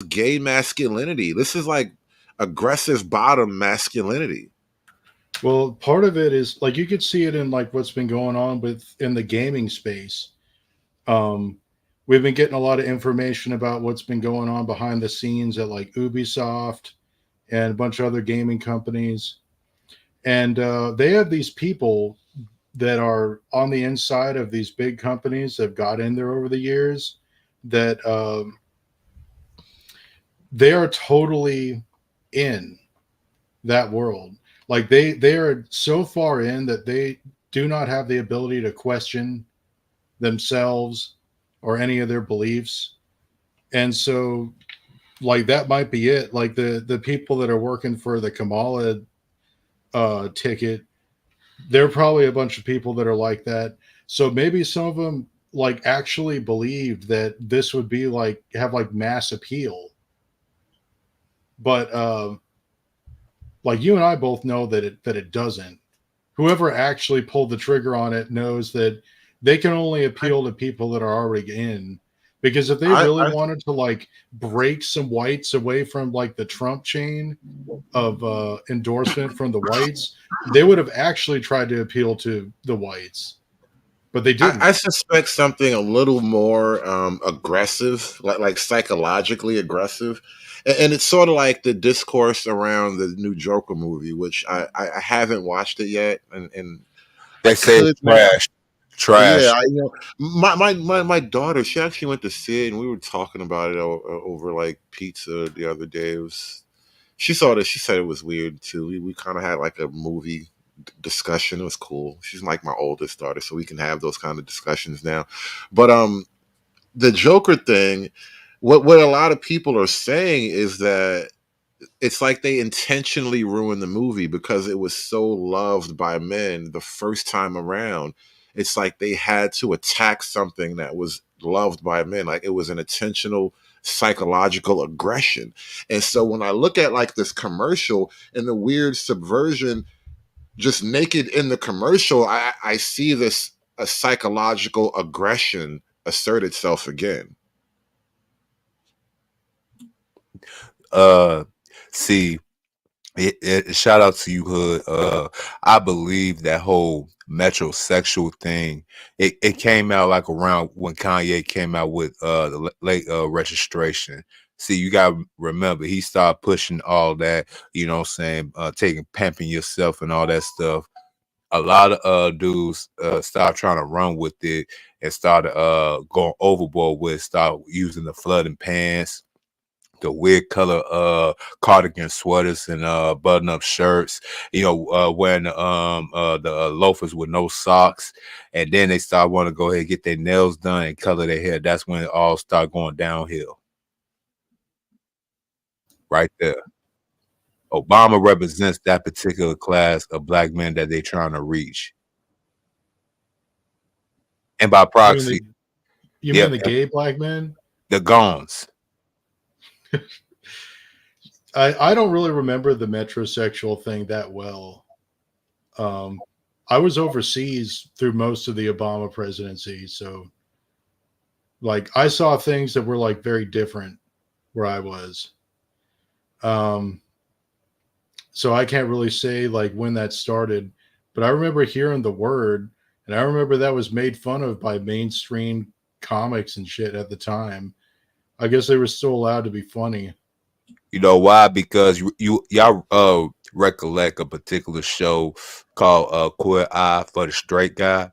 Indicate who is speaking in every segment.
Speaker 1: gay masculinity. This is like aggressive bottom masculinity.
Speaker 2: Well, part of it is like you could see it in like what's been going on with in the gaming space. Um, we've been getting a lot of information about what's been going on behind the scenes at like Ubisoft and a bunch of other gaming companies, and they have these people that are on the inside of these big companies that have got in there over the years that they are totally in that world. Like they are so far in that they do not have the ability to question themselves or any of their beliefs. And so like that might be it. Like the people that are working for the Kamala ticket, they're probably a bunch of people that are like that. So maybe some of them like actually believed that this would be like have like mass appeal. But like you and I both know that it doesn't. Whoever actually pulled the trigger on it knows that they can only appeal to people that are already in. Because if they really
Speaker 1: I
Speaker 2: wanted to like break some whites away from like the Trump chain of endorsement from the whites, they would have actually tried to appeal to the whites, but they
Speaker 1: I
Speaker 2: didn't.
Speaker 1: suspect something a little more aggressive, like psychologically aggressive, and it's sort of like the discourse around the new Joker movie, which I haven't watched it yet, and I
Speaker 3: They say it's
Speaker 1: could now.
Speaker 3: trash.
Speaker 1: Yeah,
Speaker 3: Trash.
Speaker 1: my daughter, she actually went to see it, and we were talking about it over like pizza the other day. It was She saw it. She said it was weird too. We kind of had like a movie discussion. It was cool. She's like my oldest daughter, so we can have those kind of discussions now. But the Joker thing, what a lot of people are saying is that it's like they intentionally ruined the movie because it was so loved by men the first time around. It's like they had to attack something that was loved by men. Like it was an intentional psychological aggression. And so when I look at like this commercial and the weird subversion just naked in the commercial, I see this a psychological aggression assert itself again.
Speaker 3: Uh, see, shout out to you, Hood. I believe that whole metrosexual thing. It came out like around when Kanye came out with the late registration. See, you gotta remember he started pushing all that, you know what I'm saying, taking pimping yourself and all that stuff. A lot of dudes started trying to run with it and started going overboard with it, start using the flooding pants, the weird color cardigan sweaters and button up shirts, you know, wearing the loafers with no socks, and then they start wanting to go ahead and get their nails done and color their hair. That's when it all start going downhill. Right there. Obama represents that particular class of black men that they're trying to reach. And by
Speaker 2: You mean
Speaker 3: proxy,
Speaker 2: the you
Speaker 3: yeah,
Speaker 2: mean the gay black men?
Speaker 3: the gones.
Speaker 2: I don't really remember the metrosexual thing that well. Um, I was overseas through most of the Obama presidency, so like I saw things that were like very different where I was. Um, so I can't really say like when that started, but I remember hearing the word, and I remember that was made fun of by mainstream comics and shit at the time. I guess they were still allowed to be funny.
Speaker 3: You know why? Because y'all recollect a particular show called Queer Eye for the Straight Guy.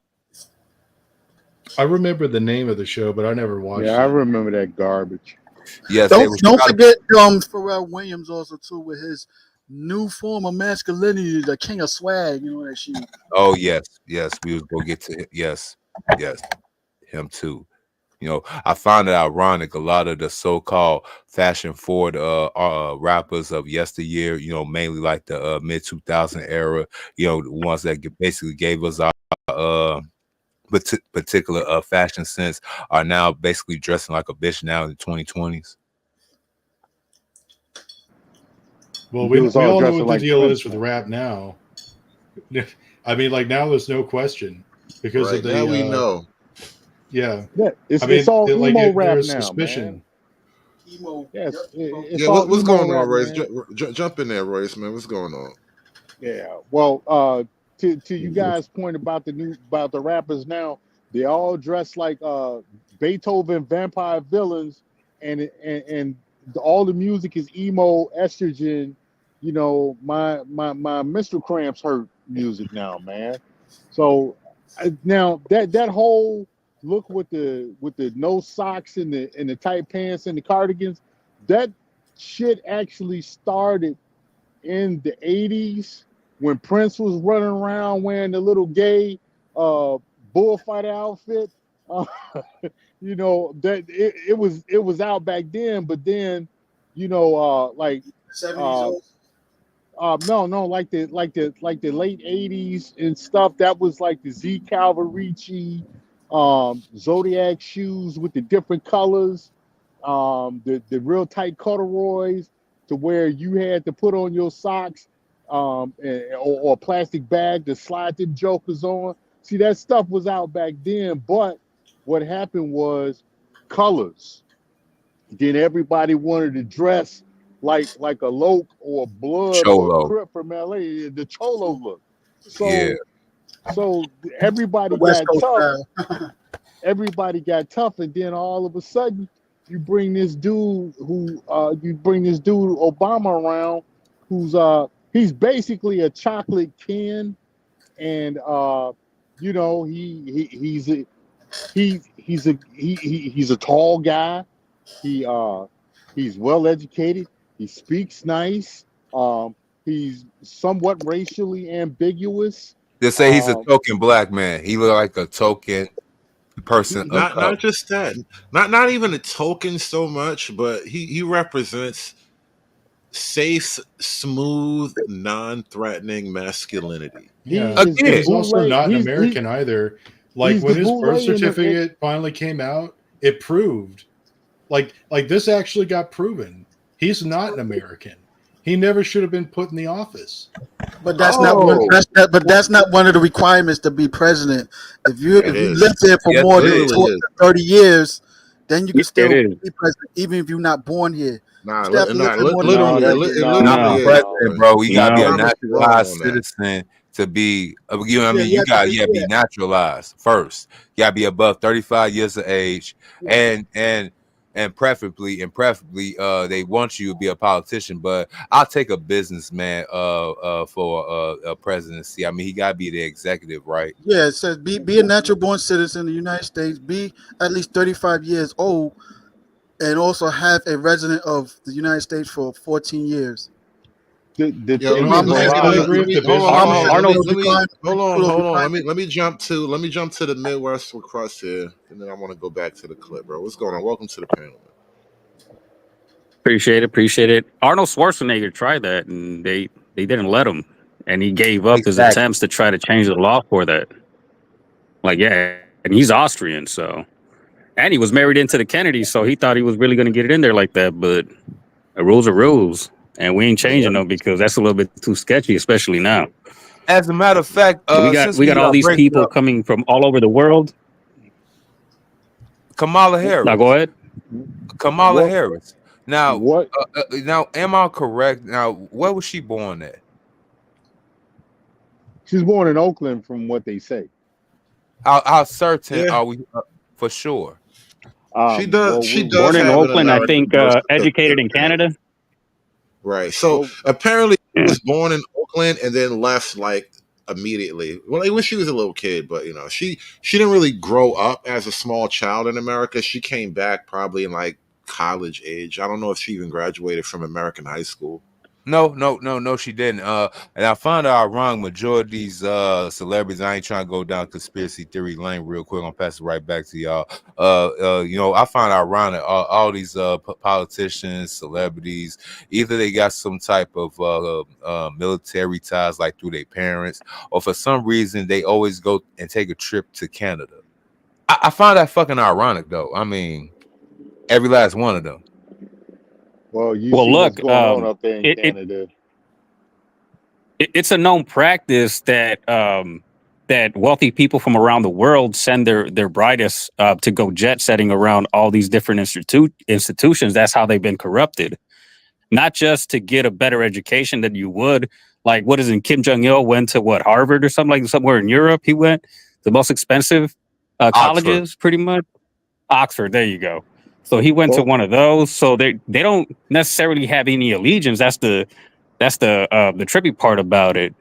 Speaker 2: I remember the name of the show, but I never
Speaker 4: Yeah,
Speaker 2: watched
Speaker 4: I
Speaker 2: it.
Speaker 4: remember that garbage.
Speaker 3: Yes, they was
Speaker 5: Don't
Speaker 3: trying to.
Speaker 5: forget Pharrell Williams also too with his new form of masculinity, the king of swag, you know that shit.
Speaker 3: Oh yes, we was gonna get to yes, him too. You know, I find it ironic. A lot of the so-called fashion forward rappers of yesteryear, you know, mainly like the mid 2000 era, you know, the ones that basically gave us our uh, particular fashion sense, are now basically dressing like a bitch now in the 2020s.
Speaker 2: Well,
Speaker 4: Dudes
Speaker 2: we
Speaker 4: all
Speaker 2: all know
Speaker 4: dressing
Speaker 2: what the
Speaker 4: like
Speaker 2: deal
Speaker 4: Prince
Speaker 2: is with
Speaker 4: now.
Speaker 2: rap now. I mean, like now there's no question because of
Speaker 1: Right now
Speaker 2: the
Speaker 1: we know.
Speaker 2: yeah.
Speaker 4: Yeah,
Speaker 2: I
Speaker 4: it's
Speaker 2: mean,
Speaker 4: all
Speaker 2: like
Speaker 4: emo
Speaker 2: there
Speaker 4: rap
Speaker 2: is
Speaker 4: now, man.
Speaker 2: suspicion.
Speaker 5: Emo.
Speaker 4: Yes,
Speaker 5: Yep, emo.
Speaker 4: it's
Speaker 1: Yeah,
Speaker 4: all
Speaker 1: what's
Speaker 4: emo
Speaker 1: going on,
Speaker 4: rap,
Speaker 1: Royce?
Speaker 4: man.
Speaker 1: Jump in there, Royce, man. What's going on?
Speaker 4: Yeah. Well, to you guys' point about the rappers now, they all dress like Beethoven vampire villains, and all the music is emo, estrogen. You know, my menstrual cramps hurt music now, man. So now that whole look with the no socks and the tight pants and the cardigans, that shit actually started in the 80s when Prince was running around wearing the little gay uh, bullfighter outfit. Uh, that it was out back then, but then like
Speaker 5: 70s
Speaker 4: uh,
Speaker 5: also.
Speaker 4: no, like the late 80s and stuff. That was like the Z Calvarici, Zodiac shoes with the different colors, the real tight corduroys to where you had to put on your socks, or a plastic bag to slide them jokers on. See, that stuff was out back then, but what happened was colors. Then everybody wanted to dress like a Loke or a Blood or a
Speaker 3: Cholo.
Speaker 4: Crip from LA, the Cholo look.
Speaker 3: Yeah.
Speaker 4: So everybody
Speaker 5: West
Speaker 4: got
Speaker 5: Coast
Speaker 4: tough.
Speaker 5: style.
Speaker 4: Everybody got tough, and then all of a sudden, you bring this dude Obama around, he's basically a chocolate Ken, and he's a tall guy. He he's well educated. He speaks nice. He's somewhat racially ambiguous.
Speaker 3: They say he's a token black man. He look like a token person
Speaker 4: He,
Speaker 3: of
Speaker 4: he
Speaker 3: color.
Speaker 1: Not just that, not even a token so much, but he represents safe, smooth, non-threatening masculinity.
Speaker 2: Yeah,
Speaker 4: he is
Speaker 2: and
Speaker 4: the
Speaker 3: Again,
Speaker 2: he's also
Speaker 4: bootleg.
Speaker 2: not an
Speaker 4: He's
Speaker 2: American either. Like
Speaker 4: he's the
Speaker 2: when his birth
Speaker 4: bootleg
Speaker 2: certificate finally came out, it proved like this actually got proven. He's not an American. He never should have been put in the office.
Speaker 5: But that's not one.
Speaker 1: Oh,
Speaker 5: That's not one of the requirements to be president. If you
Speaker 1: it
Speaker 5: live
Speaker 1: is.
Speaker 5: there for
Speaker 3: yes,
Speaker 5: more
Speaker 3: it
Speaker 5: than
Speaker 3: is.
Speaker 1: Literally is.
Speaker 5: 30 years, then you can
Speaker 6: It
Speaker 5: still
Speaker 6: is.
Speaker 5: be president, even if you're not born here.
Speaker 1: Nah,
Speaker 5: You still have to live here more than
Speaker 4: no,
Speaker 5: 30
Speaker 1: literally,
Speaker 4: that's
Speaker 5: years.
Speaker 1: it
Speaker 4: no,
Speaker 3: Not
Speaker 1: literally
Speaker 3: for
Speaker 6: No,
Speaker 1: is.
Speaker 3: president,
Speaker 4: no.
Speaker 3: bro. You gotta be a
Speaker 6: no.
Speaker 1: Promise you wrong
Speaker 3: naturalized
Speaker 1: on that.
Speaker 3: citizen to be. You know what I
Speaker 5: Yeah,
Speaker 3: mean?
Speaker 5: you have to be.
Speaker 3: You gotta be naturalized first. You gotta be above 35 years of age,
Speaker 5: Yeah.
Speaker 3: and preferably they want you to be a politician. But I'll take a businessman for a presidency. I mean, he gotta be the executive, right?
Speaker 5: Yeah, it says be a natural born citizen in the United States, be at least 35 years old, and also have a resident of the United States for 14 years.
Speaker 4: The
Speaker 1: Yo,
Speaker 4: thing
Speaker 1: let me
Speaker 4: is,
Speaker 2: Well,
Speaker 1: let me
Speaker 2: I
Speaker 1: let
Speaker 4: Barack,
Speaker 2: agree with
Speaker 1: me
Speaker 2: the
Speaker 1: hold on, hold on,
Speaker 2: businessman.
Speaker 1: let me
Speaker 6: Arnold,
Speaker 1: hold on,
Speaker 5: Little
Speaker 1: hold on.
Speaker 5: requirement.
Speaker 1: Let me jump to the Midwest across here, and then I want to go back to the clip, bro. What's going on? Welcome to the panel.
Speaker 6: appreciate it. Arnold Schwarzenegger tried that, and they didn't let him, and he gave up his
Speaker 3: Exactly.
Speaker 6: attempts to try to change the law for that. Like, yeah, and he's Austrian, so, and he was married into the Kennedys, so he thought he was really going to get it in there like that. But the rules are rules, and we ain't
Speaker 1: Yeah,
Speaker 6: changing them because that's a little bit too sketchy, especially now.
Speaker 3: As a matter of fact,
Speaker 6: We got
Speaker 3: since
Speaker 6: we got
Speaker 3: we
Speaker 6: all these
Speaker 3: bring it
Speaker 6: people
Speaker 3: up,
Speaker 6: coming from all over the world.
Speaker 3: Kamala
Speaker 6: Now, go
Speaker 3: Harris.
Speaker 6: ahead.
Speaker 3: Kamala
Speaker 4: what
Speaker 3: Harris. Now,
Speaker 4: what
Speaker 3: now, am I correct? Now, where was she born at?
Speaker 4: she's born in Oakland, from what they say.
Speaker 3: How certain
Speaker 1: yeah.
Speaker 3: are we for sure?
Speaker 1: She does.
Speaker 4: Well,
Speaker 1: She
Speaker 4: we,
Speaker 6: Born
Speaker 1: does
Speaker 6: in
Speaker 1: have an
Speaker 6: Oakland, I
Speaker 1: American
Speaker 6: think.
Speaker 1: birth
Speaker 6: Educated
Speaker 1: certificate,
Speaker 6: in
Speaker 1: apparently.
Speaker 6: Canada.
Speaker 1: Right. So
Speaker 4: well,
Speaker 1: apparently, she
Speaker 6: Yeah.
Speaker 1: was born in Oakland and then left like immediately. Well, like when she was a little kid, but she didn't really grow up as a small child in America. She came back probably in like college age. I don't know if she even graduated from American high school.
Speaker 3: No, she didn't. And I found out wrong. Majority of these celebrities. I ain't trying to go down conspiracy theory lane real quick. I'm pass it right back to y'all. I found out wrong that all these politicians, celebrities, either they got some type of military ties, like through their parents, or for some reason they always go and take a trip to Canada. I find that fucking ironic, though. I mean, every last one of them.
Speaker 4: well, you
Speaker 6: Well,
Speaker 4: see what's
Speaker 6: look,
Speaker 4: going on up there in
Speaker 6: it, it
Speaker 4: Canada.
Speaker 6: it's a known practice that that wealthy people from around the world send their brightest to go jet setting around all these different institutions. That's how they've been corrupted. Not just to get a better education than you would. Like, what is it? Kim Jong-il went to what, Harvard or something, like somewhere in Europe? He went the most expensive
Speaker 3: Oxford.
Speaker 6: colleges, pretty much. Oxford, there you go. So he went to
Speaker 4: Well,
Speaker 6: one of those. So they don't necessarily have any allegiance. That's the trippy part about it.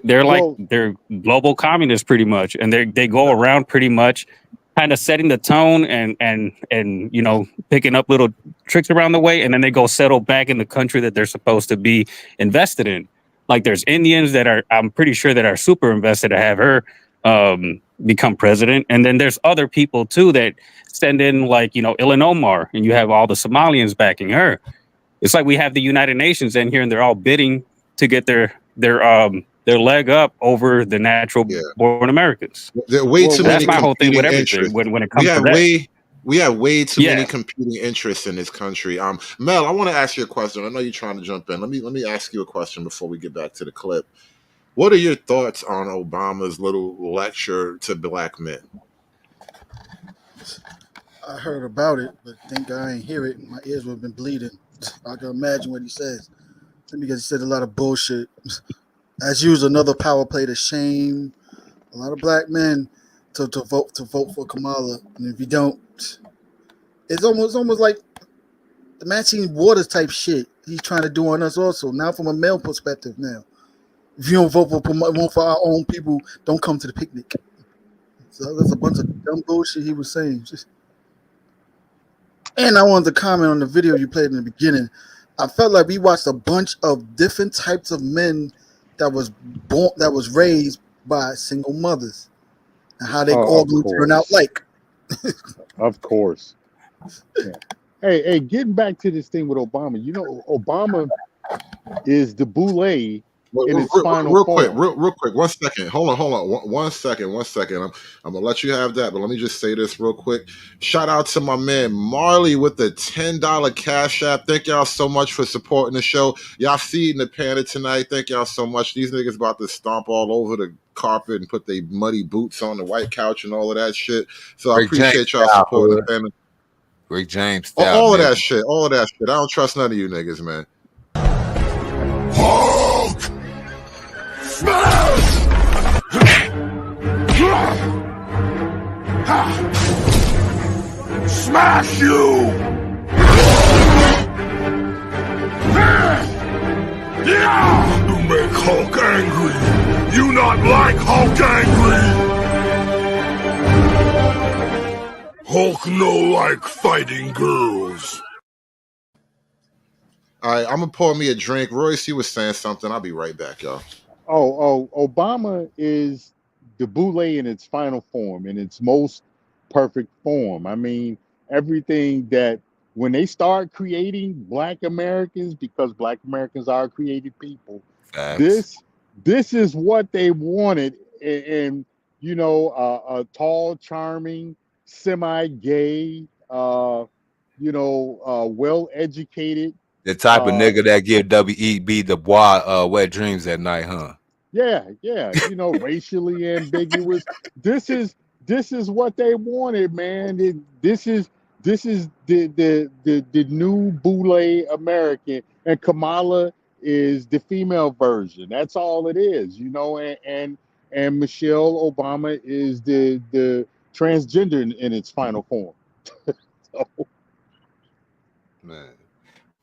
Speaker 6: They're like
Speaker 4: well,
Speaker 6: they're global communists pretty much, and they go around pretty much kind of setting the tone and you know, picking up little tricks around the way, and then they go settle back in the country that they're supposed to be invested in. Like there's Indians that are, I'm pretty sure, that are super invested to have her become president, and then there's other people too that send in, like, you know, Ilhan Omar, and you have all the Somalians backing her. It's like we have the United Nations in here, and they're all bidding to get their leg up over the natural
Speaker 1: Yeah.
Speaker 6: born Americans.
Speaker 1: There are way
Speaker 4: well,
Speaker 1: too
Speaker 6: So that's
Speaker 1: many
Speaker 6: my whole thing with
Speaker 1: competing
Speaker 6: everything
Speaker 1: interests.
Speaker 6: when it
Speaker 1: We
Speaker 6: comes to
Speaker 1: have
Speaker 6: that.
Speaker 1: way too many
Speaker 6: Yeah.
Speaker 1: competing interests in this country. Mel, I want to ask you a question. I know you're trying to jump in. Let me ask you a question before we get back to the clip. What are your thoughts on Obama's little lecture to black men?
Speaker 5: I heard about it, but thank God I ain't hear it. My ears would have been bleeding. I can imagine what he says. Because he said a lot of bullshit. As usual, another power play to shame a lot of black men to vote for Kamala. And if you don't, it's almost like the Maxine Waters type shit he's trying to do on us also. Now from a male perspective now. If you don't vote for our own people, don't come to the picnic. So that's a bunch of dumb bullshit he was saying. And I wanted to comment on the video you played in the beginning. I felt like we watched a bunch of different types of men that was raised by single mothers and how they all
Speaker 4: of
Speaker 5: going to turn out
Speaker 4: course,
Speaker 5: like.
Speaker 4: of course. Yeah. Hey, getting back to this thing with Obama, you know, Obama is the boule in its final
Speaker 1: Real quick,
Speaker 4: form.
Speaker 1: real quick. 1 second. Hold on. One second. I'm gonna let you have that, but let me just say this real quick. Shout out to my man Marley with the $10 cash app. Thank y'all so much for supporting the show. Y'all see in the panda tonight. Thank y'all so much. These niggas about to stomp all over the carpet and put their muddy boots on the white couch and all of that shit. So I
Speaker 3: Rick James
Speaker 1: appreciate y'all
Speaker 3: style,
Speaker 1: supporting the
Speaker 3: hood.
Speaker 1: panda.
Speaker 3: Rick James style,
Speaker 1: All of
Speaker 3: nigga.
Speaker 1: that shit. All of that shit. I don't trust none of you niggas, man.
Speaker 7: Hulk! Smash! Smash you! Yeah! You make Hulk angry! You not like Hulk angry! Hulk no like fighting girls.
Speaker 1: All right, I'm gonna pour me a drink. Royce, you was saying something. I'll be right back, y'all.
Speaker 4: Obama is the boule in its final form, in its most perfect form. I mean, everything that when they start creating Black Americans, because Black Americans are created people,
Speaker 3: Facts.
Speaker 4: this is what they wanted, and you know, a tall, charming, semi-gay, well-educated.
Speaker 3: The type of
Speaker 4: Uh,
Speaker 3: nigga that give W.E.B. Du Bois wet dreams at night, huh?
Speaker 4: Yeah, racially ambiguous. This is what they wanted, man. This is the new boule American, and Kamala is the female version. That's all it is, you know. And Michelle Obama is the transgender in its final form. So,
Speaker 3: Man.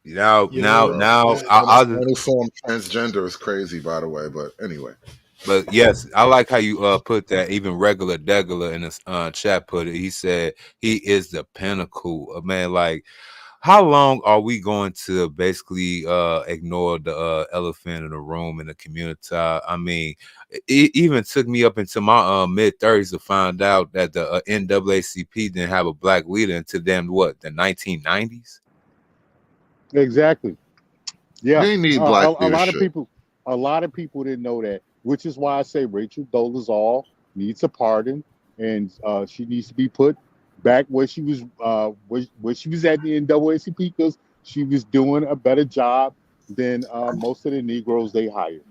Speaker 3: Now,
Speaker 2: You know,
Speaker 3: I'll just,
Speaker 1: Final form transgender is crazy, by the way. But anyway,
Speaker 3: but yes, I like how you put that. Even regular Degular in the chat put it. He said he is the pinnacle of, man. Like, how long are we going to basically ignore the elephant in the room in the community? I mean, it even took me up into my mid-30s to find out that the NAACP didn't have a black leader until then, what, the 1990s?
Speaker 4: exactly. Yeah,
Speaker 1: they need black
Speaker 4: a lot of
Speaker 1: leadership.
Speaker 4: people didn't know that, which is why I say Rachel Dolezal needs a pardon, and she needs to be put back where she was where she was at the NAACP, because she was doing a better job than most of the Negroes they hired.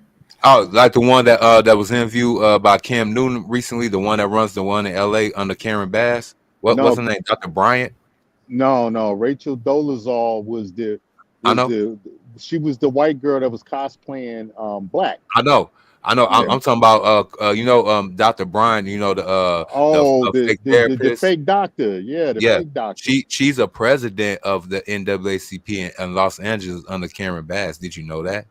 Speaker 3: Oh, like the one that was interviewed by Cam Newton recently, the one that runs the one in LA under Karen Bass. What's
Speaker 4: No,
Speaker 3: her name? Dr. Bryant?
Speaker 4: no. Rachel Dolezal
Speaker 3: I
Speaker 4: was
Speaker 3: know.
Speaker 4: the she was the white girl that was cosplaying black.
Speaker 3: I know. I'm
Speaker 4: Yeah.
Speaker 3: talking about Dr. Bryant,
Speaker 4: Oh,
Speaker 3: the fake
Speaker 4: the
Speaker 3: therapist.
Speaker 4: fake doctor. Yeah, the
Speaker 3: Yeah.
Speaker 4: fake doctor.
Speaker 3: She's a president of the NAACP in Los Angeles under Karen Bass. Did you know that?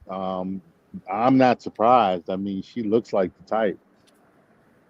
Speaker 4: I'm not surprised. I mean, she looks like the type.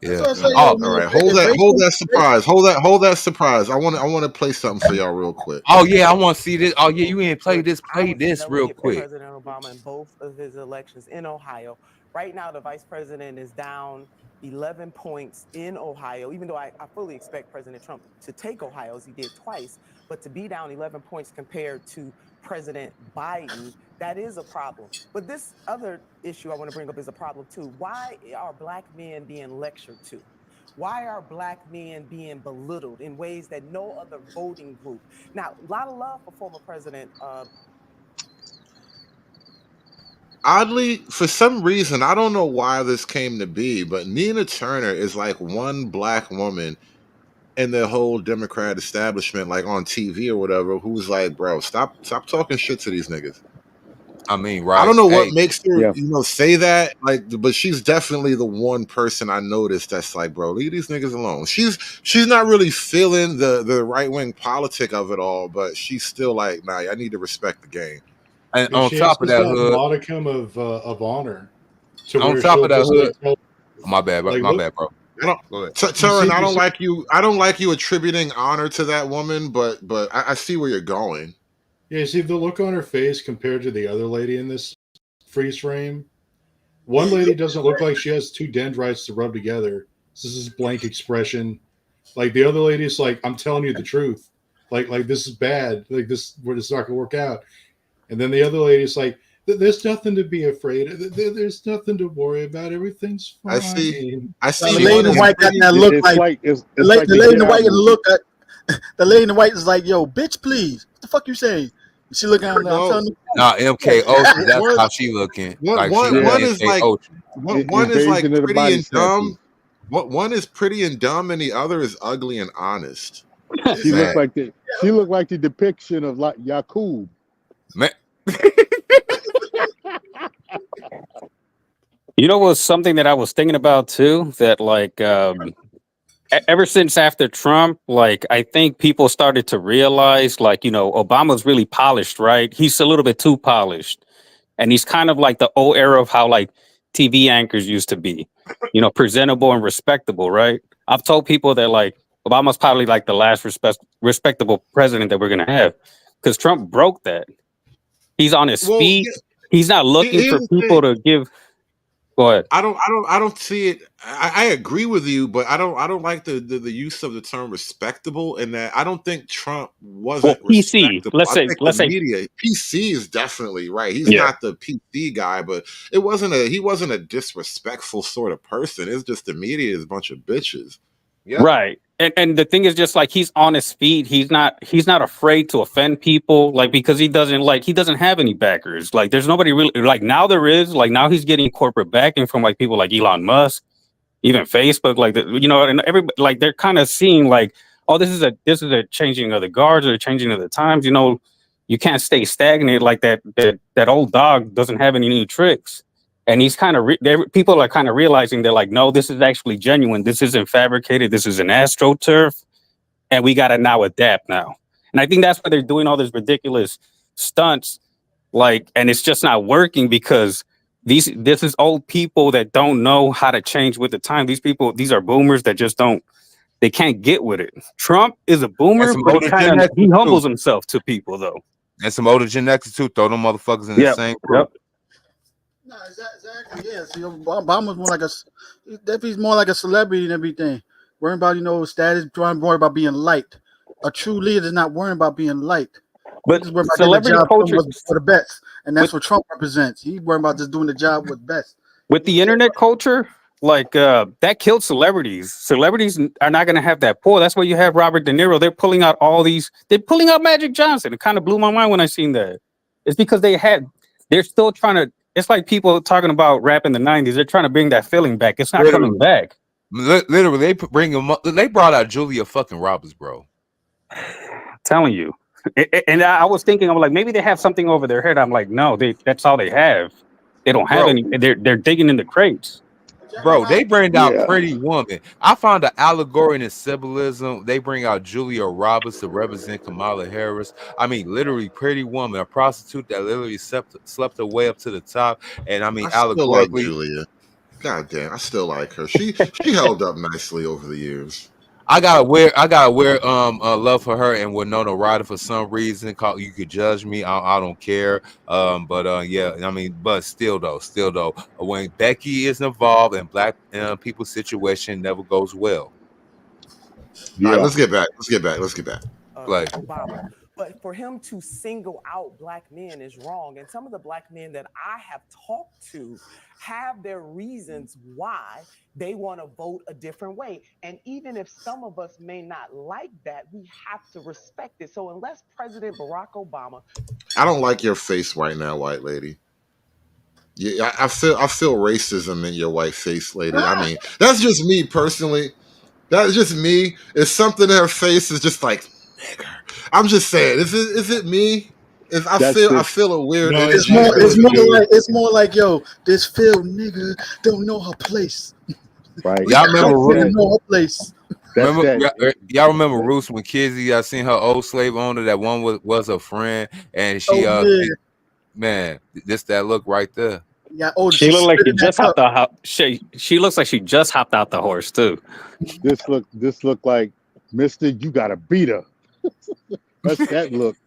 Speaker 5: That's
Speaker 3: Yeah.
Speaker 5: what I say.
Speaker 1: All
Speaker 5: Yo, man,
Speaker 1: right, hold that surprise. Hold that surprise. I want to play something for y'all real quick.
Speaker 3: Oh yeah, I want to see this. Oh yeah, you ain't play this.
Speaker 8: I
Speaker 3: Play
Speaker 8: was
Speaker 3: this real
Speaker 8: delegate for
Speaker 3: quick.
Speaker 8: President Obama in both of his elections in Ohio. Right now, the vice president is down 11 points in Ohio, even though I fully expect President Trump to take Ohio as he did twice. But to be down 11 points compared to President Biden, that is a problem. But this other issue I want to bring up is a problem too. Why are black men being lectured to? Why are black men being belittled in ways that no other voting group? Now, a lot of love for former President.
Speaker 1: Oddly, for some reason, I don't know why this came to be, but Nina Turner is like one black woman in the whole Democrat establishment, like on TV or whatever, who's like, bro, stop talking shit to these niggas.
Speaker 3: I mean,
Speaker 1: I
Speaker 3: right?
Speaker 1: don't know what
Speaker 3: Hey,
Speaker 1: makes her,
Speaker 4: Yeah.
Speaker 1: say that, like, but she's definitely the one person I noticed that's like, bro, leave these niggas alone. She's not really feeling the right wing politic of it all, but she's still like, nah, I need to respect the game.
Speaker 3: and
Speaker 2: And
Speaker 3: on
Speaker 2: she has
Speaker 3: top of
Speaker 2: just
Speaker 3: that
Speaker 2: that
Speaker 3: hood,
Speaker 2: modicum of honor to
Speaker 3: on
Speaker 2: where
Speaker 3: top
Speaker 2: she'll
Speaker 3: of that
Speaker 2: just
Speaker 3: hood,
Speaker 2: tell,
Speaker 3: my bad,
Speaker 2: like,
Speaker 3: my
Speaker 2: look,
Speaker 3: bad, bro.
Speaker 1: I don't,
Speaker 3: Go ahead.
Speaker 1: Turin, I
Speaker 2: you
Speaker 1: don't
Speaker 2: see,
Speaker 1: like you attributing honor to that woman, but I see where you're going.
Speaker 2: yeah, you see the look on her face compared to the other lady in this freeze frame. One lady doesn't look like she has two dendrites to rub together. This is blank expression. Like the other lady is like, I'm telling you the truth. Like this is bad. Like this, it's not gonna work out. And then the other lady is like, there's nothing to be afraid of. There's nothing to worry about. Everything's fine.
Speaker 1: I see
Speaker 5: Now, the
Speaker 1: one
Speaker 5: lady in
Speaker 1: as
Speaker 5: white got
Speaker 1: pretty.
Speaker 5: that look
Speaker 4: It's
Speaker 5: like
Speaker 4: like it's
Speaker 5: the
Speaker 4: like
Speaker 5: lady in the
Speaker 4: Get
Speaker 5: white
Speaker 4: Out
Speaker 5: got the
Speaker 4: movie.
Speaker 5: look at the lady in the white is like, yo, bitch, please. What the fuck you saying? She looking at him, I'm
Speaker 1: No,
Speaker 5: telling you.
Speaker 3: Nah, MK Ocean, that's
Speaker 1: one,
Speaker 3: how she looking.
Speaker 1: one,
Speaker 3: Like she
Speaker 1: one,
Speaker 3: like
Speaker 1: one
Speaker 4: Yeah.
Speaker 1: is
Speaker 3: MK
Speaker 1: like
Speaker 3: Ocean.
Speaker 1: one is like
Speaker 4: Invasion of the
Speaker 1: pretty
Speaker 4: Body
Speaker 1: and
Speaker 4: Snatchers.
Speaker 1: dumb. One is pretty and dumb, and the other is ugly and honest.
Speaker 4: She
Speaker 3: Man,
Speaker 4: looked like the depiction of like Yakub.
Speaker 3: man.
Speaker 6: You know, was something that I was thinking about too. That like ever since after Trump, like I think people started to realize, like Obama's really polished, right? He's a little bit too polished, and he's kind of like the old era of how like TV anchors used to be, presentable and respectable, right? I've told people that like Obama's probably like the last respectable president that we're gonna have, because Trump broke that. He's on his
Speaker 1: Well,
Speaker 6: feet. He's not looking
Speaker 1: here's
Speaker 6: for
Speaker 1: the
Speaker 6: people
Speaker 1: thing.
Speaker 6: to give. Go ahead.
Speaker 1: I don't see it. I agree with you, but I don't like the use of the term respectable. And that I don't think Trump
Speaker 6: Well,
Speaker 1: wasn't
Speaker 6: PC.
Speaker 1: respectable. I think the
Speaker 6: Let's say,
Speaker 1: media PC is definitely right. He's
Speaker 6: yeah.
Speaker 1: not the PC guy, but he wasn't a disrespectful sort of person. It's just the media is a bunch of bitches.
Speaker 3: Yeah.
Speaker 6: Right. And the thing is just like he's on his feet. He's not afraid to offend people, like, because he doesn't have any backers. Like there's nobody really, like, now there is, like, now he's getting corporate backing from like people like Elon Musk, even Facebook, like and everybody, like, they're kind of seeing like, oh, this is a changing of the guards or a changing of the times. You can't stay stagnant like that. That old dog doesn't have any new tricks. And he's kind of people are kind of realizing, they're like, no, this is actually genuine. This isn't fabricated. This is an AstroTurf, and we got to now adapt now. And I think that's why they're doing all these ridiculous stunts, like, and it's just not working because this is old people that don't know how to change with the time. These are boomers that just they can't get with it. Trump is a
Speaker 3: And
Speaker 6: boomer,
Speaker 3: some
Speaker 6: but
Speaker 3: older Gen
Speaker 6: he
Speaker 3: Xers
Speaker 6: humbles
Speaker 3: too.
Speaker 6: himself to people though.
Speaker 3: And some older Gen Xers too. Throw them motherfuckers in the
Speaker 6: Yep.
Speaker 3: same group.
Speaker 5: No, exactly. Yeah. See, Obama's more like he's more like a celebrity and everything. Worrying about status, trying to worry about being liked. A true leader is not worrying about being liked.
Speaker 6: But
Speaker 5: He's worried about getting the
Speaker 6: celebrity
Speaker 5: job
Speaker 6: culture,
Speaker 5: for the best, and that's
Speaker 6: with
Speaker 5: what Trump represents. He's worried about just doing the job with best.
Speaker 6: the internet culture, like that killed celebrities. Celebrities are not going to have that pull. That's why you have Robert De Niro. They're pulling out they're pulling out Magic Johnson. It kind of blew my mind when I seen that. It's because they're still trying to It's like people talking about rap in the '90s. They're trying to bring that feeling back. It's not coming
Speaker 3: Literally.
Speaker 6: back.
Speaker 3: Literally, they bring him up. They brought out Julia fucking Roberts, bro.
Speaker 6: Telling you. And I was thinking, I'm like, maybe they have something over their head. I'm like, no, that's all they have. They don't have
Speaker 3: Bro.
Speaker 6: any. They're digging in the crates.
Speaker 3: Bro, they bring out
Speaker 4: Yeah.
Speaker 3: Pretty Woman. I found an allegory in symbolism. They bring out Julia Roberts to represent Kamala Harris. I mean, literally, Pretty Woman, a prostitute that literally slept her way up to the top. And I mean,
Speaker 1: I still like
Speaker 3: allegorically,
Speaker 1: Julia. God damn, I still like her. She held up nicely over the years.
Speaker 3: I gotta wear love for her and Winona Ryder for some reason. You could judge me, I don't care. Yeah, I mean, but still though, when Becky is involved in black people's situation, never goes well.
Speaker 1: All right, let's get back.
Speaker 3: Like,
Speaker 8: Obama. But for him to single out black men is wrong. And some of the black men that I have talked to have their reasons why they want to vote a different way. And even if some of us may not like that, we have to respect it. So unless President Barack Obama...
Speaker 1: I don't like your face right now, white lady. Yeah, I feel racism in your white face, lady. I mean, that's just me personally. That's just me. It's something in her face is just like, nigger. I'm just saying. Is it me? I feel a weird.
Speaker 2: No,
Speaker 1: energy.
Speaker 5: It's more like, yo, this Phil nigga don't know her place.
Speaker 4: Right.
Speaker 3: y'all remember
Speaker 5: Don't know her place.
Speaker 3: y'all remember Ruth when Kizzy? I seen her old slave owner. That one was a friend, and she man, this that look right there.
Speaker 5: Yeah,
Speaker 6: She looked like she just hopped out. She looks like she just hopped out the horse too.
Speaker 4: This look like, Mister, you gotta beat her. That's that look.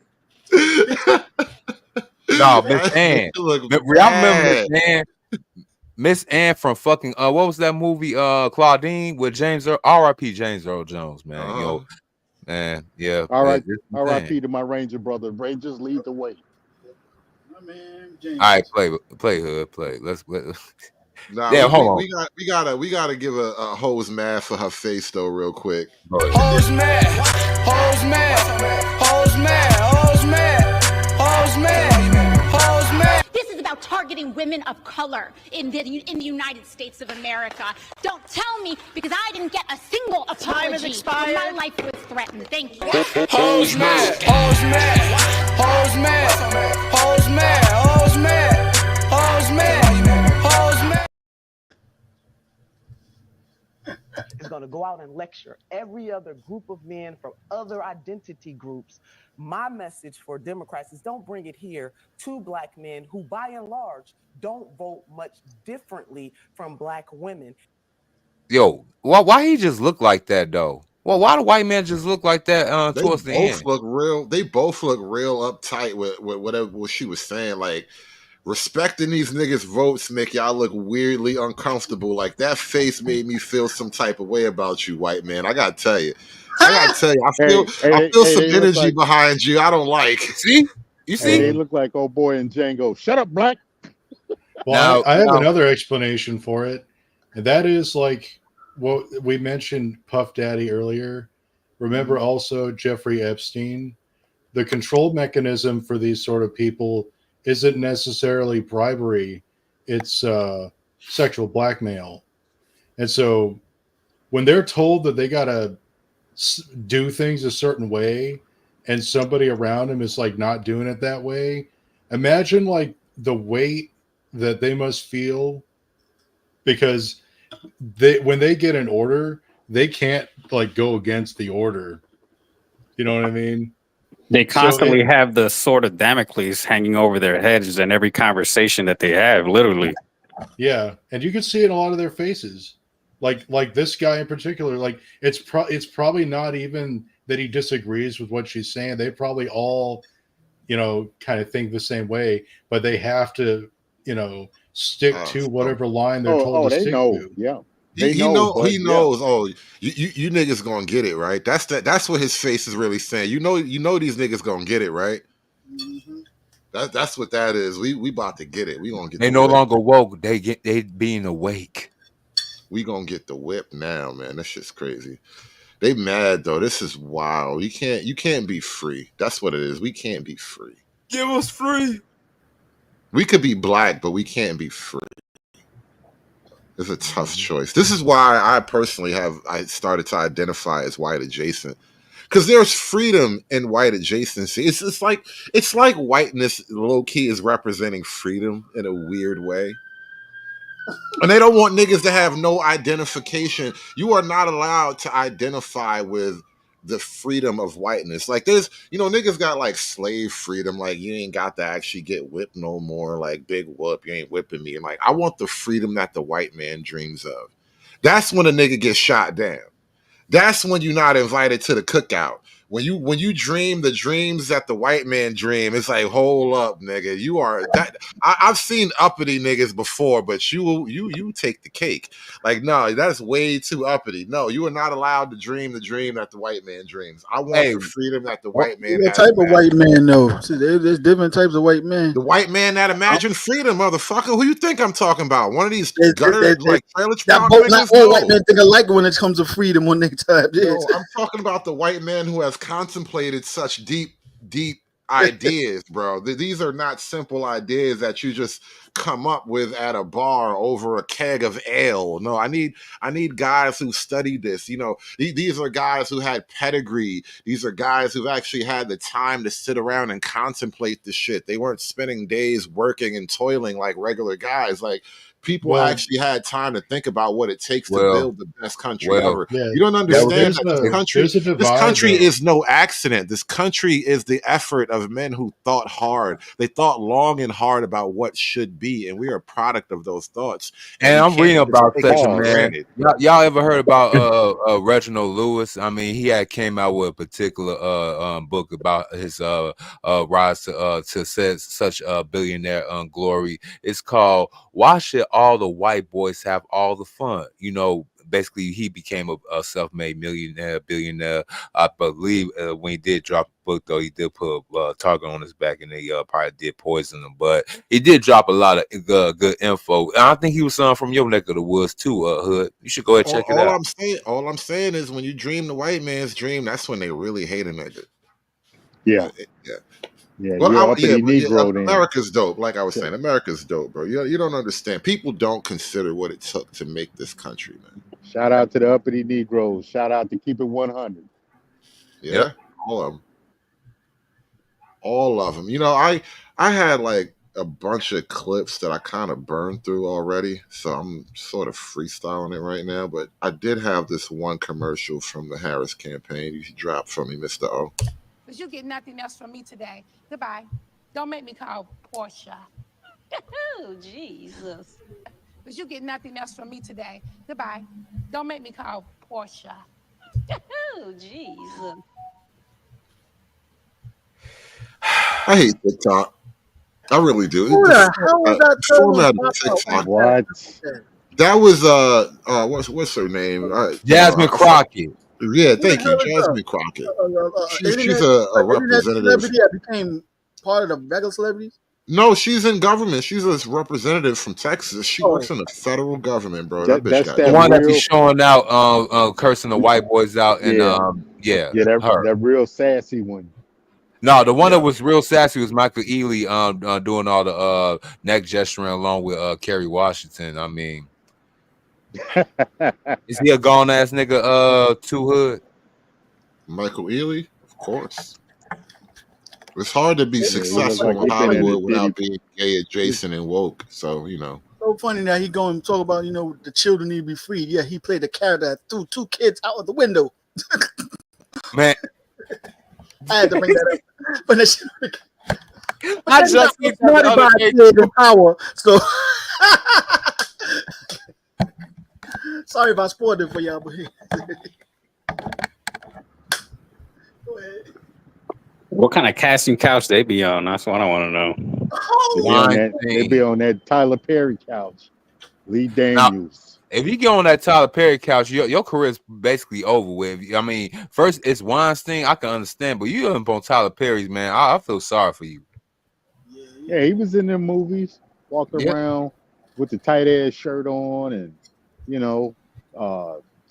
Speaker 3: No, Miss Ann.
Speaker 1: Look
Speaker 3: Y'all remember
Speaker 1: bad.
Speaker 3: Miss Ann? Miss Ann from fucking what was that movie? Claudine with R.I.P. James Earl Jones, man. Yo, man, yeah.
Speaker 4: All right,
Speaker 3: this is
Speaker 4: R.I.P.
Speaker 3: insane.
Speaker 4: to my Ranger brother. Rangers lead the way.
Speaker 3: All right, play hood, play. Let's.
Speaker 1: Nah,
Speaker 3: Yeah, hold on.
Speaker 1: we gotta give a hose mad for her face though, real quick.
Speaker 9: Hose mad, hose mad, hose mad, hose mad, hose mad, hose mad.
Speaker 10: This is about targeting women of color in the United States of America. Don't tell me, because I didn't get a single
Speaker 9: Time has
Speaker 10: apology
Speaker 9: expired.
Speaker 10: when my life was threatened. Thank you.
Speaker 9: Hose mad, hose mad, hose mad, hose mad, hose mad, hose mad, hose mad.
Speaker 8: is going to go out and lecture every other group of men from other identity groups. My message for Democrats is don't bring it here to black men who, by and large, don't vote much differently from black women.
Speaker 3: Yo, why he just look like that though? Well, why do white men just look like that towards the end?
Speaker 1: They both look real uptight with whatever what she was saying. Like, respecting these niggas' votes make y'all look weirdly uncomfortable. Like, that face made me feel some type of way about you, white man. I gotta tell you. I feel some energy behind you. I don't like.
Speaker 3: See? You see?
Speaker 4: They look like old boy and Django. Shut up, black.
Speaker 2: Well, I have another explanation for it, and that is like what we mentioned Puff Daddy earlier. Remember also Jeffrey Epstein? The control mechanism for these sort of people isn't necessarily bribery. It's sexual blackmail. And so when they're told that they got to do things a certain way and somebody around them is like not doing it that way, imagine like the weight that they must feel, because when they get an order, they can't like go against the order. You know what I mean?
Speaker 6: They constantly have the sword of Damocles hanging over their heads in every conversation that they have, literally.
Speaker 2: Yeah, and you can see it in a lot of their faces. Like this guy in particular, like it's probably not even that he disagrees with what she's saying. They probably all, kind of think the same way, but they have to, stick to whatever line they're told to stick to.
Speaker 4: Yeah.
Speaker 1: He knows. Oh, you niggas gonna get it, right? That's what his face is really saying. You know these niggas gonna get it, right?
Speaker 5: Mm-hmm.
Speaker 1: That's what that is. We about to get it. We gonna get.
Speaker 3: They no longer woke. They being awake.
Speaker 1: We gonna get the whip now, man. That shit's crazy. They mad though. This is wild. You can't be free. That's what it is. We can't be free.
Speaker 3: Give us free.
Speaker 1: We could be black, but we can't be free. It's a tough choice. This is why I personally I started to identify as white adjacent. Because there's freedom in white adjacency. It's like whiteness low key is representing freedom in a weird way. And they don't want niggas to have no identification. You are not allowed to identify with the freedom of whiteness. Like there's, niggas got like slave freedom. Like you ain't got to actually get whipped no more. Like big whoop, you ain't whipping me. And like I want the freedom that the white man dreams of. That's when a nigga gets shot down. That's when you're not invited to the cookout. When you dream the dreams that the white man dream, it's like, hold up, nigga. You are that. I've seen uppity niggas before, but you take the cake. Like, no, that's way too uppity. No, you are not allowed to dream the dream that the white man dreams. I want the freedom that the white man
Speaker 5: What
Speaker 1: has.
Speaker 5: type of white man though? See, there's different types of white men.
Speaker 1: The white man that imagine freedom, motherfucker. Who you think I'm talking about? One of these gutter like trailer
Speaker 5: that
Speaker 1: park
Speaker 5: not
Speaker 1: niggas?
Speaker 5: all
Speaker 1: No.
Speaker 5: white men think alike when it comes to freedom when they type.
Speaker 1: No, I'm talking about the white man who has contemplated such deep ideas, bro. These are not simple ideas that you just come up with at a bar over a keg of ale. No, I need guys who studied this. These are guys who had pedigree. These are guys who've actually had the time to sit around and contemplate this shit. They weren't spending days working and toiling like regular guys. Like people actually had time to think about what it takes to build the best country ever. You don't understand that this country is no accident. This country is the effort of men who thought hard. They thought long and hard about what should be, and we are a product of those thoughts.
Speaker 3: And I'm reading about such a man. Y'all ever heard about Reginald Lewis? I mean, he had came out with a particular book about his rise to such billionaire glory. It's called "Why Should All the White Boys Have All the Fun?" Basically, he became a self-made millionaire, billionaire. I believe when he did drop the book, though, he did put a target on his back, and they probably did poison him. But he did drop a lot of good info. And I think he was from your neck of the woods too, Hood. You should go ahead and check it out.
Speaker 1: All I'm saying is, when you dream the white man's dream, that's when they really hate a nigga.
Speaker 4: Yeah.
Speaker 1: Well,
Speaker 4: Negro,
Speaker 1: America's dope. Like I was saying, America's dope, bro. You don't understand. People don't consider what it took to make this country, man.
Speaker 4: Shout out to the uppity Negroes. Shout out to Keep It 100.
Speaker 1: Yeah, all of them. I had like a bunch of clips that I kind of burned through already, so I'm sort of freestyling it right now. But I did have this one commercial from the Harris campaign. You dropped for me, Mr. O.
Speaker 11: But you get nothing else from me today. Goodbye. Don't make me call Portia. Oh, Jesus. But you get nothing else from me today. Goodbye. Don't make me call Portia. Oh, Jesus.
Speaker 1: I hate TikTok. I really do.
Speaker 5: Who the hell was that
Speaker 1: format of TikTok.
Speaker 4: What?
Speaker 1: That was what's her name?
Speaker 3: Jasmine Crockett.
Speaker 1: Yeah, thank you, Jasmine Crockett. She's a representative.
Speaker 5: Celebrity that became part of the regular celebrities.
Speaker 1: No, she's in government. She's a representative from Texas. She works in the federal government, bro. That bitch got
Speaker 3: the one that be showing out, cursing the white boys out, and
Speaker 4: that real sassy one.
Speaker 3: No, the one that was real sassy was Michael Ealy, doing all the neck gesturing along with Kerry Washington. I mean, is he a gone ass nigga? Too Hood.
Speaker 1: Michael Ealy, of course. It's hard to be successful in Hollywood without being gay adjacent and woke. So,
Speaker 5: So funny that he going to talk about, the children need to be freed. Yeah, he played a character that threw 2 kids out of the window.
Speaker 3: Man.
Speaker 5: I had to bring that up. But
Speaker 3: I just
Speaker 5: it's not about the power. So sorry if I spoiled it for y'all, but go ahead.
Speaker 6: What kind of casting couch they be on? That's what I want to know.
Speaker 4: They be on that Tyler Perry couch. Lee Daniels.
Speaker 3: Now, if you get on that Tyler Perry couch, your career is basically over with. I mean, first it's Weinstein, I can understand, but you up on Tyler Perry's, man. I feel sorry for you.
Speaker 4: Yeah, he was in them movies, walking around with the tight ass shirt on, and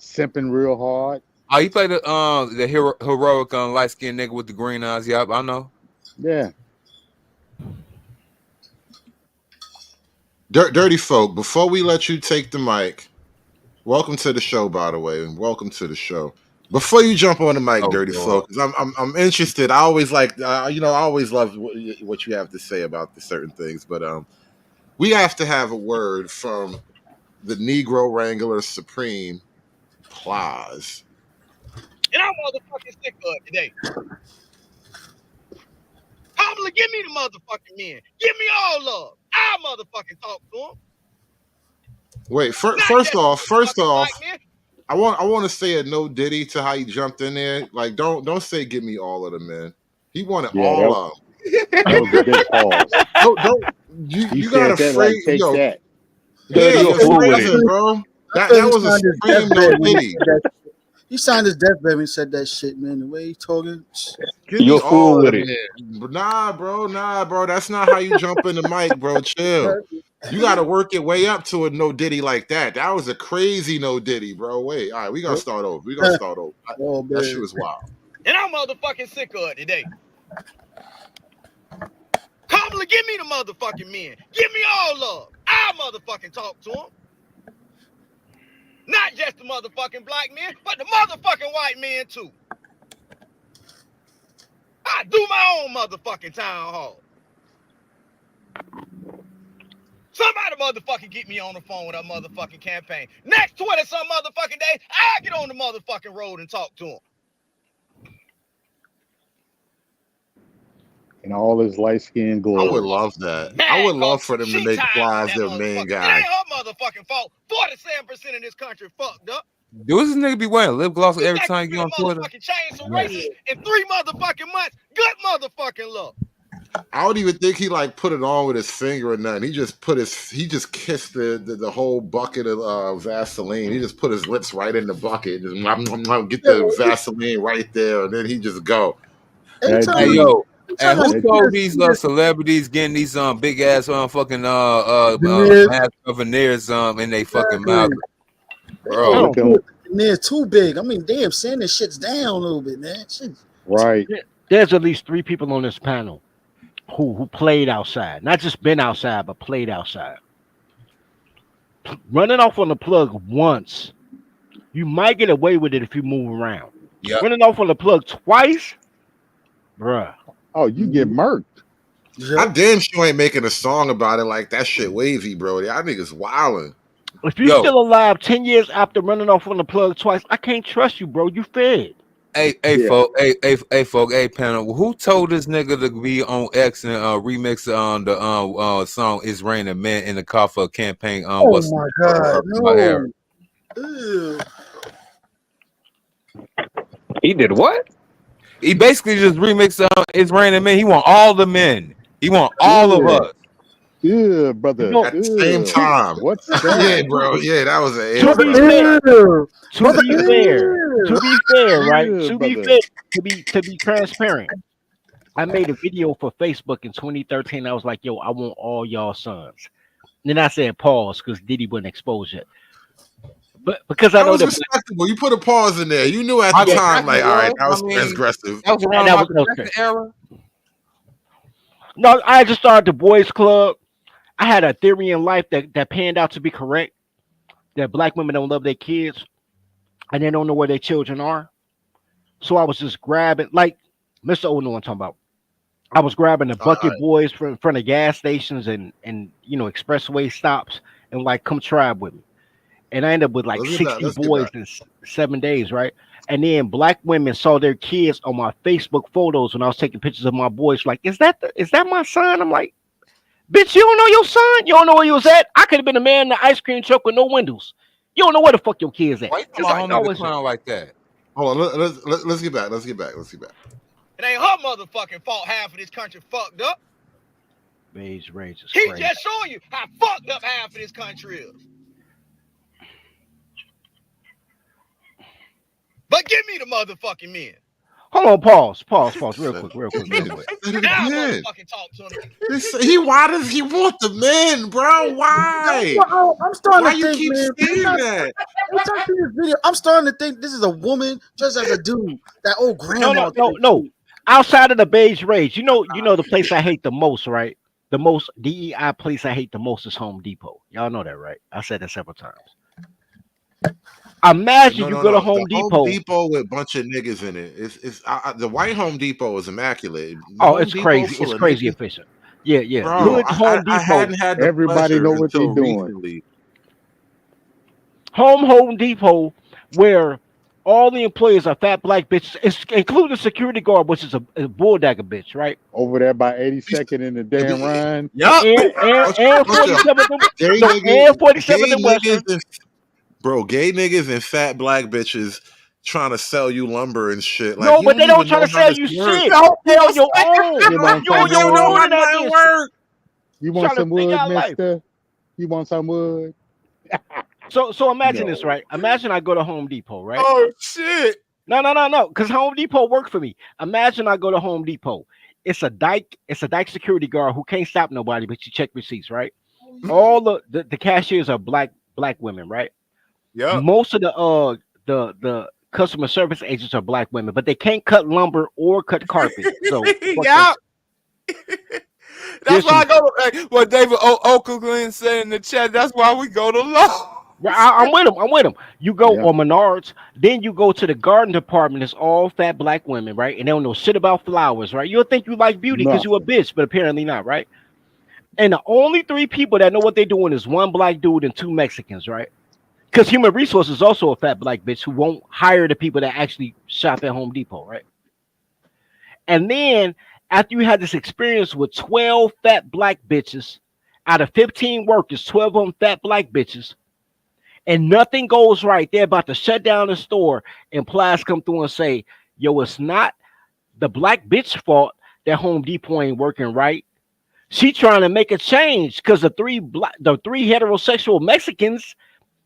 Speaker 4: simping real hard.
Speaker 3: Oh, you played the heroic light skinned nigga with the green eyes. Yep, I know.
Speaker 4: Yeah.
Speaker 1: Dirty Folk, before we let you take the mic, welcome to the show, by the way, and welcome to the show. Before you jump on the mic,
Speaker 3: Oh,
Speaker 1: Dirty
Speaker 3: God.
Speaker 1: Folk, 'cause I'm interested. I always like, I always love what you have to say about the certain things, but we have to have a word from the Negro Wrangler Supreme, Plies.
Speaker 12: And I'm motherfucking sick of it today. Kamala, give me the motherfucking men. Give me all love. I motherfucking talk to them.
Speaker 1: Wait, first off, I want to say a no Diddy to how he jumped in there. Like, don't say give me all of the men. He wanted all of them.
Speaker 4: That was a big pause.
Speaker 1: Don't
Speaker 4: He
Speaker 1: you
Speaker 4: said
Speaker 1: gotta
Speaker 4: that
Speaker 1: phrase
Speaker 4: like take that.
Speaker 1: Yeah,
Speaker 6: You're a
Speaker 1: it's
Speaker 6: fool with
Speaker 1: phrasing,
Speaker 6: it.
Speaker 1: bro.
Speaker 5: I
Speaker 1: That
Speaker 5: thought he
Speaker 1: was a
Speaker 5: signed his
Speaker 1: supreme no
Speaker 5: deathbed when he
Speaker 1: Diddy.
Speaker 5: said that shit. He signed his deathbed when he said that shit, man. The way he talking.
Speaker 1: Give
Speaker 6: You're
Speaker 1: me
Speaker 6: a fool
Speaker 1: all of
Speaker 6: with
Speaker 1: them
Speaker 6: it.
Speaker 1: men. Nah, bro. That's not how you jump in the mic, bro. Chill. You got to work your way up to a no Diddy like that. That was a crazy no Diddy, bro. Wait, all right, we gotta start over.
Speaker 5: Oh,
Speaker 1: That shit
Speaker 5: man.
Speaker 1: was wild.
Speaker 12: And I'm motherfucking sick of it today. Kamala, give me the motherfucking men. Give me all love. I motherfucking talk to them. Not just the motherfucking black men, but the motherfucking white men too. I do my own motherfucking town hall. Somebody motherfucking get me on the phone with a motherfucking campaign. Next 20-some motherfucking day, I get on the motherfucking road and talk to them.
Speaker 4: And all his light skin
Speaker 1: I
Speaker 4: glory.
Speaker 1: would love that.
Speaker 12: Mad
Speaker 1: I would love
Speaker 12: cause
Speaker 1: for them to
Speaker 12: she
Speaker 1: make
Speaker 12: tired
Speaker 1: Plies
Speaker 12: of
Speaker 1: their
Speaker 12: that
Speaker 1: main
Speaker 12: motherfucker.
Speaker 1: guy.
Speaker 12: It ain't her motherfucking fault. 47% of this country fucked up.
Speaker 3: Do this nigga be wearing lip gloss
Speaker 12: You
Speaker 3: every
Speaker 12: think
Speaker 3: time
Speaker 12: you
Speaker 3: you get on
Speaker 12: finna
Speaker 3: Twitter?
Speaker 12: motherfucking change some races in 3 motherfucking months? Good motherfucking luck.
Speaker 1: I don't even think he like put it on with his finger or nothing. He just kissed the whole bucket of Vaseline. He just put his lips right in the bucket, just get the Vaseline right there, and then he just go.
Speaker 5: Every time
Speaker 3: Hey
Speaker 4: dude,
Speaker 3: yo, and
Speaker 5: time I
Speaker 3: who
Speaker 5: see
Speaker 3: told
Speaker 5: this,
Speaker 3: these celebrities getting these big ass fucking
Speaker 5: veneers,
Speaker 3: mask veneers in they fucking mouth,
Speaker 5: they
Speaker 3: bro?
Speaker 5: always
Speaker 4: looking
Speaker 5: do it. Veneer too big. I mean, damn, sand this shit's down a little bit, man. Shit.
Speaker 4: right.
Speaker 13: There's at least 3 people on this panel who played outside, not just been outside, but played outside. Running off on the plug once, you might get away with it if you move around.
Speaker 3: Yeah.
Speaker 13: Running off on the plug twice, bruh.
Speaker 4: Oh, you get murked.
Speaker 1: I damn sure ain't making a song about it like that shit wavy, bro. Y'all niggas wildin'.
Speaker 13: If you're still alive 10 years after running off on the plug twice, I can't trust you, bro. You fed.
Speaker 3: Hey, folk, hey, panel. Who told this nigga to be on X and remix the song "It's Raining Men" in the car for a campaign?
Speaker 5: Oh my God, no. Ew.
Speaker 6: He did what?
Speaker 3: He basically just remixed "It's Raining Men." He want all the men. He want all of us.
Speaker 4: Yeah, brother.
Speaker 1: At the same time.
Speaker 4: What's that?
Speaker 1: Yeah, bro. Yeah, that was a
Speaker 13: To be fair, right?
Speaker 4: Yeah,
Speaker 13: To be
Speaker 4: brother.
Speaker 13: fair, to be transparent, I made a video for Facebook in 2013. I was like, "Yo, I want all y'all sons." Then I said pause because Diddy wouldn't expose it. But because I
Speaker 1: That
Speaker 13: know
Speaker 1: was
Speaker 13: that
Speaker 1: respectable. You put a pause in there. You knew at the time, like, all right, that was transgressive.
Speaker 3: That was around
Speaker 13: that was
Speaker 3: Michael
Speaker 13: okay.
Speaker 3: Jackson era.
Speaker 13: No, I just started the boys club. I had a theory in life that panned out to be correct, that black women don't love their kids and they don't know where their children are. So I was just grabbing, like Mr. O know what I'm talking about. I was grabbing the bucket boys from in front of gas stations and expressway stops and like, come tribe with me. And I ended up with like 60 boys in 7 days, right? And then black women saw their kids on my Facebook photos when I was taking pictures of my boys. Like, is that my son? I'm like, bitch, you don't know your son? You don't know where he was at? I could have been a man in the ice cream truck with no windows. You don't know where the fuck your kids at.
Speaker 3: Why you
Speaker 13: Just like, no, it's
Speaker 3: clown like that?
Speaker 1: Hold on, let's get back. Let's get back.
Speaker 12: It ain't her motherfucking fault half of this country fucked up.
Speaker 13: Beige rage is
Speaker 12: He
Speaker 13: crazy.
Speaker 12: just showing you how fucked up half of this country is. But give me the motherfucking men.
Speaker 13: Hold on, pause, real quick.
Speaker 12: Now I motherfucking talk to him.
Speaker 1: Why does he want the men, bro? Why?
Speaker 5: I'm starting
Speaker 1: Why
Speaker 5: to
Speaker 1: you
Speaker 5: think,
Speaker 1: keep
Speaker 5: man.
Speaker 1: saying that?
Speaker 5: Every time I see this video, I'm starting to think this is a woman dressed as a dude. That old grandma.
Speaker 13: No. Outside of the beige rage, you know the place I hate the most, right? the most DEI place I hate the most is Home Depot. Y'all know that, right? I said that several times. Imagine
Speaker 1: No,
Speaker 13: you
Speaker 1: no,
Speaker 13: go to
Speaker 1: no.
Speaker 13: Home
Speaker 1: The Home
Speaker 13: Depot.
Speaker 1: Depot with a bunch of niggas in it. The white Home Depot is immaculate. The
Speaker 13: Oh,
Speaker 1: Home
Speaker 13: it's
Speaker 1: Depot
Speaker 13: crazy.
Speaker 1: full
Speaker 13: It's
Speaker 1: of
Speaker 13: crazy
Speaker 1: niggas.
Speaker 13: efficient. Yeah.
Speaker 1: Bro,
Speaker 13: Hood Home
Speaker 1: I
Speaker 13: Depot.
Speaker 1: hadn't had the
Speaker 4: Everybody
Speaker 1: pleasure
Speaker 4: know what they
Speaker 1: until
Speaker 4: doing.
Speaker 1: recently.
Speaker 13: Home Depot, where all the employees are fat black bitches, including the security guard, which is a bulldagger bitch, right?
Speaker 4: Over there by 82nd in the
Speaker 1: It
Speaker 4: Dan
Speaker 1: be-
Speaker 4: Ryan.
Speaker 1: Yup.
Speaker 13: And
Speaker 1: Bunch of
Speaker 13: 47th
Speaker 1: gay
Speaker 13: and, no, and
Speaker 1: niggas,
Speaker 13: 47th and Western.
Speaker 1: gay niggas and fat black bitches trying to sell you lumber and shit. Like,
Speaker 13: No,
Speaker 1: you
Speaker 13: but they
Speaker 1: don't
Speaker 13: don't
Speaker 1: even
Speaker 13: try
Speaker 1: know
Speaker 13: to
Speaker 1: how
Speaker 13: sell
Speaker 1: this
Speaker 13: you
Speaker 1: works.
Speaker 13: shit.
Speaker 1: No,
Speaker 13: They on your own.
Speaker 4: You want
Speaker 13: You on
Speaker 4: some
Speaker 13: your
Speaker 1: don't know
Speaker 13: own
Speaker 1: how
Speaker 13: in that
Speaker 1: that
Speaker 13: bitch.
Speaker 1: works.
Speaker 4: You want
Speaker 13: Trying to
Speaker 4: some
Speaker 13: figure
Speaker 4: wood,
Speaker 13: out life.
Speaker 4: mister? You want some wood?
Speaker 13: So imagine this,
Speaker 4: No.
Speaker 13: right? Imagine I go to Home Depot, right?
Speaker 3: Oh shit.
Speaker 13: No, because Home Depot worked for me. Imagine I go to Home Depot. It's a dyke security guard who can't stop nobody, but you check receipts, right? All the cashiers are black women, right?
Speaker 3: Yep.
Speaker 13: Most of the customer service agents are black women, but they can't cut lumber or cut carpet. So fuck
Speaker 3: Yeah.
Speaker 13: that.
Speaker 3: That's
Speaker 13: There's
Speaker 3: why I
Speaker 13: some.
Speaker 3: go to what David Oakland said in the chat. That's why we go to Lowe's.
Speaker 13: I'm with him. You go
Speaker 4: Yeah.
Speaker 13: on Menards, then you go to the garden department. It's all fat black women, right? And they don't know shit about flowers, right? You'll think you like beauty because you a bitch, but apparently not, right? And the only 3 people that know what they're doing is 1 black dude and 2 Mexicans, right? Because human resources is also a fat black bitch who won't hire the people that actually shop at Home Depot, right? And then after you had this experience with 12 fat black bitches, out of 15 workers, 12 of them fat black bitches, and nothing goes right, they're about to shut down the store, and Plies come through and say, yo, it's not the black bitch fault that Home Depot ain't working right. She trying to make a change because the 3 heterosexual Mexicans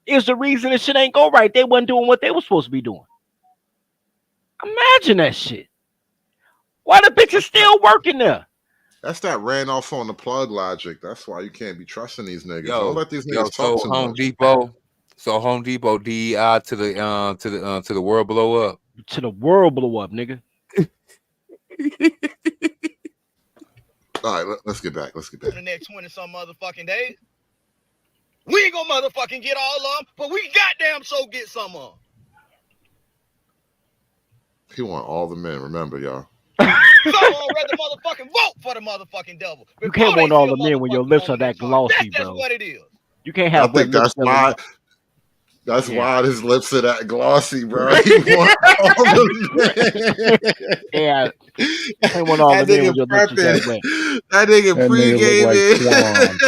Speaker 13: is the reason this shit ain't go right. They wasn't doing what they were supposed to be doing. Imagine that shit. Why the bitches still working there?
Speaker 1: That's that ran off on the plug logic. That's why you can't be trusting these niggas.
Speaker 3: Yo,
Speaker 1: Don't let these
Speaker 3: yo,
Speaker 1: niggas
Speaker 3: so
Speaker 1: talk too
Speaker 3: Home
Speaker 1: much.
Speaker 3: Depot. So Home Depot DEI to the world blow up.
Speaker 13: To the world blow up, nigga.
Speaker 1: All right, let's get back.
Speaker 12: For the next 20 some motherfucking days. We ain't gonna motherfucking get all of them, but we goddamn so get some of them.
Speaker 1: He want all the men. Remember, y'all.
Speaker 12: Some would rather motherfucking vote for the motherfucking devil.
Speaker 13: You
Speaker 12: before
Speaker 13: can't
Speaker 12: they
Speaker 13: want all
Speaker 12: see a
Speaker 13: the men when your
Speaker 12: motherfucking
Speaker 13: lips are
Speaker 12: woman
Speaker 13: that
Speaker 12: in charge.
Speaker 13: glossy,
Speaker 12: That's
Speaker 13: bro.
Speaker 12: what it is.
Speaker 13: You can't
Speaker 1: I
Speaker 13: have
Speaker 1: think
Speaker 13: wet
Speaker 1: that's
Speaker 13: lips.
Speaker 1: why. That's why his lips are that glossy, bro. He want all the men.
Speaker 13: Yeah. You can't want all
Speaker 1: That
Speaker 13: the men when
Speaker 1: nigga
Speaker 13: your lips is that
Speaker 1: prepping.
Speaker 13: wet.
Speaker 1: That nigga
Speaker 4: That nigga look like
Speaker 1: pre-gaming.
Speaker 4: Swan.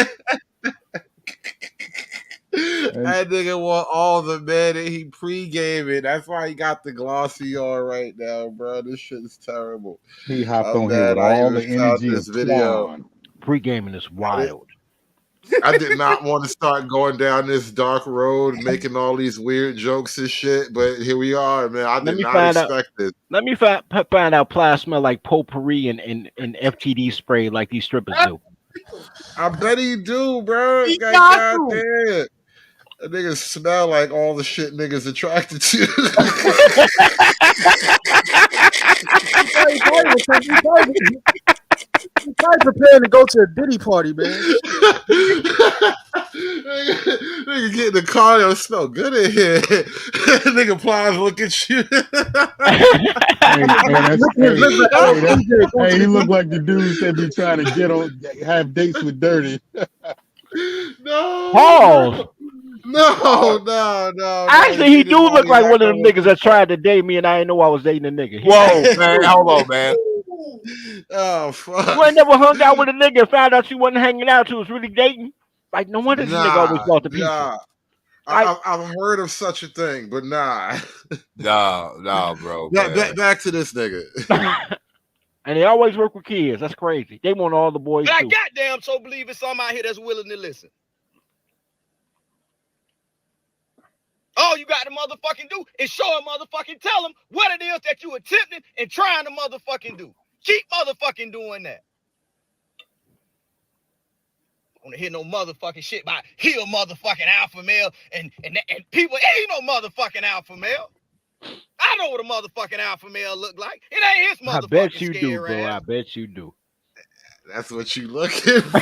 Speaker 1: That nigga want all the men and he pre-gaming. That's why he got the glossy on right now, bro. This shit is terrible.
Speaker 4: He hopped
Speaker 1: I'm
Speaker 4: on here
Speaker 1: mad
Speaker 4: with
Speaker 1: I
Speaker 4: all
Speaker 1: even
Speaker 4: the
Speaker 1: found
Speaker 4: energy
Speaker 1: this
Speaker 4: of
Speaker 1: video.
Speaker 4: Swan.
Speaker 13: Pre-gaming is wild.
Speaker 1: I did not want to start going down this dark road, making all these weird jokes and shit, but here we are, man. I
Speaker 13: Let
Speaker 1: did
Speaker 13: me
Speaker 1: not
Speaker 13: find out.
Speaker 1: expect this.
Speaker 13: Let me find out Plies smell like potpourri and FTD spray like these strippers do.
Speaker 1: I bet he do, bro.
Speaker 3: He
Speaker 1: Like,
Speaker 3: got to.
Speaker 1: goddamn. That nigga smell like all the shit niggas attracted to.
Speaker 5: He's probably preparing to go to a Diddy party, man.
Speaker 1: Nigga get in the car, it'll smell good in here. Nigga Plies look at you.
Speaker 4: He look like the dudes that be trying to have dates with Dirty.
Speaker 1: No.
Speaker 13: Pause.
Speaker 1: No.
Speaker 13: Actually, he do look like one of them niggas that tried to date me and I didn't know I was dating a nigga.
Speaker 3: Whoa, man. Hold on, man.
Speaker 1: Oh, fuck.
Speaker 13: You ain't never hung out with a nigga and found out you wasn't hanging out, you was really dating? Like, no wonder this nigga always brought the pizza.
Speaker 1: I've heard of such a thing, but nah.
Speaker 3: Nah, bro.
Speaker 1: Back to this nigga.
Speaker 13: And they always work with kids. That's crazy. They want all the boys
Speaker 12: But I
Speaker 13: too.
Speaker 12: goddamn so believe it's some out here that's willing to listen. All you got to motherfucking do is show a motherfucking tell them what it is that you attempting and trying to motherfucking do. Keep motherfucking doing that. I want to hear no motherfucking shit about he a motherfucking alpha male and people ain't no motherfucking alpha male. I know what a motherfucking alpha male look like. It ain't his
Speaker 13: I
Speaker 12: motherfucking
Speaker 13: bet you do,
Speaker 12: scare
Speaker 13: bro.
Speaker 12: ass.
Speaker 13: I bet you do.
Speaker 1: That's what you looking for.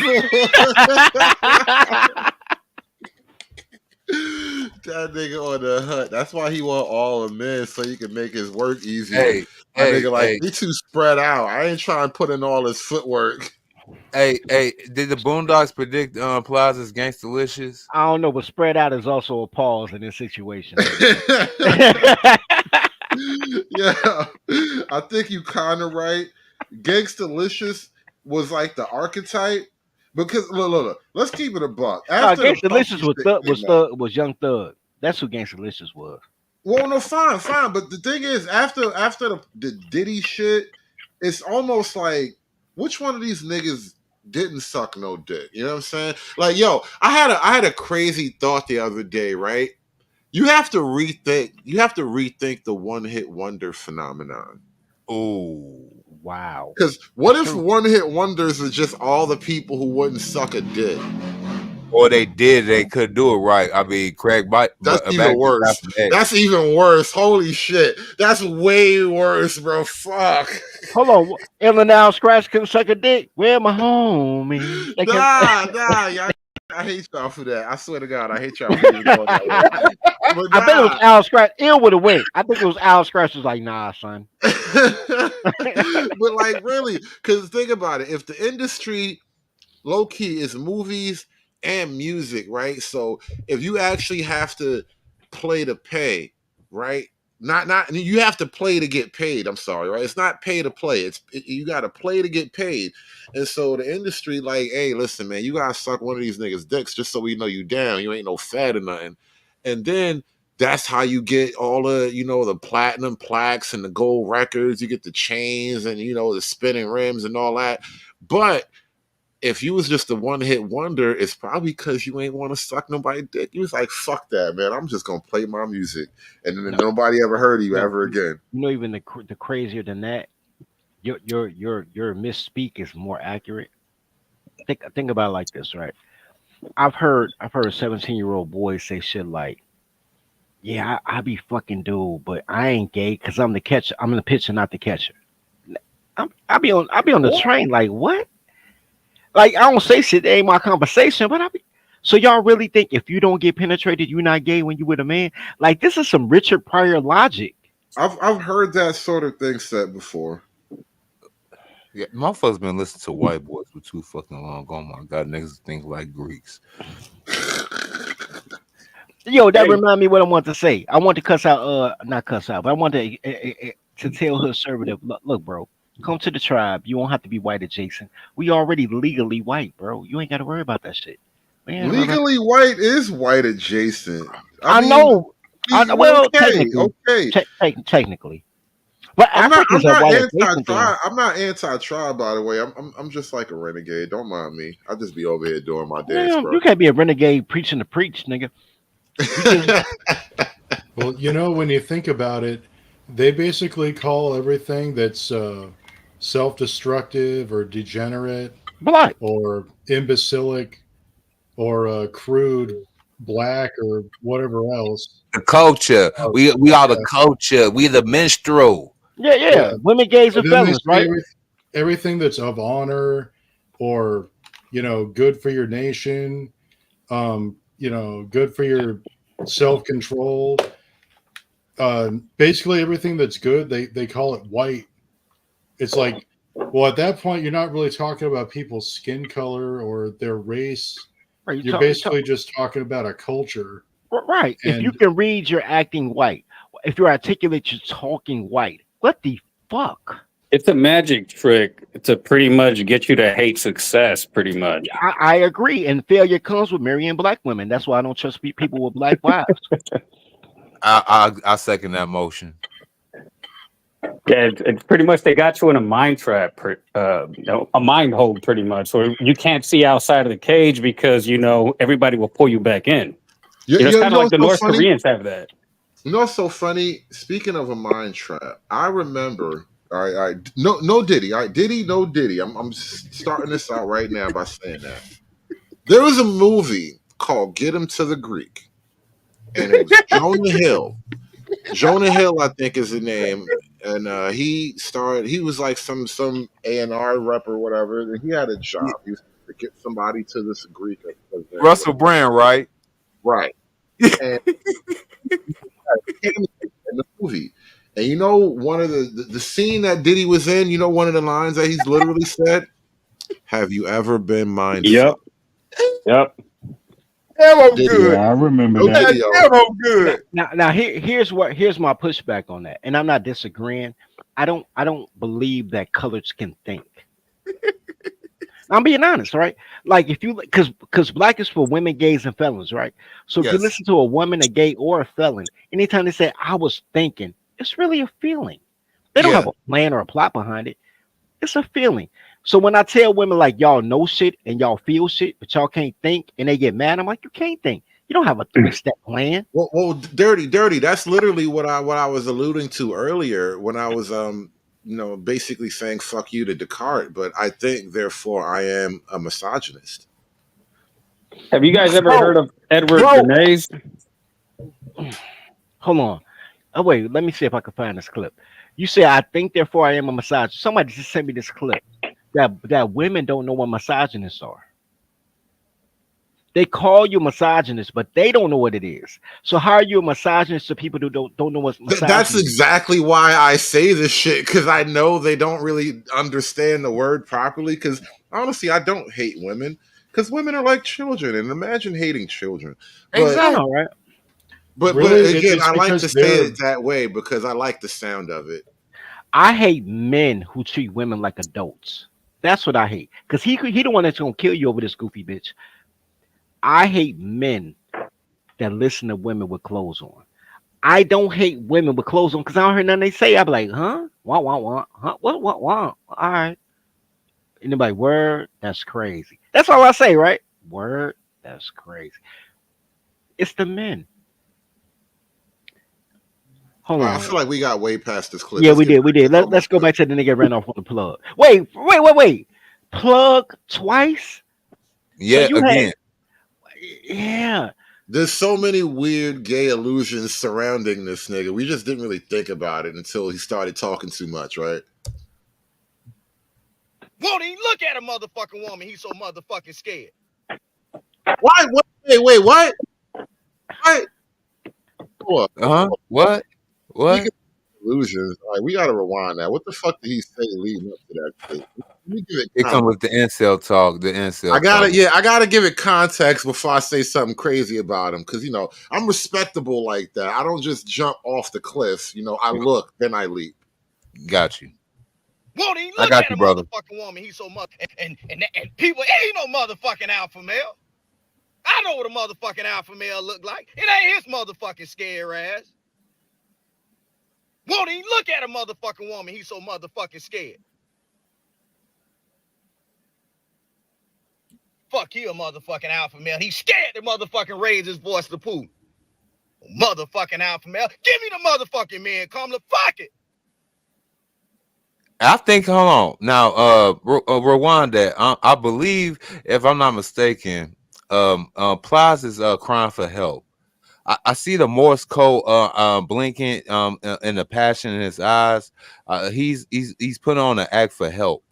Speaker 1: That nigga on the hunt. That's why he want all the men so he can make his work easier.
Speaker 3: Hey,
Speaker 1: My
Speaker 3: hey,
Speaker 1: nigga, like
Speaker 3: hey,
Speaker 1: he too spread out. I ain't trying to put in all his footwork.
Speaker 3: hey. Did the Boondocks predict Plaza's Gangstalicious?
Speaker 13: I don't know, but spread out is also a pause in this situation.
Speaker 1: Yeah, I think you kind of right. Gangstalicious was like the archetype because look. Let's keep it a buck. After the
Speaker 13: Gangstalicious
Speaker 1: Puffy shit came out,
Speaker 13: was Young Thug. That's who Gangstalicious was.
Speaker 1: well, no, fine. But the thing is, after the Diddy shit, it's almost like which one of these niggas didn't suck no dick? You know what I'm saying? Like, yo, I had a crazy thought the other day, right? You have to rethink the one-hit wonder phenomenon.
Speaker 3: Oh,
Speaker 13: wow.
Speaker 1: Because what if one-hit wonders are just all the people who wouldn't suck a dick?
Speaker 3: Or they did, they could do it right. I mean, Craig,
Speaker 1: That's even worse. That's even worse. Holy shit. That's way worse, bro. Fuck.
Speaker 13: Hold on. Illinois Scratch couldn't suck a dick. Where my homie?
Speaker 1: Nah, y'all. I hate y'all for that. I swear to God, I hate y'all for even going that way. But
Speaker 13: I bet it was Al Scratch. Ill would have went. I think it was Al Scratch was like, nah, son.
Speaker 1: But like, really, because think about it. If the industry, low key, is movies and music, right? So if you actually have to play to pay, right? Not you have to play to get paid. I'm sorry, right? It's not pay to play. You got to play to get paid. And so the industry, like, hey, listen, man, you gotta suck one of these niggas' dicks just so we know you down. You ain't no fat or nothing. And then that's how you get all the, the platinum plaques and the gold records. You get the chains and the spinning rims and all that. But if you was just a one-hit wonder, it's probably because you ain't want to suck nobody's dick. You was like, fuck that, man. I'm just gonna play my music, and then nobody ever heard of you ever again.
Speaker 13: Even the crazier than that, your misspeak is more accurate. Think about it like this, right? I've heard 17-year-old boys say shit like, "Yeah, I be fucking dude, but I ain't gay because I'm the catcher. I'm the pitcher, not the catcher." I be on the train like, what? Like, I don't say shit, it ain't my conversation, but so y'all really think if you don't get penetrated, you're not gay when you with a man? Like, this is some Richard Pryor logic.
Speaker 1: I've heard that sort of thing said before.
Speaker 3: Yeah, motherfuckers been listening to white boys for too fucking long. Oh my god, niggas think like Greeks.
Speaker 13: Yo, that remind me what I want to say. I want to cuss out, not cuss out, but I want to tell her conservative, look, bro. Come to the tribe. You won't have to be white adjacent. We already legally white, bro. You ain't got to worry about that shit. Man,
Speaker 1: legally white is white adjacent.
Speaker 13: I mean, know. Well,
Speaker 1: okay.
Speaker 13: Technically. But I'm not
Speaker 1: anti-tribe. I'm not anti-tribe, by the way. I'm just like a renegade. Don't mind me. I just be over here doing my dance, bro.
Speaker 13: You can't be a renegade preaching to preach, nigga.
Speaker 2: Well, when you think about it, they basically call everything that's self-destructive or degenerate or imbecilic or crude black or whatever else.
Speaker 3: The culture. We are the culture. We the minstrel.
Speaker 13: Yeah. Women, gays, and fellas, right?
Speaker 2: Everything that's of honor or good for your nation, good for your self-control. Basically everything that's good, they call it white. It's like, well, at that point, you're not really talking about people's skin color or their race.
Speaker 13: Right,
Speaker 2: you're basically just talking about a culture.
Speaker 13: Right. If you can read, you're acting white. If you're articulate, you're talking white. What the fuck?
Speaker 6: It's a magic trick to pretty much get you to hate success, pretty much.
Speaker 13: I agree. And failure comes with marrying black women. That's why I don't trust people with black wives.
Speaker 3: I second that motion.
Speaker 6: Yeah, it's pretty much they got you in a mind trap, a mind hold, pretty much. So you can't see outside of the cage because everybody will pull you back in. It's kind of like the North Koreans have that.
Speaker 1: You know what's so funny? Speaking of a mind trap, I remember. All right, no Diddy. All right, Diddy, no Diddy. I'm starting this out right now by saying that there was a movie called Get Him to the Greek, and it was Jonah Hill. Jonah Hill, I think, is the name. and he was like some A&R rep or whatever, and he had a job. He was to get somebody to this Greek event.
Speaker 3: Russell Brand, right?
Speaker 1: Right. And in the movie. And you know, one of the scene that Diddy was in, you know, one of the lines that he's literally said, "Have you ever been mind
Speaker 6: Yep. Yep.
Speaker 3: Damn, I'm
Speaker 1: Diddy.
Speaker 3: good.
Speaker 4: Yeah, I remember
Speaker 1: No
Speaker 4: that.
Speaker 1: video.
Speaker 3: Damn, I'm good.
Speaker 13: Now here's my pushback on that, and I'm not disagreeing. I don't believe that colors can think. I'm being honest, right? Like if you because black is for women, gays, and felons, right? So if you
Speaker 3: Yes.
Speaker 13: listen to a woman, a gay, or a felon, anytime they say "I was thinking," it's really a feeling. They don't
Speaker 3: Yeah.
Speaker 13: have a plan or a plot behind it. It's a feeling. So when I tell women like y'all know shit and y'all feel shit, but y'all can't think, and they get mad, I'm like, you can't think. You don't have a 3-step plan.
Speaker 1: Well, dirty. That's literally what I was alluding to earlier when I was basically saying fuck you to Descartes. But I think therefore I am a misogynist.
Speaker 6: Have you guys ever
Speaker 13: Bro.
Speaker 6: heard of Edward
Speaker 13: Bro.
Speaker 6: Bernays?
Speaker 13: Hold on. Oh wait, let me see if I can find this clip. You say I think therefore I am a misogynist. Somebody just sent me this clip that women don't know what misogynists are. They call you misogynist, but they don't know what it is. So how are you a misogynist to people who don't know what misogynist
Speaker 1: That's
Speaker 13: is?
Speaker 1: exactly why I say this shit, because I know they don't really understand the word properly. Because honestly, I don't hate women, because women are like children, and imagine hating children. But
Speaker 3: Exactly.
Speaker 13: All right.
Speaker 1: but
Speaker 2: Really,
Speaker 1: again,
Speaker 2: it's
Speaker 1: I like
Speaker 2: because
Speaker 1: to say
Speaker 2: they're
Speaker 1: it that way because I like the sound of it.
Speaker 13: I hate men who treat women like adults. That's what I hate. Because he the one that's gonna kill you over this goofy bitch. I hate men that listen to women with clothes on. I don't hate women with clothes on because I don't hear nothing they say. I be like, huh? What? Huh? What? All right. Anybody, word? That's crazy. That's all I say, right? Word? That's crazy. It's the men. Hold
Speaker 1: I
Speaker 13: on.
Speaker 1: feel like we got way past this clip.
Speaker 13: Yeah,
Speaker 1: Let's
Speaker 13: we
Speaker 1: get
Speaker 13: did. We
Speaker 1: back to
Speaker 13: did.
Speaker 1: normal
Speaker 13: Let's go
Speaker 1: clip.
Speaker 13: back to the nigga ran off on the plug. Wait. Plug twice?
Speaker 3: Yeah,
Speaker 13: you had
Speaker 3: again.
Speaker 13: yeah.
Speaker 1: There's so many weird gay illusions surrounding this nigga. We just didn't really think about it until he started talking too much, right?
Speaker 12: Won't even look at a motherfucking woman. He's so motherfucking scared.
Speaker 1: Why? Wait, what? What? Hold on.
Speaker 3: What?
Speaker 1: Speaking of illusions, all right, we gotta rewind that. What the fuck did he say leading up to that shit? Let me give it
Speaker 3: It comes with the incel talk. The incel
Speaker 1: I gotta,
Speaker 3: talk.
Speaker 1: I gotta give it context before I say something crazy about him, because I'm respectable like that. I don't just jump off the cliff. I look, then I leap.
Speaker 3: Got you.
Speaker 12: Won't even
Speaker 3: I
Speaker 12: look
Speaker 3: got
Speaker 12: at
Speaker 3: you,
Speaker 12: a
Speaker 3: brother.
Speaker 12: motherfucking woman. He's so mother and people ain't no motherfucking alpha male. I know what a motherfucking alpha male look like. It ain't his motherfucking scare ass. Won't even look at a motherfucking woman. He's so motherfucking scared. Fuck you, a motherfucking alpha male. He's scared to motherfucking raise his voice to Putin. Motherfucking alpha male. Give me the motherfucking man. Come to fuck it.
Speaker 3: I think. Hold on. Now, rewind that. I believe, if I'm not mistaken, Plies is crying for help. I see the Morse code blinking and the passion in his eyes. He's put on an act for help.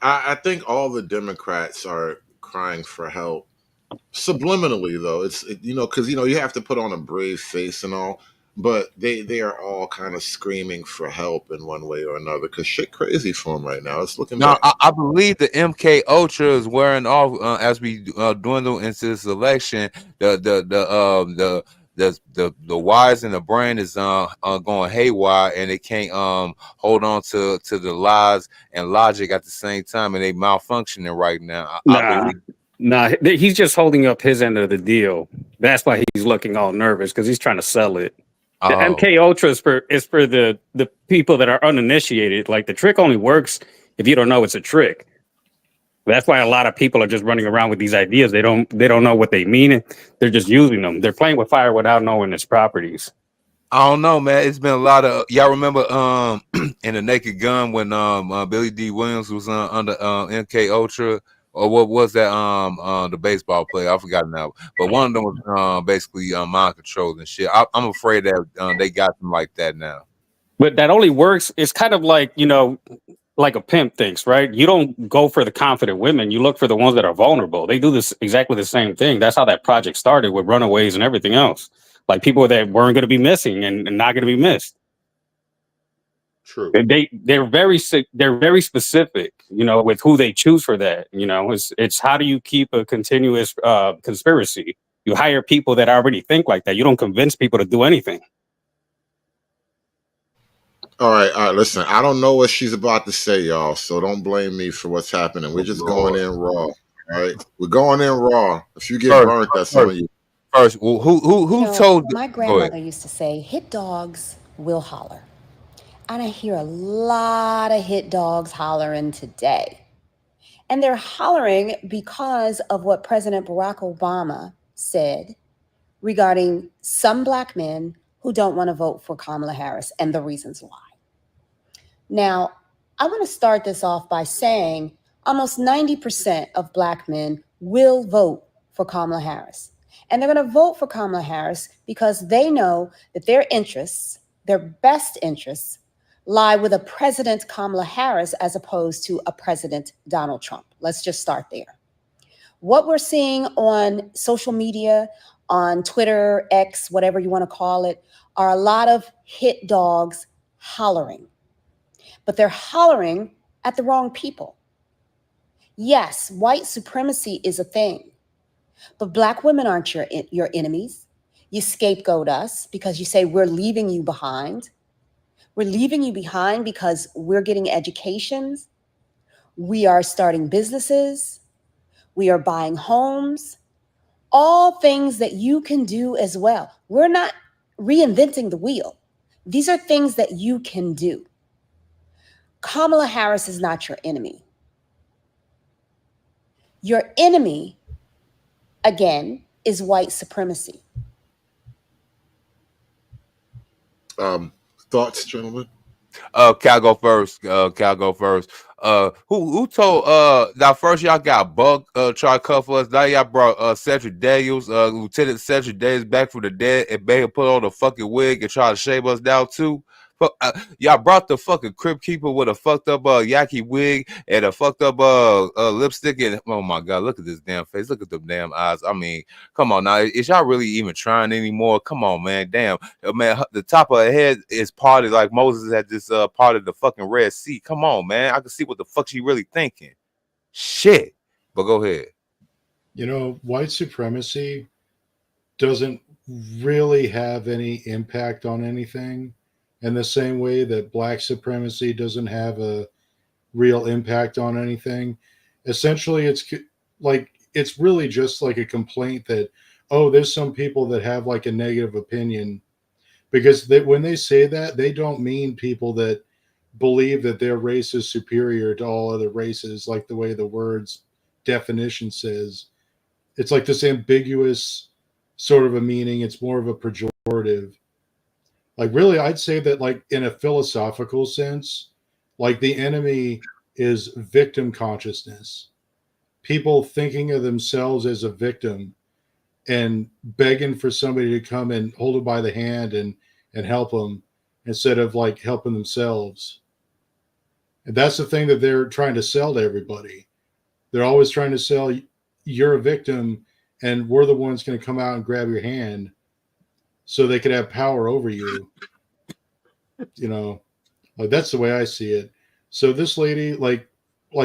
Speaker 1: I think all the Democrats are crying for help subliminally, though. It's because you have to put on a brave face and all, but they are all kind of screaming for help in one way or another because shit crazy for them right now. It's looking
Speaker 3: Now,
Speaker 1: bad.
Speaker 3: I believe the MK Ultra is wearing off as we dwindle into this election. The wires in the brain is going haywire, and they can't hold on to the lies and logic at the same time, and they malfunctioning right now. I believe.
Speaker 6: He's just holding up his end of the deal. That's why he's looking all nervous because he's trying to sell it. The MK Ultra is for the people that are uninitiated. Like the trick only works if you don't know it's a trick. That's why a lot of people are just running around with these ideas. They don't know what they mean, and they're just using them. They're playing with fire without knowing its properties.
Speaker 3: I don't know, man. It's been a lot of y'all remember in the Naked Gun when Billy D. Williams was under MK Ultra, or what was that the baseball player? I forgot now. But one of them was basically mind controlled and shit. I'm afraid that they got them like that now.
Speaker 6: But that only works. It's kind of like, like a pimp thinks, right? You don't go for the confident women. You look for the ones that are vulnerable. They do this exactly the same thing. That's how that project started with Runaways and everything else. Like people that weren't going to be missing and not going to be missed.
Speaker 1: True.
Speaker 6: They're very specific, with who they choose for that. It's how do you keep a continuous conspiracy? You hire people that already think like that. You don't convince people to do anything.
Speaker 1: All right. Listen, I don't know what she's about to say, y'all, so don't blame me for what's happening. We're just going in raw. All right, we're going in raw. If you get burnt, that's on you.
Speaker 3: First, who told?
Speaker 14: My grandmother used to say, "Hit dogs will holler," and I hear a lot of hit dogs hollering today, and they're hollering because of what President Barack Obama said regarding some Black men who don't want to vote for Kamala Harris and the reasons why. Now, I want to start this off by saying almost 90% of Black men will vote for Kamala Harris. And they're going to vote for Kamala Harris because they know that their interests, their best interests, lie with a President Kamala Harris as opposed to a President Donald Trump. Let's just start there. What we're seeing on social media, on Twitter, X, whatever you want to call it, are a lot of hit dogs hollering. But they're hollering at the wrong people. Yes, white supremacy is a thing, but Black women aren't your enemies. You scapegoat us because you say we're leaving you behind. We're leaving you behind because we're getting educations. We are starting businesses. We are buying homes. All things that you can do as well. We're not reinventing the wheel. These are things that you can do. Kamala Harris is not your enemy. Your enemy, again, is white supremacy.
Speaker 1: Thoughts, gentlemen?
Speaker 3: Cal go first. Who told now first y'all got Buck try to cuff us. Now y'all brought Cedric Daniels, Lieutenant Cedric Daniels back from the dead and made him put on the fucking wig and try to shave us down too. But y'all brought the fucking Crypt Keeper with a fucked up yaki wig and a fucked up lipstick and oh my god, look at this damn face, look at them damn eyes. I mean, come on now, is y'all really even trying anymore? Come on, man, damn, man, the top of her head is parted like Moses had this part of the fucking Red Sea. Come on, man, I can see what the fuck she really thinking. Shit, but go ahead.
Speaker 2: White supremacy doesn't really have any impact on anything. In the same way that Black supremacy doesn't have a real impact on anything. Essentially, it's really just like a complaint that, oh, there's some people that have like a negative opinion. Because when they say that, they don't mean people that believe that their race is superior to all other races, like the way the word's definition says. It's like this ambiguous sort of a meaning. It's more of a pejorative. Like, really, I'd say that, like, in a philosophical sense, like, the enemy is victim consciousness. People thinking of themselves as a victim and begging for somebody to come and hold them by the hand and help them instead of, like, helping themselves. And that's the thing that they're trying to sell to everybody. They're always trying to sell, you're a victim, and we're the ones going to come out and grab your hand so they could have power over you. Like that's the way I see it. So this lady, like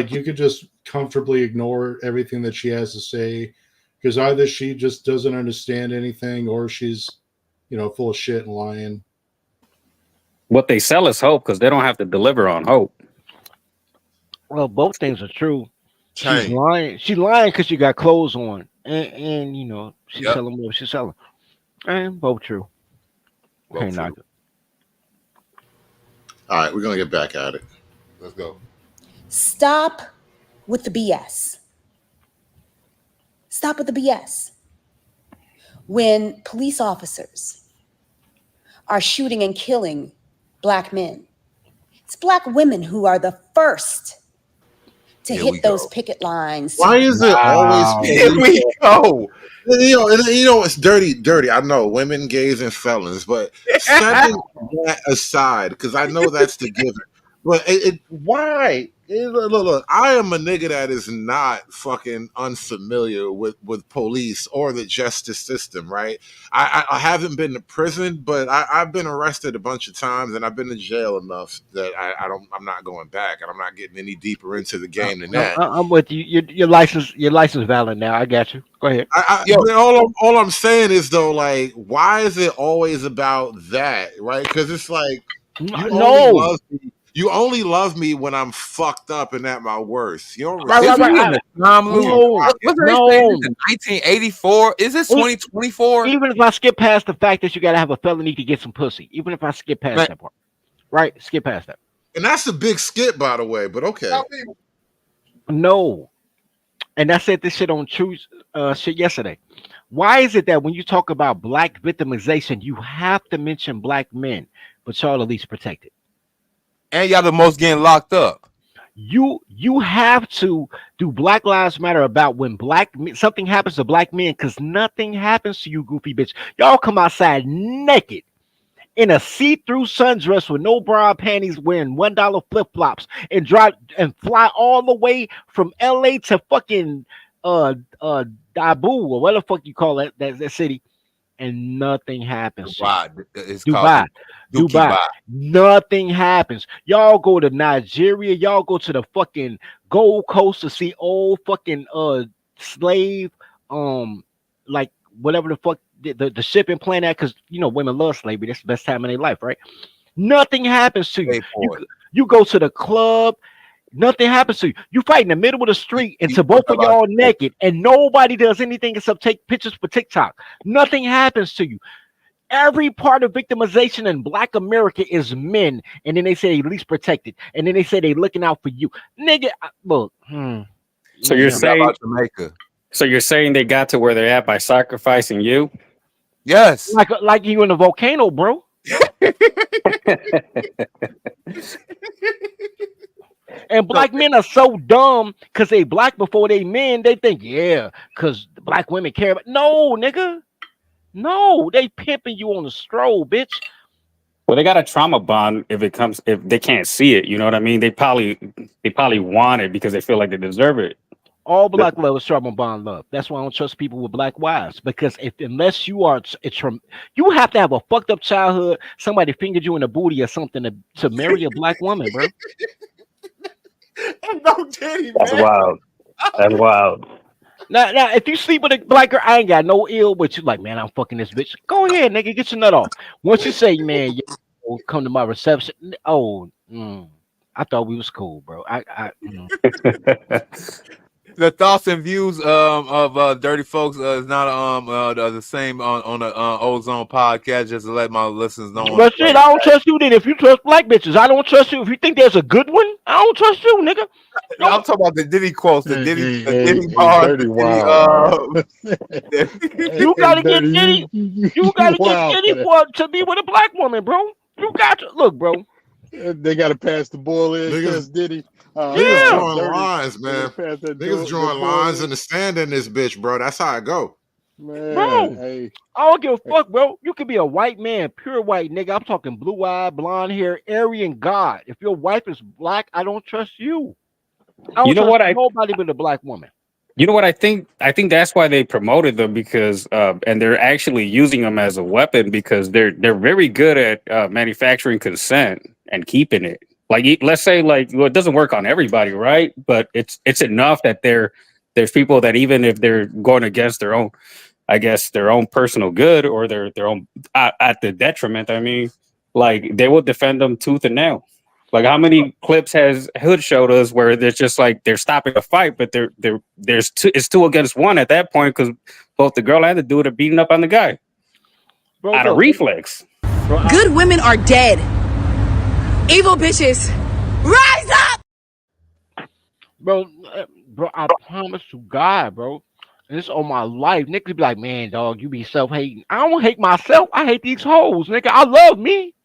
Speaker 2: you could just comfortably ignore everything that she has to say because either she just doesn't understand anything or she's, full of shit and lying.
Speaker 6: What they sell is hope because they don't have to deliver on hope.
Speaker 13: Well, both things are true. She's lying. She's lying because she got clothes on, and she's selling what she's selling. And both true.
Speaker 1: All right, we're gonna get back at it. Let's go.
Speaker 14: Stop with the BS. Stop with the BS. When police officers are shooting and killing Black men, it's Black women who are the first to
Speaker 3: Here we
Speaker 14: hit those
Speaker 3: go.
Speaker 14: picket lines.
Speaker 1: Why is it always
Speaker 2: Wow.
Speaker 3: Here we go.
Speaker 1: You know, it's dirty. I know women, gays, and felons, but setting that aside, because I know that's the given. But why? Look, I am a nigga that is not fucking unfamiliar with police or the justice system, right? I haven't been to prison, but I've been arrested a bunch of times, and I've been to jail enough that I'm not going back, and I'm not getting any deeper into the game than that.
Speaker 13: I'm with you. Your license valid now. I got you. Go ahead.
Speaker 1: But all I'm saying is though, like, why is it always about that, right? Because it's like you only love me when I'm fucked up and at my worst. You don't
Speaker 3: Right.
Speaker 1: respect me.
Speaker 3: What's in 1984? Is this 2024?
Speaker 13: Even if I skip past the fact that you gotta have a felony to get some pussy, even if I skip past that part, right? Skip past that.
Speaker 1: And that's a big skip, by the way. But okay.
Speaker 13: No, and I said this shit on True shit yesterday. Why is it that when you talk about black victimization, you have to mention black men, but y'all the least protected?
Speaker 3: And y'all the most getting locked up.
Speaker 13: You have to do Black Lives Matter about when something happens to black men, because nothing happens to you, goofy bitch. Y'all come outside naked in a see-through sundress with no bra or panties, wearing $1 flip-flops, and drive and fly all the way from LA to fucking Dabu, or what the fuck you call that city, and nothing happens. Dubai. Nothing happens. Y'all go to Nigeria, y'all go to the fucking Gold Coast to see old fucking slave like whatever the fuck the shipping plan at, because you know women love slavery. That's the best time in their life, right? Nothing happens to you. You go to the club, nothing happens to you. You fight in the middle of the street and to both of y'all naked, and nobody does anything except take pictures for TikTok. Nothing happens to you. Every part of victimization in Black America is men, and then they say they least protected, and then they say they looking out for you, nigga. Look,
Speaker 6: So you're saying
Speaker 3: about Jamaica?
Speaker 6: So you're saying they got to where they're at by sacrificing you?
Speaker 3: Yes.
Speaker 13: Like you in a volcano, bro. And black men are so dumb because they black before they men. They think, yeah, because the black women care about. No, nigga. No, they pimping you on the stroll, bitch.
Speaker 6: Well, they got a trauma bond if they can't see it. You know what I mean? They probably want it because they feel like they deserve it.
Speaker 13: All black love is trauma bond love. That's why I don't trust people with black wives, because unless you are, you have to have a fucked up childhood. Somebody fingered you in the booty or something to marry a black woman, bro.
Speaker 6: That's wild. That's wild.
Speaker 13: Now, if you sleep with a black girl, I ain't got no ill, but you like, man, I'm fucking this bitch. Go ahead, nigga, get your nut off. Once you say, man, you come to my reception. Oh, I thought we was cool, bro.
Speaker 3: The thoughts and views of Dirty Folks is not the same on the Ozone podcast. Just to let my listeners know.
Speaker 13: But shit, I don't trust you. Then if you trust black bitches, I don't trust you. If you think there's a good one, I don't trust you, nigga.
Speaker 3: No, I'm talking about the Diddy quotes, the Diddy
Speaker 4: bars.
Speaker 13: You gotta get Diddy. You gotta get Diddy to be with a black woman, bro. You got to look, bro.
Speaker 4: They gotta pass the ball in. Niggas, Diddy.
Speaker 1: Niggas drawing lines, man. Niggas drawing lines in the stand in this bitch, bro. That's how I go.
Speaker 4: Man,
Speaker 13: bro,
Speaker 4: hey.
Speaker 13: I don't give a fuck, bro. You could be a white man, pure white nigga. I'm talking blue eye, blonde hair, Aryan God. If your wife is black, I don't trust you. I don't trust nobody but a black woman.
Speaker 6: You know what I think? I think that's why they promoted them, because and they're actually using them as a weapon, because they're very good at manufacturing consent and keeping it. Like, let's say, like, well, it doesn't work on everybody, right? But it's enough that there's people that even if they're going against their own, I guess, their own personal good or their own at the detriment, I mean, like, they will defend them tooth and nail. Like, how many clips has Hood showed us where there's just like they're stopping a fight, but it's 2 against 1 at that point, because both the girl and the dude are beating up on the guy out of reflex.
Speaker 15: Good women are dead. Evil bitches, rise up,
Speaker 13: bro. I promise to God, bro. And it's on my life. Niggas be like, man, dog, you be self-hating. I don't hate myself. I hate these hoes, nigga. I love me.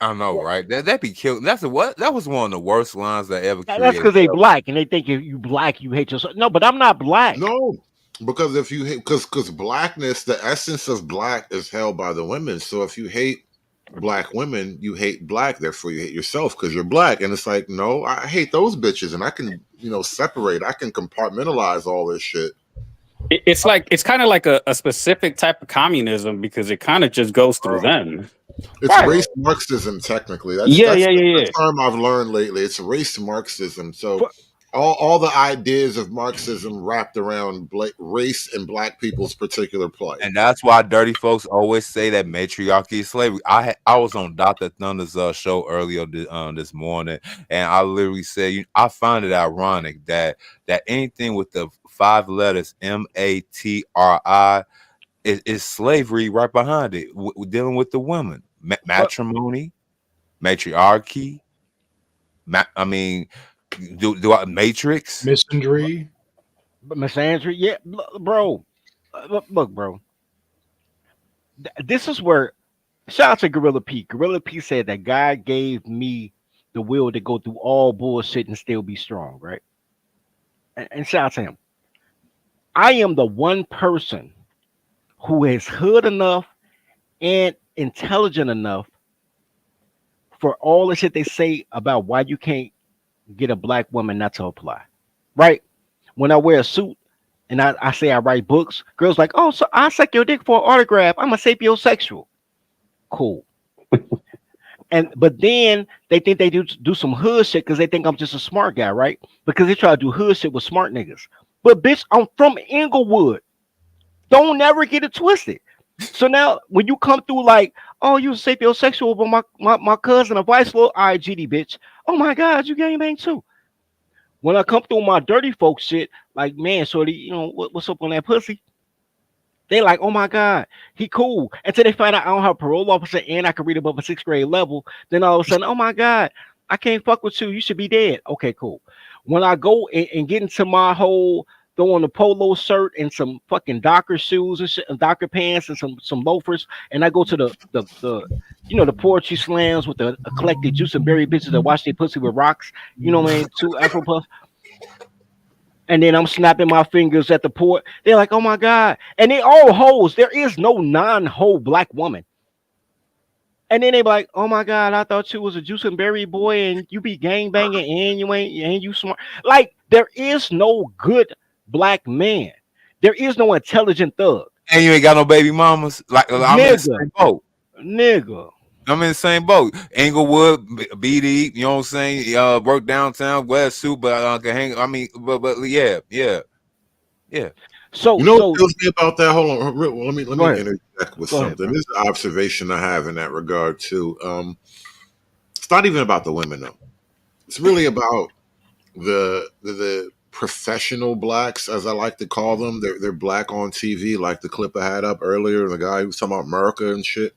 Speaker 3: I know, right? That be killed. That was one of the worst lines that ever
Speaker 13: That's
Speaker 3: created.
Speaker 13: because they black and they think if you black, you hate yourself. No, but I'm not black.
Speaker 1: No, because if you hate, because blackness, the essence of black is held by the women. So if you hate black women, you hate black. Therefore, you hate yourself because you're black. And it's like, no, I hate those bitches, and I can, separate. I can compartmentalize all this shit.
Speaker 6: It's like it's kind of like a specific type of communism because it kind of just goes through them.
Speaker 1: It's
Speaker 6: Right.
Speaker 1: race Marxism, technically. That's
Speaker 6: Yeah.
Speaker 1: the term I've learned lately. It's race Marxism. So all the ideas of Marxism wrapped around race and black people's particular plight.
Speaker 3: And that's why dirty folks always say that matriarchy is slavery. I was on Dr. Thunder's show earlier this morning, and I literally said, I find it ironic that anything with the 5 letters MATRI is slavery right behind it. Dealing with the women, matrimony, matriarchy. I mean, do I matrix
Speaker 2: misandry?
Speaker 13: Misandry, yeah, bro. Look, bro. This is where shout out to Gorilla P. Gorilla P said that God gave me the will to go through all bullshit and still be strong, right? And shout out to him. I am the one person who is hood enough and intelligent enough for all the shit they say about why you can't get a black woman not to apply, right? When I wear a suit and I say I write books, girls like, oh, so I suck your dick for an autograph. I'm a sapiosexual. Cool. But then they think they do some hood shit because they think I'm just a smart guy, right? Because they try to do hood shit with smart niggas. But bitch, I'm from Inglewood. Don't never get it twisted. So now when you come through like, oh, you sapiosexual, but my cousin a vice lord, all right, GD bitch. Oh my God, you gangbang too. When I come through my dirty folk shit, like, man, shorty, what's up on that pussy? They like, oh my God, he cool. Until they find out I don't have a parole officer and I can read above a 6th grade level. Then all of a sudden, oh my God, I can't fuck with you. You should be dead. Okay, cool. When I go and get into my whole throw on a polo shirt and some fucking Docker shoes and shit, and Docker pants and some loafers, and I go to the poetry slams with the eclectic juice and berry bitches that wash their pussy with rocks, you know what I mean, 2 Afro puffs. And then I'm snapping my fingers at the port. They're like, oh my God. And they all hoes. There is no non-hoe black woman. And then they be like, oh my God, I thought you was a juice and berry boy and you be gangbanging and you smart. Like, there is no good black man. There is no intelligent thug.
Speaker 3: And you ain't got no baby mamas. Like, I'm in the same boat.
Speaker 13: Nigga.
Speaker 3: I'm in the same boat. Inglewood, BD, you know what I'm saying? Work downtown, wear a suit, but I can hang. I mean, but yeah.
Speaker 13: So
Speaker 1: what kills me about that? Hold on, let me interject with
Speaker 13: Go
Speaker 1: something.
Speaker 13: ahead,
Speaker 1: This is an observation I have in that regard too. It's not even about the women though. It's really about the professional blacks, as I like to call them. They're black on TV, like the clip I had up earlier. The guy who was talking about America and shit.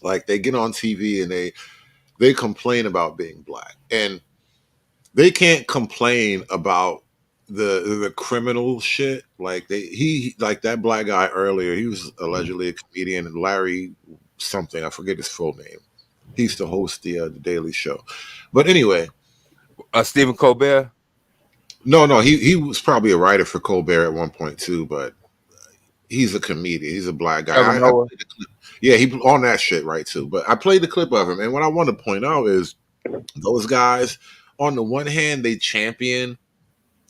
Speaker 1: Like, they get on TV and they complain about being black, and they can't complain about the criminal shit. Like, like that black guy earlier, he was allegedly a comedian, and Larry something, I forget his full name. He used to host the Daily Show. But anyway,
Speaker 3: Stephen Colbert.
Speaker 1: No, he was probably a writer for Colbert at one point too, but he's a comedian. He's a black guy. Yeah, he on that shit right too. But I played the clip of him, and what I want to point out is those guys, on the one hand, they champion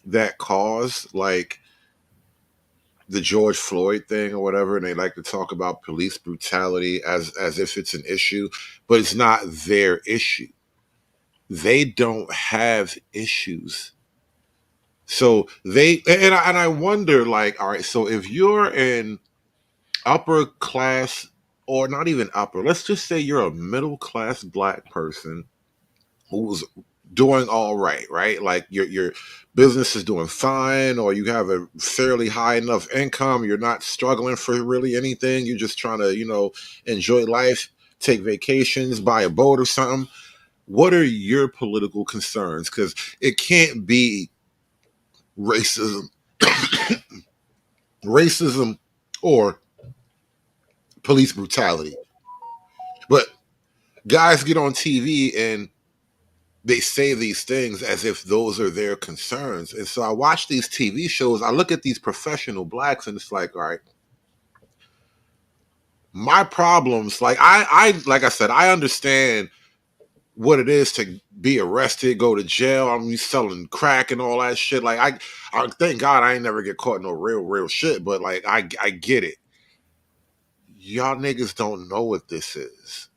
Speaker 1: that cause, like the George Floyd thing or whatever, and they like to talk about police brutality as if it's an issue, but it's not their issue. They don't have issues. So I wonder, like, all right, so if you're an upper class, or not even upper, let's just say you're a middle class black person who's doing all right, like your business is doing fine, or you have a fairly high enough income, you're not struggling for really anything, you're just trying to, enjoy life, take vacations, buy a boat or something. What are your political concerns? Because it can't be racism or police brutality. But guys get on TV and they say these things as if those are their concerns. And so I watch these TV shows, I look at these professional blacks, and it's like, all right, my problems, like like I said, I understand what it is to be arrested, go to jail. I'm selling crack and all that shit. Like I thank God I ain't never get caught in no real shit, but like I get it. Y'all niggas don't know what this is.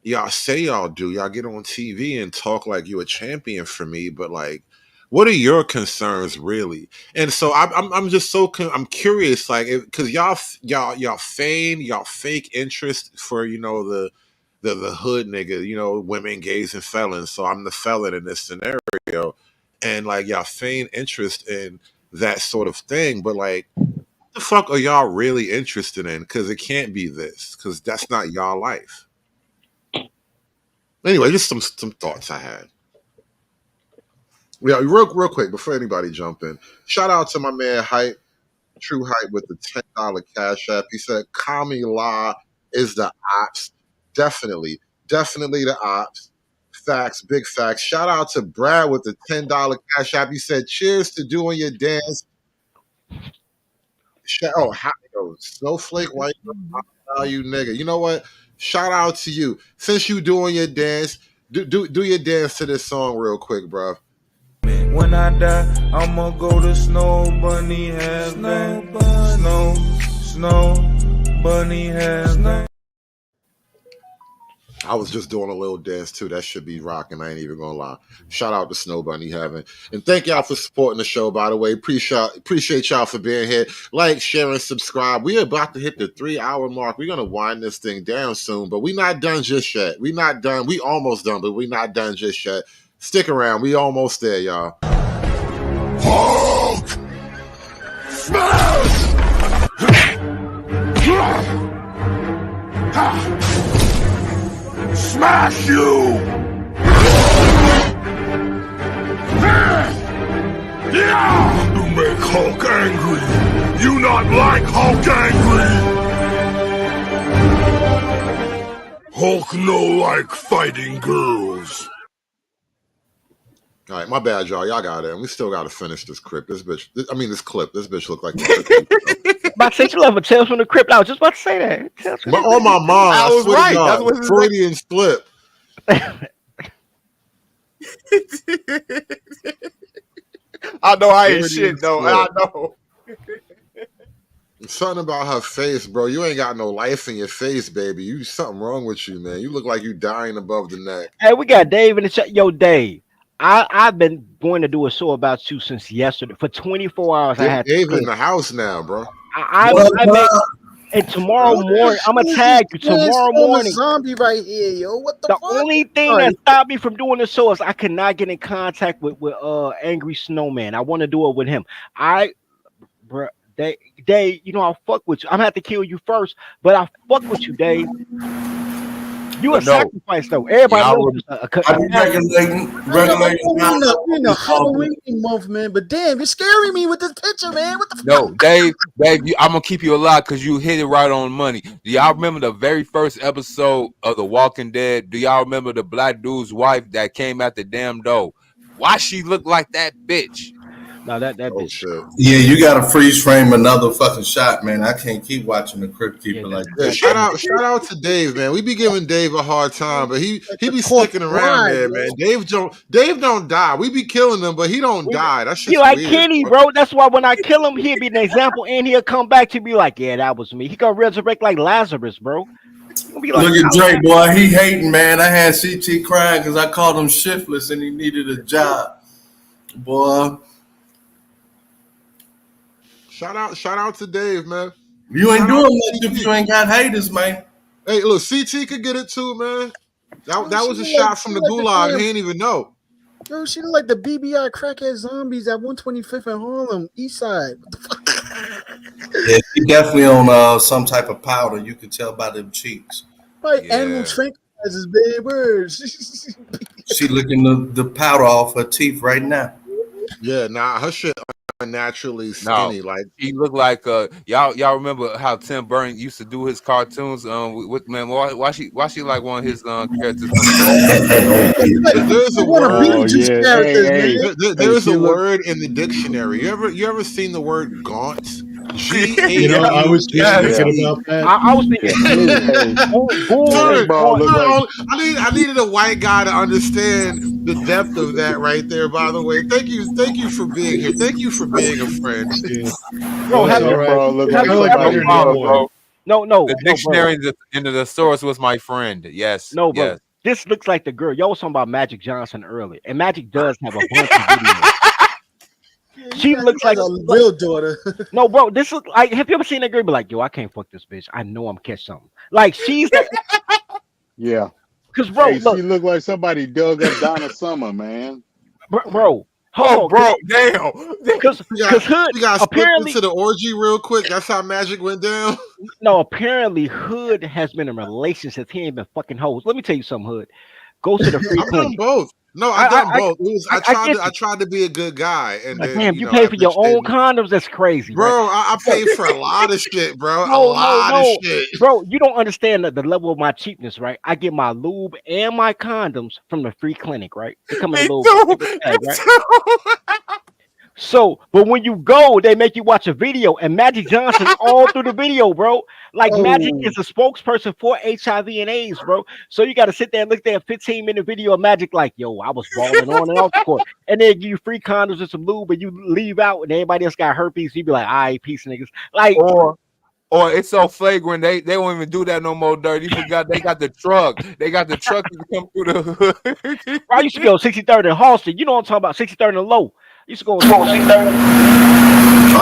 Speaker 1: Y'all say y'all do. Y'all get on TV and talk like you're a champion for me, but like, what are your concerns really? And so I'm just so I'm curious, like, because y'all feign y'all fake interest for the hood nigga, women, gays, and felons. So I'm the felon in this scenario, and like y'all feign interest in that sort of thing, but like, what the fuck are y'all really interested in? Because it can't be this, because that's not y'all life. Anyway, just some thoughts I had. Yeah, real quick before anybody jump in. Shout out to my man Hype, True Hype, with the $10 cash app. He said, "Kami La is the ops. Definitely the ops. Facts, big facts." Shout out to Brad with the $10 cash app. He said, "Cheers to doing your dance." Snowflake, why you nigga? You know what? Shout out to you. Since you doing your dance, do your dance to this song real quick, bro.
Speaker 16: When I die, I'ma go to Snow Bunny Heaven. Snow Bunny Heaven.
Speaker 1: I was just doing a little dance too. That should be rocking. I ain't even gonna lie. Shout out to Snow Bunny Heaven. And thank y'all for supporting the show, by the way. Appreciate y'all for being here. Like, share, and subscribe. We're about to hit the 3-hour mark. We're gonna wind this thing down soon, but we're not done just yet. We're not done. We almost done, but we're not done just yet. Stick around. We almost there, y'all.
Speaker 7: Hulk! Smash! Smash you! You make Hulk angry! You not like Hulk angry! Hulk no like fighting girls.
Speaker 1: All right, my bad, y'all. Y'all got it. And we still got to finish this clip. This clip. This bitch look like.
Speaker 13: About to say you love a Tales from the Crypt. I was just about to say that.
Speaker 1: On my mom, I
Speaker 3: was
Speaker 1: swear
Speaker 3: right.
Speaker 1: to God,
Speaker 3: That's what
Speaker 1: Freudian slip.
Speaker 3: I know I ain't shit though. I know.
Speaker 1: Something about her face, bro. You ain't got no life in your face, baby. Something wrong with you, man. You look like you dying above the neck.
Speaker 13: Hey, we got Dave in the chat. Yo, Dave. I've been going to do a show about you since yesterday. For 24 hours, I had
Speaker 1: Dave in the house now, bro.
Speaker 13: And tomorrow morning, I'm gonna tag you. Tomorrow morning,
Speaker 5: zombie right here, yo. What the fuck?
Speaker 13: only thing that stopped me from doing the show is I could not get in contact with Angry Snowman. I want to do it with him. Bro, Dave, I'll fuck with you. I'm gonna have to kill you first, but I'll fuck with you, Dave. You a sacrifice though. Everybody knows.
Speaker 5: I'm regulating in the Halloween month, man. But damn, you're scaring me with this picture, man. What the fuck?
Speaker 3: No, Dave, I'm gonna keep you alive because you hit it right on the money. Do y'all remember the very first episode of The Walking Dead? Do y'all remember the black dude's wife that came at the damn door? Why she look like that bitch?
Speaker 13: No, that bitch.
Speaker 1: Shit.
Speaker 17: Yeah, you gotta freeze frame another fucking shot, man. I can't keep watching the Crypt Keeper like that.
Speaker 1: Shout out to Dave, man. We be giving Dave a hard time, but he be sticking around there, man. Dave don't die. We be killing him, but he don't die. That's just
Speaker 13: like
Speaker 1: weird,
Speaker 13: Kenny, bro. That's why when I kill him, he'll be an example, and he'll come back to be like, "Yeah, that was me." He gonna resurrect like Lazarus, bro.
Speaker 17: Look at Drake, boy. He hating, man. I had CT crying because I called him shiftless and he needed a job, boy.
Speaker 1: Shout out to Dave, man.
Speaker 17: You ain't doing much if you ain't got haters, man.
Speaker 1: Hey, look, CT could get it too, man. That was a shot from the gulag. He ain't even know.
Speaker 5: Bro, she look like the BBI crackhead zombies at 125th and Harlem, East Side. What the fuck?
Speaker 17: Yeah, she definitely on some type of powder. You could tell by them cheeks.
Speaker 5: Right, animal tranquilizers, big words.
Speaker 17: She licking the powder off her teeth right now.
Speaker 1: Yeah, nah, her shit naturally
Speaker 3: No,
Speaker 1: skinny. Like
Speaker 3: he looked like y'all remember how Tim Burton used to do his cartoons? With man, why she like one of his characters from
Speaker 1: there's a
Speaker 5: What a
Speaker 1: word.
Speaker 5: Beetlejuice characters, man.
Speaker 1: There's a word in the dictionary. You ever seen the word gaunt?
Speaker 2: You know, I was just thinking about that.
Speaker 13: I was thinking.
Speaker 1: Sorry,
Speaker 4: bro, look like-
Speaker 1: I needed a white guy to understand the depth of that right there. By the way, thank you for being here. Thank you for being a friend.
Speaker 13: Bro,
Speaker 2: That's
Speaker 13: have
Speaker 2: all
Speaker 13: you,
Speaker 2: right.
Speaker 4: bro, look
Speaker 13: have
Speaker 4: like
Speaker 13: you
Speaker 4: somebody
Speaker 13: ever,
Speaker 3: bro.
Speaker 13: no,
Speaker 3: The dictionary in the thesaurus was my friend. Yes,
Speaker 13: no, bro.
Speaker 3: yes.
Speaker 13: This looks like the girl. Y'all was talking about Magic Johnson earlier, and Magic does have a bunch of videos. She looks like
Speaker 5: a real daughter.
Speaker 13: No, bro. This is like. Have you ever seen that girl be like, "Yo, I can't fuck this bitch. I know I'm catch something." Like she's that.
Speaker 4: Yeah.
Speaker 13: Because bro,
Speaker 4: Hey,
Speaker 13: look,
Speaker 4: she look like somebody dug up Donna Summer, man.
Speaker 13: bro.
Speaker 3: Oh,
Speaker 13: Hold
Speaker 3: bro,
Speaker 13: on,
Speaker 3: damn.
Speaker 13: because
Speaker 1: We got
Speaker 13: Hood
Speaker 1: split
Speaker 13: apparently
Speaker 1: into the orgy real quick. That's how magic went down.
Speaker 13: no, apparently Hood has been in relationships. He ain't been fucking hoes. Let me tell you something, Hood. Go to the free
Speaker 1: I've done
Speaker 13: clinic.
Speaker 1: both. No, I've done both. I
Speaker 13: get you.
Speaker 1: tried to be a good guy, and
Speaker 13: Like,
Speaker 1: then
Speaker 13: damn, you
Speaker 1: know,
Speaker 13: pay
Speaker 1: that
Speaker 13: for your
Speaker 1: bitch
Speaker 13: own
Speaker 1: didn't.
Speaker 13: condoms. That's crazy,
Speaker 1: Bro,
Speaker 13: right?
Speaker 1: I paid for a lot of shit, bro.
Speaker 13: No,
Speaker 1: Shit.
Speaker 13: bro. You don't understand the level of my cheapness, right? I get my lube and my condoms from the free clinic, right? They come in a little bag, right? So, but when you go, they make you watch a video, and Magic Johnson all through the video, bro. Like Magic is a spokesperson for HIV and AIDS, bro. So you got to sit there and look at a 15-minute video of Magic, like, yo, I was balling on and off the court, and they give you free condoms and some lube, and you leave out, and everybody else got herpes. You be like, all right, peace, niggas. Like,
Speaker 3: or it's so flagrant they don't even do that no more. Dirty. You forgot they got the truck. They got the truck to come through the hood.
Speaker 13: I used to go 63rd and Halston. You know what I'm talking about? 63rd and Low. I used to go.
Speaker 17: Oh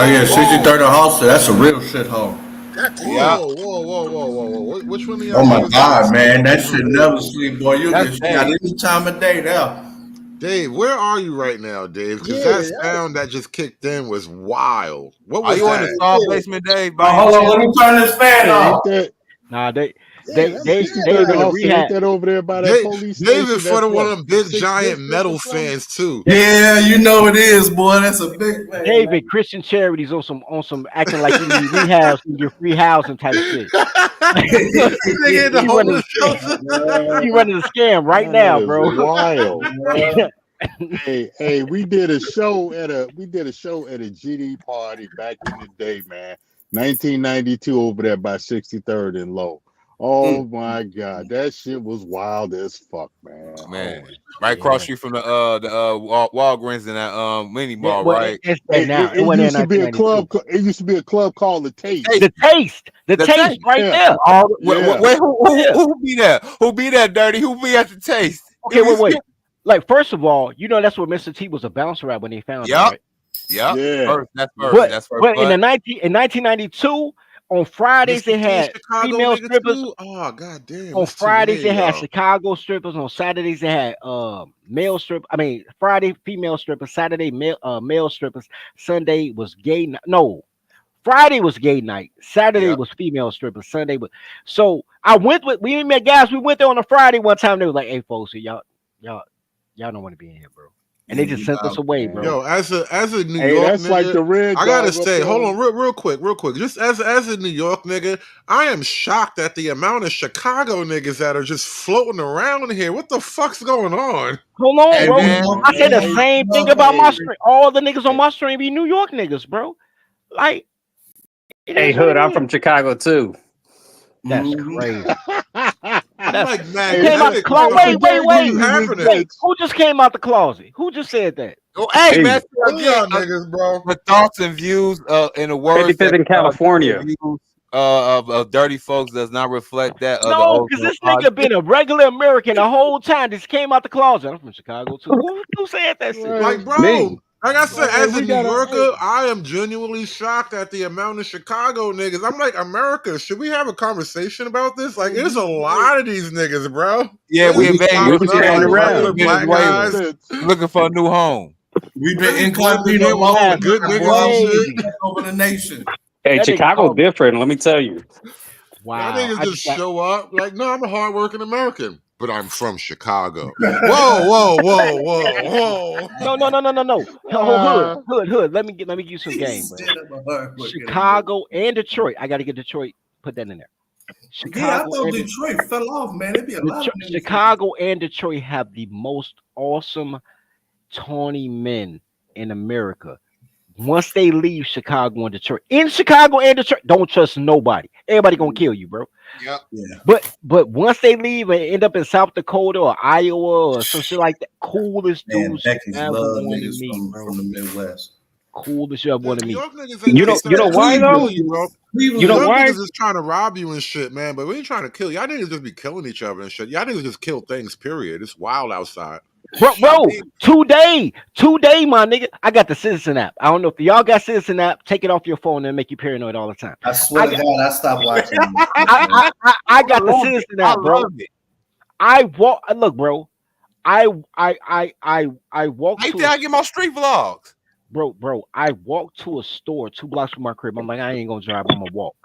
Speaker 17: yeah, 63rd and Halston. That's a real shithole.
Speaker 1: Whoa. Which one of y'all?
Speaker 17: Oh my
Speaker 1: niggas
Speaker 17: God,
Speaker 1: got
Speaker 17: man, that
Speaker 1: sleep?
Speaker 17: shit never sleep, boy. You
Speaker 3: That's
Speaker 17: get shot any time of day now.
Speaker 1: Dave, where are you right now, Dave? Because
Speaker 5: Yeah,
Speaker 1: that sound that just kicked in was wild. What
Speaker 3: Are
Speaker 1: was
Speaker 3: you in the
Speaker 1: that?
Speaker 3: soft basement, Dave?
Speaker 17: Oh, hold on, let me turn this fan off.
Speaker 13: Nah, they in
Speaker 4: Austin,
Speaker 13: the
Speaker 4: ain't
Speaker 13: rehab.
Speaker 4: that over there by that police
Speaker 1: Dave
Speaker 4: station?
Speaker 1: in front of
Speaker 4: That's
Speaker 1: one
Speaker 4: what,
Speaker 1: of them big
Speaker 4: 6
Speaker 1: giant
Speaker 4: districts
Speaker 1: metal
Speaker 4: or something?
Speaker 1: fans too.
Speaker 17: Yeah, you know it is, boy. That's a big fan.
Speaker 13: David, Christian Charities on some acting like you need rehabs and your free housing type shit.
Speaker 1: Nigga in the homeless shelter.
Speaker 13: He running a scam right
Speaker 4: That
Speaker 13: now,
Speaker 4: is
Speaker 13: bro.
Speaker 4: wild. Hey, we did a show at a GD party back in the day, man. 1992 over there by 63rd and Low. Oh my God, that shit was wild as fuck, man.
Speaker 3: Man, right across street from the Walgreens in that mini mall, right?
Speaker 13: It's
Speaker 4: It,
Speaker 13: now.
Speaker 4: it
Speaker 13: went in
Speaker 4: used to be a
Speaker 13: 1992.
Speaker 4: club. It used to be a club called the Taste.
Speaker 13: The taste right
Speaker 4: Yeah.
Speaker 13: there.
Speaker 3: Wait, who be there? Who be there, Dirty? Who be at the taste?
Speaker 13: Okay, wait. Like, first of all, you know that's where Mr. T was a bouncer at when they found him,
Speaker 3: Yup.
Speaker 13: right?
Speaker 3: Yeah.
Speaker 4: Yeah.
Speaker 3: That's first.
Speaker 13: But in 1992, on Fridays they had female strippers.
Speaker 1: Oh God damn!
Speaker 13: On
Speaker 1: that's too
Speaker 13: Fridays they
Speaker 1: many,
Speaker 13: had
Speaker 1: y'all.
Speaker 13: Chicago strippers. On Saturdays they had male strip. I mean Friday female strippers. Saturday male strippers. Sunday was gay. No, Friday was gay night. Saturday was female strippers. Sunday was. So I went with we met guys. We went there on a Friday one time. They was like, "Hey folks, y'all don't want to be in here, bro." And they just sent us away, bro.
Speaker 1: Yo, as a New
Speaker 4: Hey,
Speaker 1: York
Speaker 4: that's
Speaker 1: nigga,
Speaker 4: like the red
Speaker 1: I gotta
Speaker 4: dog up
Speaker 1: say,
Speaker 4: there.
Speaker 1: hold on, real quick. Just as a New York nigga, I am shocked at the amount of Chicago niggas that are just floating around here. What the fuck's going on?
Speaker 13: Hold on,
Speaker 3: Hey,
Speaker 13: bro.
Speaker 3: man.
Speaker 13: I said the same thing about my stream. All the niggas on my stream be New York niggas, bro. Like,
Speaker 6: Hey, Hood, I'm from Chicago too.
Speaker 13: That's crazy.
Speaker 1: I'm like, man,
Speaker 13: Who came out the closet? Wait.
Speaker 1: happening?
Speaker 13: Who just came out the closet? Who just said that?
Speaker 3: Oh, hey, man,
Speaker 1: Y'all niggas, bro.
Speaker 3: the thoughts and views in the words
Speaker 6: 55th in California.
Speaker 3: Of dirty folks does not reflect that. Of
Speaker 13: No,
Speaker 3: the
Speaker 13: because this nigga been a regular American the whole time. Just came out the closet. I'm from Chicago too. Who said that shit?
Speaker 1: Like, bro,
Speaker 6: Me.
Speaker 1: like I said,
Speaker 4: Hey,
Speaker 1: as a
Speaker 4: we
Speaker 1: New
Speaker 4: gotta-
Speaker 1: Yorker, I am genuinely shocked at the amount of Chicago niggas. I'm like, America, should we have a conversation about this? Like, there's a lot of these niggas, bro.
Speaker 3: Yeah, we
Speaker 1: There's
Speaker 3: invaded.
Speaker 1: a lot of
Speaker 6: We standing
Speaker 1: regular
Speaker 6: around.
Speaker 1: black guys.
Speaker 3: looking for a new home.
Speaker 17: We've been
Speaker 1: Really
Speaker 17: incognito
Speaker 1: blending in with all the
Speaker 17: mode
Speaker 1: good niggas
Speaker 17: over the nation.
Speaker 6: Hey,
Speaker 13: That nigga
Speaker 6: Chicago's
Speaker 13: called me.
Speaker 6: different. Let me tell you.
Speaker 13: Wow.
Speaker 1: Y'all niggas
Speaker 13: I
Speaker 1: just
Speaker 13: got-
Speaker 1: show up like, no, I'm a hardworking American. but I'm from Chicago. Whoa.
Speaker 13: No. Hood. Let me give you some game, bro. Chicago and Detroit. I got to get Detroit. Put that in there.
Speaker 17: I thought Detroit fell off, man. It'd be a lot of
Speaker 13: Chicago and Detroit have the most awesome tawny men in America. Once they leave Chicago and Detroit, don't trust nobody. Everybody gonna kill you, bro.
Speaker 1: Yep.
Speaker 13: Yeah. But once they leave and end up in South Dakota or Iowa or some shit like that, coolest dudes you ever want to meet, bro.
Speaker 17: From the Midwest.
Speaker 13: Coolest you ever want to meet.
Speaker 6: You know why though?
Speaker 1: You know why? Niggas is trying to rob you and shit, man. But we ain't trying to kill you. Y'all niggas just be killing each other and shit. Y'all niggas just kill things. Period. It's wild outside.
Speaker 13: Bro, today, my nigga, I got the Citizen app. I don't know if y'all got Citizen app. Take it off your phone and make you paranoid all the time.
Speaker 17: I swear to God, I stopped watching.
Speaker 13: I got the Citizen app, bro. Look, bro. I walked.
Speaker 3: I think I get my street vlogs,
Speaker 13: bro. I walked to a store 2 blocks from my crib. I'm like, I ain't gonna drive. I'm gonna walk.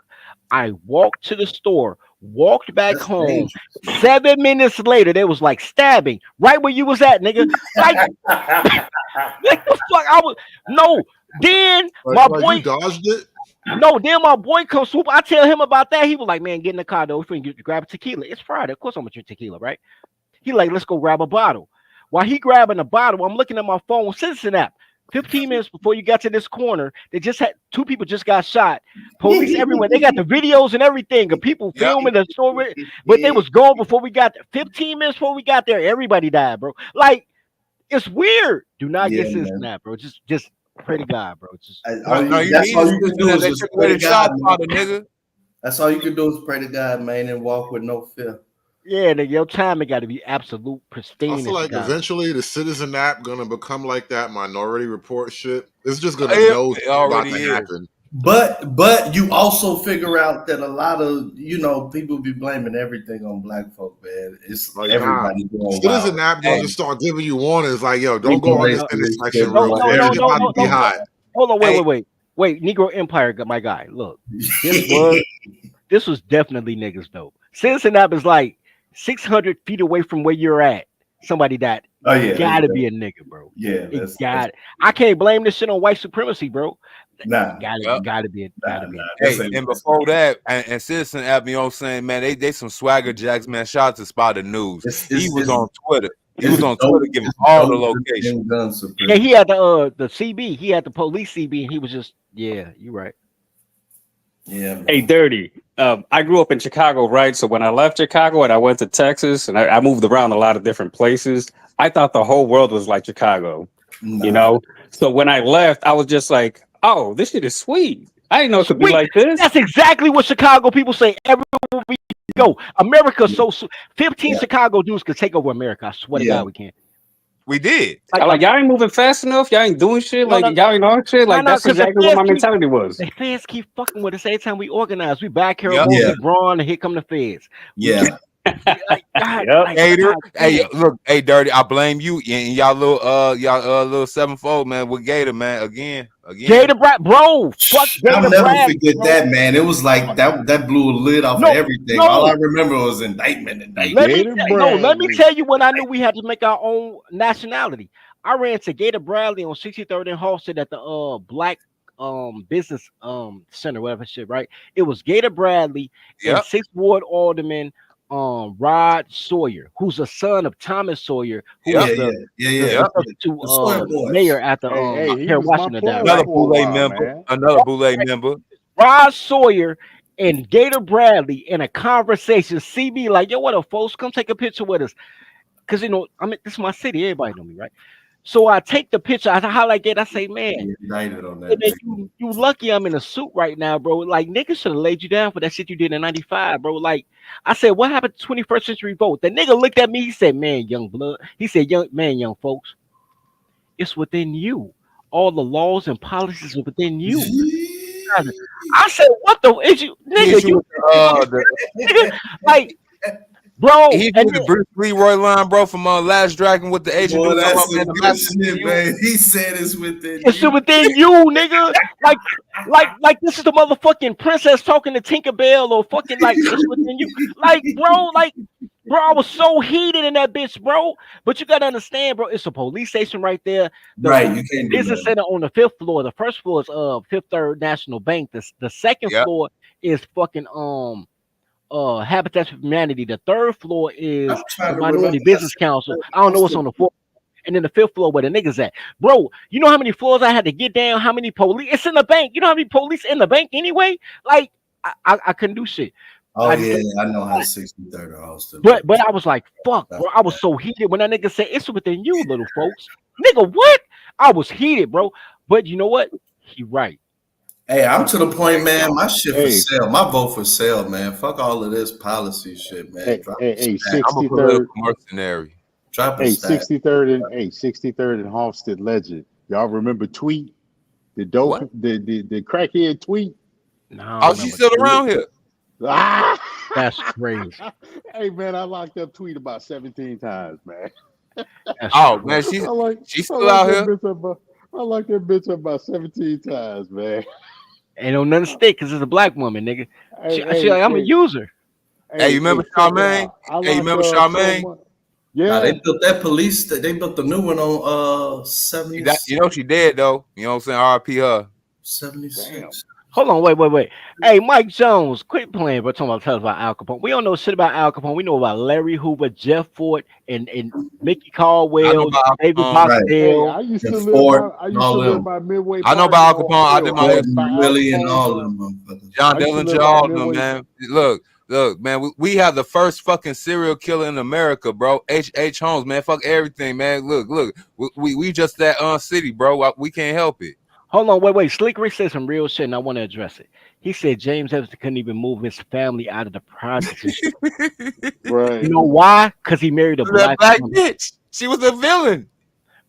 Speaker 13: I walked to the store. Walked back home. Dangerous. 7 minutes later, they was like stabbing right where you was at, nigga. Like the fuck? Then my boy
Speaker 1: dodged it.
Speaker 13: No, then my boy comes swoop. I tell him about that. He was like, "Man, get in the car though. We finna grab a tequila. It's Friday. Of course I'm gonna drink tequila, right?" He like, "Let's go grab a bottle." While he grabbing a bottle, I'm looking at my phone. Citizen app. 15 minutes before you got to this corner, they just had 2 people just got shot. Police everywhere. They got the videos and everything of people filming the story, but they was gone before we got there. 15 minutes before we got there, everybody died, bro. Like, it's weird. Do not get Citizen app, bro. Just pray to God, bro.
Speaker 17: That's all you can do is just pray to God, nigga. That's all you can do is pray to God, man, and walk with no fear.
Speaker 13: Yeah, nigga, your timing got to be absolute pristine.
Speaker 1: I feel like eventually the Citizen app gonna become like that Minority Report shit. It's just gonna know about to happen.
Speaker 17: But you also figure out that a lot of people be blaming everything on black folk, man. It's like everybody going
Speaker 1: Citizen app gonna just start giving you warnings like, yo, don't go on this intersection real quick. It's about to be hot.
Speaker 13: Hold on, wait, Negro Empire, my guy. Look, this was definitely niggas though. Citizen app is like 600 feet away from where you're at. Somebody that gotta be a nigga, bro.
Speaker 17: Yeah,
Speaker 13: it got it. I can't blame this shit on white supremacy, bro.
Speaker 17: Nah,
Speaker 13: gotta be.
Speaker 3: Hey, and before that, and Citizen app, you know what I'm saying, man, they some swagger jacks, man. Shout out to Spot News. He was on Twitter. He was on Twitter giving all the locations.
Speaker 13: Yeah, he had the CB. He had the police CB, and he was just you're right.
Speaker 17: Yeah.
Speaker 6: Hey, Dirty. I grew up in Chicago, right? So when I left Chicago and I went to Texas and I moved around a lot of different places, I thought the whole world was like Chicago, you know? So when I left, I was just like, oh, this shit is sweet. I didn't know it could be like this.
Speaker 13: That's exactly what Chicago people say everywhere we go. America's so 15 Chicago dudes could take over America. I swear to God we can.
Speaker 3: We did.
Speaker 6: Like y'all ain't moving fast enough. Y'all ain't doing shit. Y'all ain't on shit. Like that's exactly what my mentality was.
Speaker 13: The feds keep fucking with us every time we organize. We back here on LeBron, and here come the feds.
Speaker 17: Yeah.
Speaker 3: Hey, look, hey, Dirty. I blame you and y'all little sevenfold, man. With Gator, man. Again.
Speaker 13: Gator bro. Fuck Gator
Speaker 17: I'll never forget that, man. It was like that blew a lid off of everything. All I remember was indictment.
Speaker 13: Let me tell you when I knew we had to make our own nationality. I ran to Gator Bradley on 63rd and Halsted at the Black Business Center, whatever shit, right? It was Gator Bradley and 6th Ward Alderman Rod Sawyer, who's a son of Thomas Sawyer, who was the mayor at the here Washington.
Speaker 3: Another Boulay member.
Speaker 13: Rod Sawyer and Gator Bradley in a conversation. CB like, yo, what up, folks? Come take a picture with us, because this is my city. Everybody know me, right? So I take the picture. I highlight it. I say, man, you lucky I'm in a suit right now, bro. Like, niggas should have laid you down for that shit you did in '95, bro. Like, I said, what happened to 21st Century Vote? The nigga looked at me. He said, man, young blood. He said, young folks, it's within you. All the laws and policies are within you. I said, what the is you, nigga? Nigga, like. Bro,
Speaker 3: he did the Bruce Leroy line, bro, from Last Dragon with the agent.
Speaker 17: Boy, that's shit, man. He said it's within
Speaker 13: you. It's within you, nigga. Like this is the motherfucking princess talking to Tinkerbell or fucking like it's within you. Like, bro, like Bro, I was so heated in that bitch, bro. But you gotta understand, bro, it's a police station right there. The
Speaker 17: Right, you can't do
Speaker 13: business
Speaker 17: that.
Speaker 13: center on the 5th floor. The first floor is Fifth Third National Bank. The second
Speaker 3: Yep.
Speaker 13: floor is fucking Habitat for Humanity. The third floor is
Speaker 17: I'm trying
Speaker 13: the
Speaker 17: to
Speaker 13: Minority
Speaker 17: remember.
Speaker 13: Business Council. I don't know what's on the fourth. And then the 5th floor where the niggas at. Bro, you know how many floors I had to get down? How many police? It's in the bank. You know how many police in the bank anyway? Like, I couldn't do shit.
Speaker 17: Oh
Speaker 13: I
Speaker 17: yeah,
Speaker 13: just-
Speaker 17: I know how 63rd are hosted.
Speaker 13: But I was like, fuck, bro. I was so heated when that nigga said it's within you, little folks. Nigga, what? I was heated, bro. But you know what? He right.
Speaker 17: Hey, I'm to the point, man. My shit for
Speaker 4: Hey.
Speaker 17: sale. My vote for sale, man. Fuck all of this policy shit, man.
Speaker 4: Hey,
Speaker 17: Drop
Speaker 4: hey,
Speaker 17: a
Speaker 4: hey,
Speaker 17: stack.
Speaker 3: I'm a
Speaker 4: 63rd.
Speaker 3: political mercenary.
Speaker 17: Drop a
Speaker 4: Hey,
Speaker 17: stack.
Speaker 4: 63rd and Halsted legend. Y'all remember Tweet? The dope,
Speaker 3: What?
Speaker 4: the crackhead Tweet?
Speaker 13: No,
Speaker 3: Oh, she's still around here.
Speaker 4: Ah!
Speaker 13: That's crazy.
Speaker 4: Hey man, I locked up Tweet about 17 times, man.
Speaker 13: That's
Speaker 3: Oh
Speaker 13: crazy.
Speaker 3: man, she's
Speaker 4: I
Speaker 3: still out
Speaker 4: that
Speaker 3: here.
Speaker 4: bitch up I locked that bitch up about 17 times, man.
Speaker 13: Ain't no nothing stick because it's a black woman, nigga.
Speaker 4: Hey,
Speaker 13: She like, I'm a
Speaker 4: hey,
Speaker 13: user.
Speaker 3: Hey, you remember
Speaker 4: check it
Speaker 3: Charmaine?
Speaker 4: out. I
Speaker 3: Hey, you
Speaker 4: locked
Speaker 3: remember
Speaker 4: up so
Speaker 3: Charmaine?
Speaker 4: much.
Speaker 17: Nah,
Speaker 4: Yeah.
Speaker 17: they built that police. They built the new one on
Speaker 3: You
Speaker 17: 76.
Speaker 3: know she dead though. You know what I'm saying? R.I.P. her.
Speaker 17: 76.
Speaker 13: Hold on, wait. Hey, Mike Jones, quit playing, but talking about tell us about Al Capone. We don't know shit about Al Capone. We know about Larry Hoover, Jeff Fort, and Mickey
Speaker 3: I know
Speaker 13: Caldwell,
Speaker 3: about Al
Speaker 13: David
Speaker 3: Capone.
Speaker 17: Right.
Speaker 4: Hey,
Speaker 13: Boxdale.
Speaker 4: I used
Speaker 17: And
Speaker 4: to
Speaker 17: Ford
Speaker 4: live
Speaker 17: and all them.
Speaker 4: by Midway
Speaker 3: I know
Speaker 4: Park
Speaker 3: about
Speaker 4: in
Speaker 3: Al Capone. I did
Speaker 4: Hill.
Speaker 3: my
Speaker 4: I
Speaker 3: little
Speaker 4: lived by Al
Speaker 17: Willie and
Speaker 4: Capone.
Speaker 17: all them motherfuckers.
Speaker 3: John
Speaker 4: I used to
Speaker 3: Dillinger,
Speaker 4: live by
Speaker 3: all them,
Speaker 4: Midway.
Speaker 3: man. Look, man. We have the first fucking serial killer in America, bro. H. Holmes, man. Fuck everything, man. Look. We just that city, bro. We can't help it.
Speaker 13: Hold on, wait. Slick Rick said some real shit, and I want to address it. He said James Evans couldn't even move his family out of the projects. And shit.
Speaker 4: Right.
Speaker 13: You know why? Because he married a
Speaker 3: That
Speaker 13: black
Speaker 3: black
Speaker 13: woman.
Speaker 3: bitch. She was a villain.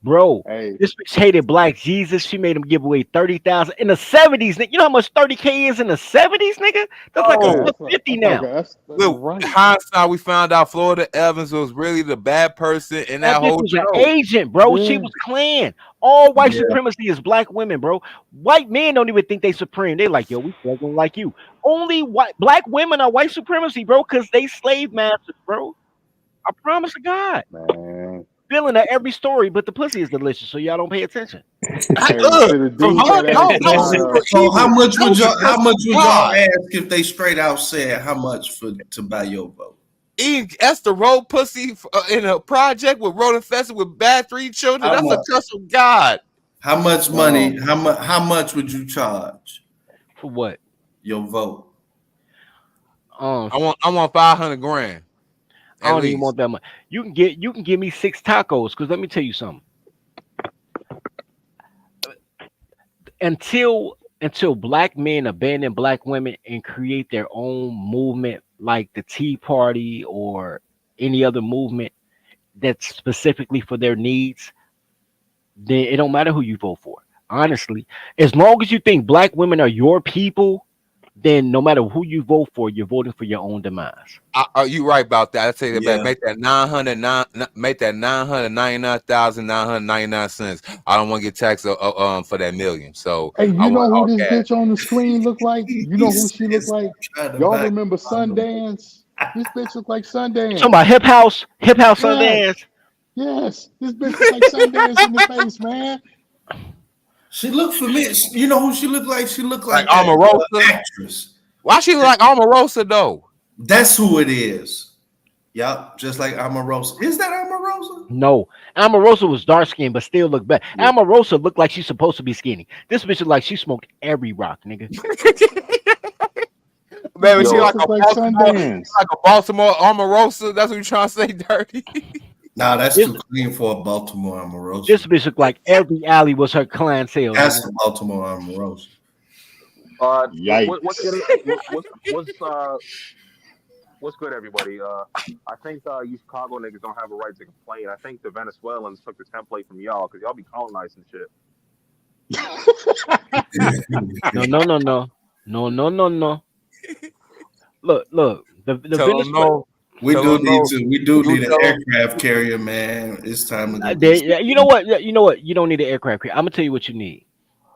Speaker 13: Bro,
Speaker 4: Hey,
Speaker 13: this bitch hated Black Jesus. She made him give away 30,000 in the 70s. Nigga. You know how much 30K is in the 70s, nigga? That's like
Speaker 3: Oh,
Speaker 13: a 50 now.
Speaker 4: that's
Speaker 3: Look,
Speaker 4: right.
Speaker 3: hindsight, we found out Florida Evans was really the bad person in
Speaker 13: That
Speaker 3: that
Speaker 13: bitch
Speaker 3: whole
Speaker 13: was an
Speaker 3: show.
Speaker 13: agent, bro. She
Speaker 4: Yeah.
Speaker 13: was Klan. All white
Speaker 17: Yeah.
Speaker 13: supremacy is black women, bro. White men don't even think they supreme. They like, yo, we struggling like you. Only black women are white supremacy, bro, because they slave masters, bro. I promise to God.
Speaker 4: Man.
Speaker 13: Villain at every story, but the pussy is delicious, so y'all don't pay attention.
Speaker 4: Hey,
Speaker 3: Look,
Speaker 4: to the
Speaker 3: from
Speaker 4: dude
Speaker 3: her,
Speaker 4: that
Speaker 3: no,
Speaker 4: asked
Speaker 3: no,
Speaker 4: about
Speaker 3: super
Speaker 17: So how
Speaker 3: evil.
Speaker 17: much
Speaker 3: That
Speaker 17: would
Speaker 3: was
Speaker 17: y'all?
Speaker 3: the
Speaker 17: How
Speaker 3: curse
Speaker 17: much
Speaker 3: of
Speaker 17: would y'all
Speaker 3: God.
Speaker 17: ask if they straight out said how much to buy your vote?
Speaker 3: Eating Esther Road pussy in a project with road infested with bad 3 children.
Speaker 17: How
Speaker 3: That's
Speaker 17: much?
Speaker 3: a curse of God.
Speaker 17: How much money? How much would you charge
Speaker 13: For what?
Speaker 17: your vote?
Speaker 3: I want 500 grand.
Speaker 13: I don't even want that much. You can give me 6 tacos, because let me tell you something. Until black men abandon black women and create their own movement like the Tea Party or any other movement that's specifically for their needs, then it don't matter who you vote for. Honestly, as long as you think black women are your people, then no matter who you vote for, you're voting for your own demise.
Speaker 3: Are you right about that? I tell you
Speaker 17: Yeah.
Speaker 3: that. Make that 999,999 cents. I don't want to get taxed for that million. So
Speaker 4: Hey, you
Speaker 3: I
Speaker 4: know
Speaker 3: want
Speaker 4: who this bitch on the screen look like? You know who she look like?
Speaker 17: Trying to
Speaker 4: Y'all
Speaker 17: buy-
Speaker 4: remember Sundance? This bitch look like Sundance.
Speaker 13: Talking about hip house
Speaker 4: Yes.
Speaker 13: Sundance.
Speaker 4: Yes, this bitch look like Sundance in the face, man.
Speaker 17: She looked familiar. You know who she looked like? She looked like
Speaker 3: Like
Speaker 17: that,
Speaker 3: Omarosa?
Speaker 17: actress.
Speaker 3: Why she look like Omarosa though?
Speaker 17: That's who it is. Yup, just like Omarosa. Is that Omarosa?
Speaker 13: No, Omarosa was dark skinned, but still looked better. Omarosa looked like she's supposed to be skinny. This bitch look like she smoked every rock, nigga.
Speaker 3: Man,
Speaker 4: Yo,
Speaker 3: she like
Speaker 4: it's
Speaker 3: a
Speaker 4: like
Speaker 3: Baltimore,
Speaker 4: Sundance.
Speaker 3: like a Baltimore Omarosa. That's what you trying to say, dirty.
Speaker 17: Nah, that's
Speaker 13: This-
Speaker 17: too clean for a Baltimore Omarosa.
Speaker 13: This bitch looked like every alley was her clientele.
Speaker 17: That's
Speaker 13: nigga.
Speaker 17: the Baltimore Omarosa.
Speaker 4: Yikes.
Speaker 18: What's good, everybody? I think you Chicago niggas don't have a right to complain. I think the Venezuelans took the template from y'all because y'all be colonizing shit.
Speaker 13: No. Look. The
Speaker 3: Tell them
Speaker 13: Venezuela.
Speaker 3: no.
Speaker 17: We
Speaker 3: Tell
Speaker 17: do
Speaker 3: them no.
Speaker 17: We do
Speaker 3: You
Speaker 17: need an
Speaker 3: tell 'em.
Speaker 17: aircraft carrier, man. It's time to go.
Speaker 13: You know what? You don't need an aircraft carrier. I'm gonna tell you what you need.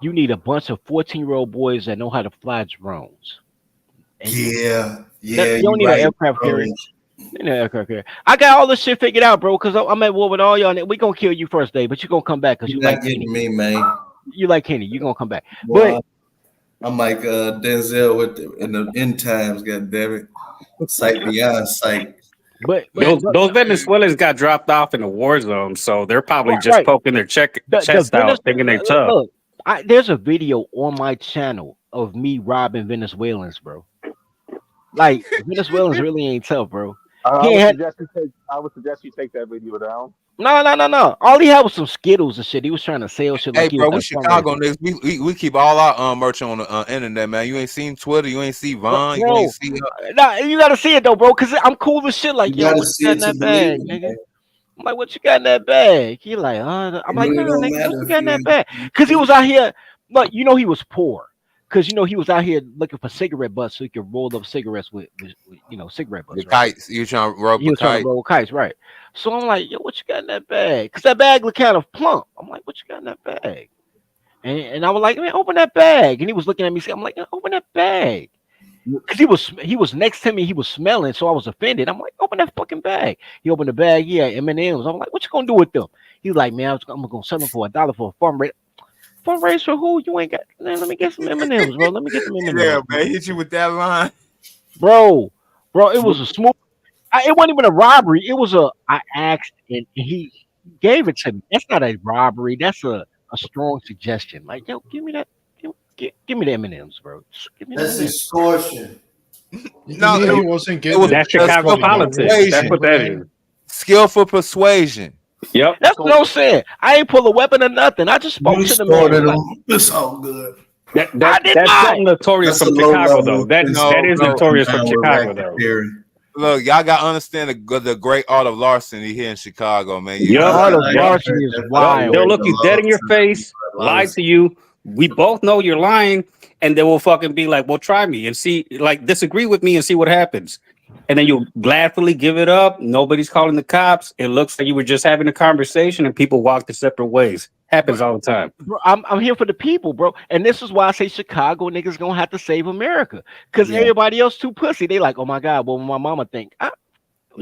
Speaker 13: You need a bunch of 14-year-old boys that know how to fly drones. And
Speaker 17: Yeah,
Speaker 13: you don't need
Speaker 17: right,
Speaker 13: an aircraft
Speaker 17: bro.
Speaker 13: carrier. Yeah, okay. I got all this shit figured out, bro. Because I'm at war with all y'all. We gonna kill you first day, but you gonna come back because you
Speaker 17: You're
Speaker 13: like
Speaker 17: not getting
Speaker 13: Kenny.
Speaker 17: me, man.
Speaker 13: You like Kenny. You gonna come back.
Speaker 17: Boy,
Speaker 13: But
Speaker 17: I'm like Denzel in the end times. God damn it, sight beyond sight.
Speaker 13: But
Speaker 6: those Venezuelans got dropped off in the war zone, so they're probably just
Speaker 13: right.
Speaker 6: poking their chest out, thinking they're tough.
Speaker 13: Look, there's a video on my channel of me robbing Venezuelans, bro. Like Venezuelans really ain't tough, bro.
Speaker 18: I would suggest you take that video down.
Speaker 13: No. All he had was some Skittles and shit. He was trying to sell shit.
Speaker 3: Hey,
Speaker 13: Like he
Speaker 3: bro, we
Speaker 13: was at a
Speaker 3: Chicago
Speaker 13: fundraiser.
Speaker 3: niggas. We keep all our merch on the internet, man. You ain't seen Twitter. You ain't see Vine. You
Speaker 13: Bro,
Speaker 3: ain't see.
Speaker 13: nah, you gotta see it though, bro. Cause I'm cool as shit. Like,
Speaker 17: You
Speaker 13: yo,
Speaker 17: gotta
Speaker 13: what
Speaker 17: see
Speaker 13: you
Speaker 17: it
Speaker 13: got in
Speaker 17: to
Speaker 13: that bag,
Speaker 17: believe it,
Speaker 13: nigga?
Speaker 17: man.
Speaker 13: I'm like, what you got in that bag? He like, I'm
Speaker 17: It
Speaker 13: like,
Speaker 17: really
Speaker 13: nah,
Speaker 17: don't
Speaker 13: nigga,
Speaker 17: matter
Speaker 13: what you
Speaker 17: if
Speaker 13: got in
Speaker 17: you
Speaker 13: that bag? Cause he was out here, like, you know, he was poor. Cause you know he was out here looking for cigarette butts so he could roll up cigarettes with you know, cigarette butts.
Speaker 3: The
Speaker 13: Right?
Speaker 3: kites. You trying to rub
Speaker 13: He
Speaker 3: a
Speaker 13: was trying
Speaker 3: kite?
Speaker 13: to roll kites, right? So I'm like, yo, what you got in that bag? Cause that bag looked kind of plump. I'm like, what you got in that bag? And I was like, man, open that bag. And he was looking at me. I'm like, open that bag. Cause he was next to me. He was smelling, so I was offended. I'm like, open that fucking bag. He opened the bag. He had M&Ms. I'm like, what you gonna do with them? He was like, man, I'm gonna sell them for $1 for a fundraiser. Fundraiser for who? You ain't got. Man, let me get some M&Ms, bro. Let me get some M&Ms.
Speaker 3: Yeah, man. Hit you with that line.
Speaker 13: Bro, it was a smooth. It wasn't even a robbery. It was I asked and he gave it to me. That's not a robbery. That's a strong suggestion. Like, yo, give me that. Give me the M&Ms, bro. Just give me the
Speaker 17: That's
Speaker 13: M&Ms.
Speaker 17: extortion.
Speaker 3: No,
Speaker 2: He wasn't getting
Speaker 3: was
Speaker 6: That's Chicago politics. That's what that is.
Speaker 3: Skillful persuasion.
Speaker 6: Yep.
Speaker 13: That's what I'm saying. I ain't pull a weapon or nothing. I just spoke
Speaker 17: You
Speaker 13: to the
Speaker 17: started
Speaker 13: man.
Speaker 17: them. It's all good.
Speaker 6: That's
Speaker 13: not.
Speaker 6: something notorious
Speaker 17: That's
Speaker 6: from
Speaker 17: a low
Speaker 6: Chicago,
Speaker 17: level.
Speaker 6: though. That is
Speaker 3: no.
Speaker 6: notorious from
Speaker 17: Down with
Speaker 6: Chicago, though.
Speaker 17: racketeering.
Speaker 3: Look, y'all got to understand the great art of larceny here in Chicago, man.
Speaker 6: Yep.
Speaker 13: Art of
Speaker 6: Yep.
Speaker 13: larceny is wild.
Speaker 6: They'll look you dead in your face, lie to you. We both know you're lying, and they will fucking be like, well, try me and see, like, disagree with me and see what happens. And then you'll gladly give it up. Nobody's calling the cops. It looks like you were just having a conversation and people walk their separate ways. Happens all the time.
Speaker 13: Bro, I'm here for the people, bro. And this is why I say Chicago niggas gonna have to save America. Because everybody else too pussy. They like, oh my God, what will my mama think?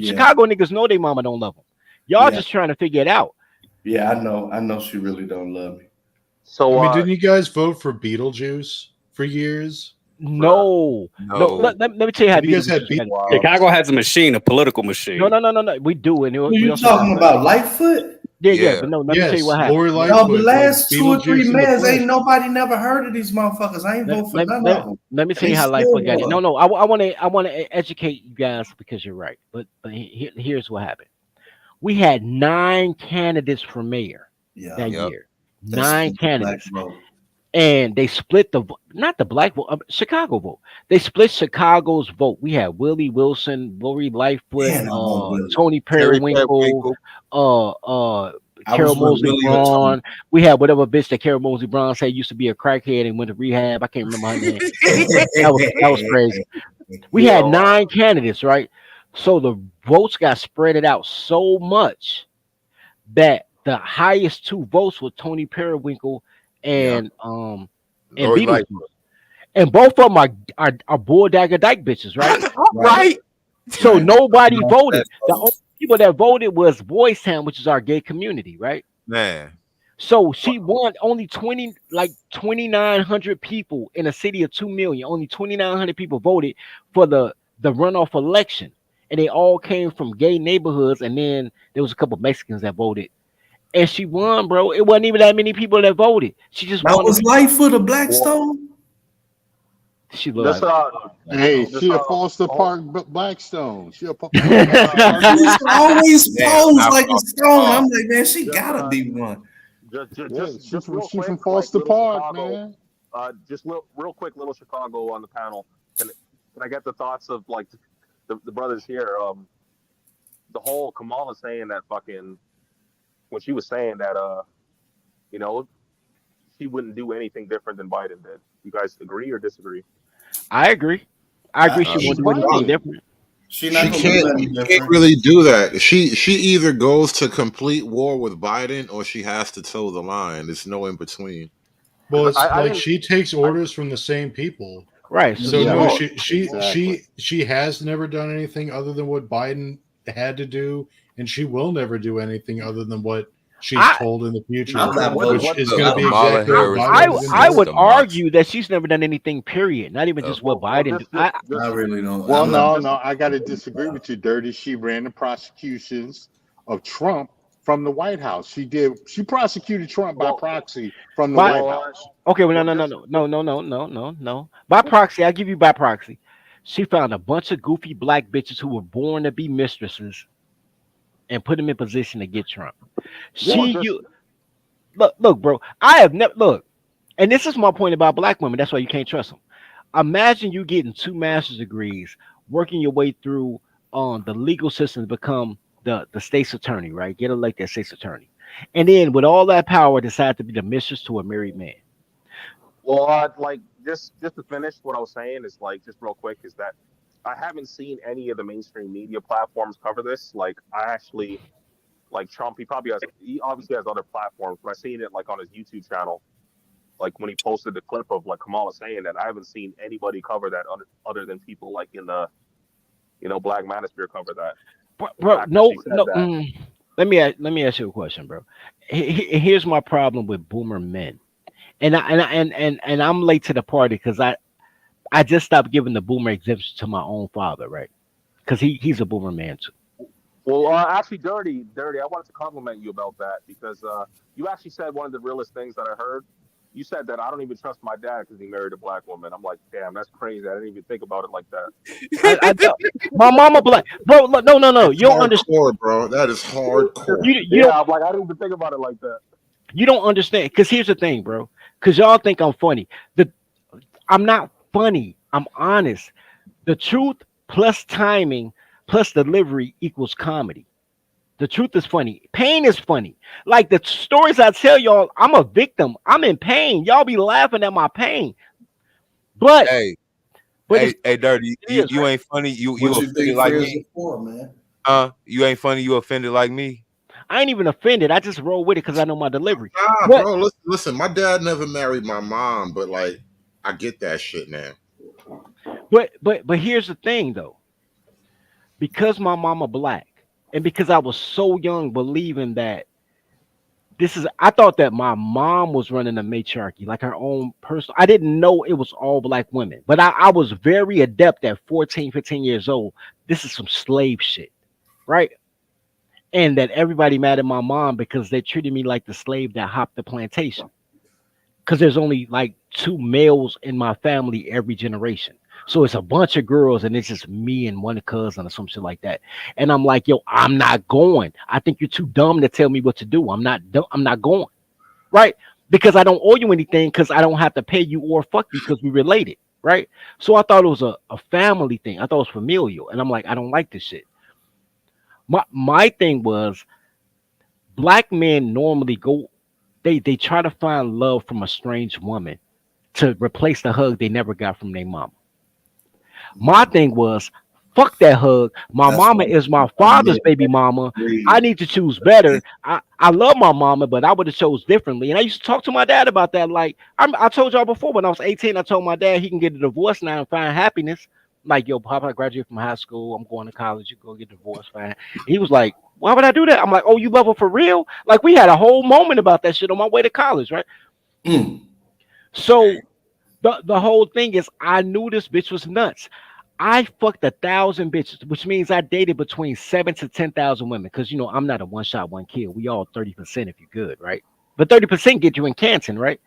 Speaker 13: Chicago niggas know they mama don't love them. Y'all just trying to figure it out.
Speaker 17: Yeah, I know she really don't love me.
Speaker 18: So
Speaker 2: I mean, didn't you guys vote for Beetlejuice for years?
Speaker 13: No. Let me tell you how
Speaker 2: You guys had
Speaker 6: Chicago has a machine, a political machine.
Speaker 13: No. We do. And
Speaker 17: Who you talking about? Lightfoot?
Speaker 13: Yeah. But no, let me tell you what happened.
Speaker 2: Lori
Speaker 17: No,
Speaker 2: Lightfoot
Speaker 17: the last
Speaker 2: was
Speaker 17: 2 or
Speaker 2: Beetlejuice
Speaker 17: 3
Speaker 2: in the
Speaker 17: minutes
Speaker 2: flesh.
Speaker 17: ain't nobody never heard of these motherfuckers. I ain't vote for none of them.
Speaker 13: Let me tell you how Lightfoot got it. No. I want to educate you guys because you're right. But here's what happened. We had 9 candidates for mayor that year. 9 candidates. And they split not the black vote, Chicago vote. They split Chicago's vote. We had Willie Wilson, Lori Lightfoot, Tony Periwinkle, Carol Mosley Braun. We had whatever bitch that Carol Mosley Braun said used to be a crackhead and went to rehab. I can't remember her name. that was crazy. We had 9 candidates, right? So the votes got spread out so much that the highest 2 votes were Tony Periwinkle and Beetlejuice. And both of them are Bull Dagger Dyke bitches, right?
Speaker 3: Right.
Speaker 13: So nobody voted. The only people that voted was Boys Town, which is our gay community, right?
Speaker 3: Man.
Speaker 13: So she won only 2,900 people in a city of 2 million. Only 2,900 people voted for the runoff election. And they all came from gay neighborhoods. And then there was a couple Mexicans that voted. And she won, bro. It wasn't even that many people that voted. She just won.
Speaker 17: Was Lightfoot a Blackstone?
Speaker 13: She looked
Speaker 4: hey, she a Foster Park Blackstone. She a
Speaker 17: She's always posed like a stone. I'm like, man, she gotta be one.
Speaker 18: Just real
Speaker 4: she's
Speaker 18: quick,
Speaker 4: from Foster
Speaker 18: little
Speaker 4: Park,
Speaker 18: Chicago,
Speaker 4: man.
Speaker 18: Just real quick, little Chicago on the panel. Can I get the thoughts of like the brothers here? The whole Kamala saying that fucking when she was saying that you know, she wouldn't do anything different than Biden did. You guys agree or disagree?
Speaker 13: I agree. She won't do anything different.
Speaker 1: She can't really do that. She either goes to complete war with Biden or she has to toe the line. There's no in between.
Speaker 2: Well, it's she takes orders from the same people.
Speaker 13: Right.
Speaker 2: So
Speaker 4: Yeah,
Speaker 2: no,
Speaker 4: exactly.
Speaker 2: she has never done anything other than what Biden had to do, and she will never do anything other than what she's
Speaker 13: I
Speaker 2: told in the future,
Speaker 17: I'm not
Speaker 18: What
Speaker 17: voting.
Speaker 2: which is
Speaker 3: Look,
Speaker 2: going to be
Speaker 3: Kamala
Speaker 2: exactly what
Speaker 3: Harris
Speaker 2: Biden
Speaker 3: is
Speaker 2: is
Speaker 13: I
Speaker 2: doing.
Speaker 13: would
Speaker 3: the monster.
Speaker 13: argue that she's never done anything. Period. Not even just what
Speaker 18: well,
Speaker 13: Biden do.
Speaker 17: I really don't.
Speaker 4: Well,
Speaker 17: I'm not.
Speaker 4: no, I got to disagree with you, Dirty. She ran the prosecutions of Trump from the White House. She prosecuted Trump by
Speaker 18: well,
Speaker 4: proxy from the
Speaker 13: By
Speaker 4: White
Speaker 18: well,
Speaker 4: House.
Speaker 13: okay, well,
Speaker 18: well,
Speaker 13: no. By proxy, I give you by proxy. She found a bunch of goofy black bitches who were born to be mistresses and put them in position to get Trump. You look, bro. I have never look, and this is my point about black women. That's why you can't trust them. Imagine you getting 2 master's degrees, working your way through the legal system to become the state's attorney, right? Get elected as state's attorney, and then with all that power, decide to be the mistress to a married man.
Speaker 18: well, like just to finish what I was saying is like just real quick is that I haven't seen any of the mainstream media platforms cover this. Like I actually like Trump. He obviously has other platforms, but I seen it like on his YouTube channel. Like when he posted the clip of like Kamala saying that, I haven't seen anybody cover that other than people like in the Black Manosphere cover that.
Speaker 13: Bro, no.
Speaker 18: She said that.
Speaker 13: Let me ask you a question, bro. Here's my problem with boomer men, and I'm late to the party because I just stopped giving the boomer exemption to my own father, right? Because he's a boomer man too.
Speaker 18: Well, actually, Dirty, I wanted to compliment you about that because you actually said one of the realest things that I heard. You said that I don't even trust my dad because he married a black woman. I'm like, damn, that's crazy. I didn't even think about it like that.
Speaker 13: I don't. My mama black, bro. Look, no. You don't understand,
Speaker 1: Hardcore, bro. That is hardcore.
Speaker 18: I'm like, I didn't even think about it like that.
Speaker 13: You don't understand. Because here's the thing, bro. Because y'all think I'm funny. I'm not funny. I'm honest. The truth plus timing plus delivery equals comedy. The truth is funny. Pain is funny. Like the stories I tell y'all, I'm a victim. I'm in pain. Y'all be laughing at my pain. But
Speaker 3: hey, Dirty, you ain't funny. You offended like me.
Speaker 17: For, man?
Speaker 3: You ain't funny. You offended like me.
Speaker 13: I ain't even offended. I just roll with it because I know my delivery.
Speaker 1: Nah, bro. Listen. My dad never married my mom, but like, I get that shit now.
Speaker 13: But here's the thing though. Because my mama black. And because I was so young believing that I thought that my mom was running a matriarchy, like her own personal. I didn't know it was all black women, but I was very adept at 14, 15 years old. This is some slave shit, right? And that everybody mad at my mom because they treated me like the slave that hopped the plantation. Because there's only like 2 males in my family every generation. So it's a bunch of girls and it's just me and one cousin or some shit like that. And I'm like, yo, I'm not going. I think you're too dumb to tell me what to do. I'm not going. Right? Because I don't owe you anything because I don't have to pay you or fuck you because we related. Right? So I thought it was a family thing. I thought it was familial. And I'm like, I don't like this shit. My thing was black men normally go, they try to find love from a strange woman to replace the hug they never got from their mama. My thing was, fuck that hug. My mama is my father's baby mama. I need to choose better. I love my mama, but I would have chose differently. And I used to talk to my dad about that. Like I told y'all before, when I was 18, I told my dad he can get a divorce now and find happiness. Like, yo, Papa, I graduated from high school. I'm going to college. You go get divorced, fine. He was like, why would I do that? I'm like, oh, you love her for real? Like, we had a whole moment about that shit on my way to college, right? So the whole thing is, I knew this bitch was nuts. I fucked 1,000 bitches, which means I dated between 7,000 to 10,000 women. Because I'm not a one shot, one kill. We all 30% if you're good, right? But 30% get you in Canton, right?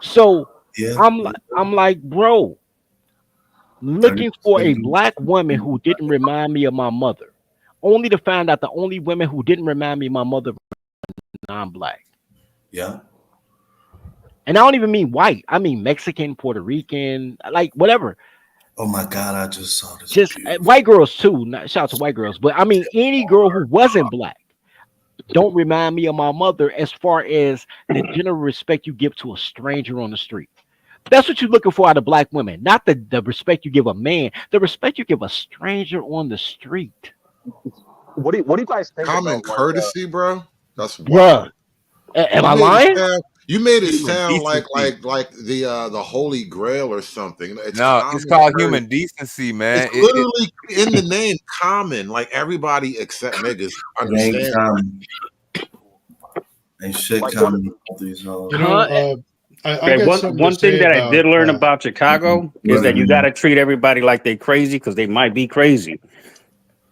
Speaker 13: So yeah. I'm like, bro, looking for a black woman who didn't remind me of my mother, only to find out the only women who didn't remind me of my mother were non-black.
Speaker 17: Yeah.
Speaker 13: And I don't even mean white. I mean Mexican, Puerto Rican, like whatever.
Speaker 17: Oh my God, I just saw this.
Speaker 13: Just white girls too. Not shout out to white girls, but I mean any girl who wasn't black don't remind me of my mother as far as the general respect you give to a stranger on the street. That's what you're looking for out of black women, not the respect you give a man, the respect you give a stranger on the street.
Speaker 18: What do you guys think?
Speaker 1: Common courtesy, bro. That's
Speaker 13: wild. Am I lying?
Speaker 1: You made it
Speaker 3: Human
Speaker 1: sound
Speaker 3: decency.
Speaker 1: like the Holy Grail or something. It's
Speaker 3: No, it's
Speaker 1: common
Speaker 3: called
Speaker 1: courtesy.
Speaker 3: human decency, man.
Speaker 1: It's literally in the name, common. Like everybody except niggas
Speaker 17: It ain't
Speaker 1: understand.
Speaker 17: common. Ain't shit common about these hoes.
Speaker 2: You know, I
Speaker 6: Okay,
Speaker 2: got
Speaker 6: one
Speaker 2: something
Speaker 6: one
Speaker 2: to
Speaker 6: thing
Speaker 2: say
Speaker 6: that I
Speaker 2: about
Speaker 6: did learn about Chicago is that you got to treat everybody like they crazy because they might be crazy.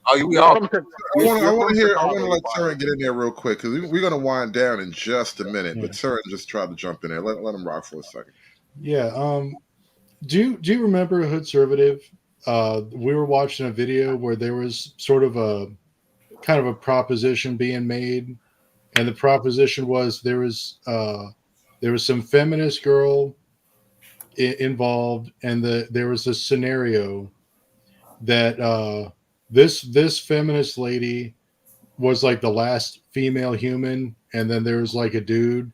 Speaker 3: Oh, we
Speaker 1: I
Speaker 3: all.
Speaker 1: want to let Turin get in there real quick because we're gonna wind down in just a minute. But Turin just tried to jump in there. Let him rock for a second.
Speaker 2: Yeah. Do you remember Hoodservative? We were watching a video where there was sort of a kind of a proposition being made, and the proposition was there was some feminist girl involved, and there was a scenario that this feminist lady was like the last female human, and then there was like a dude,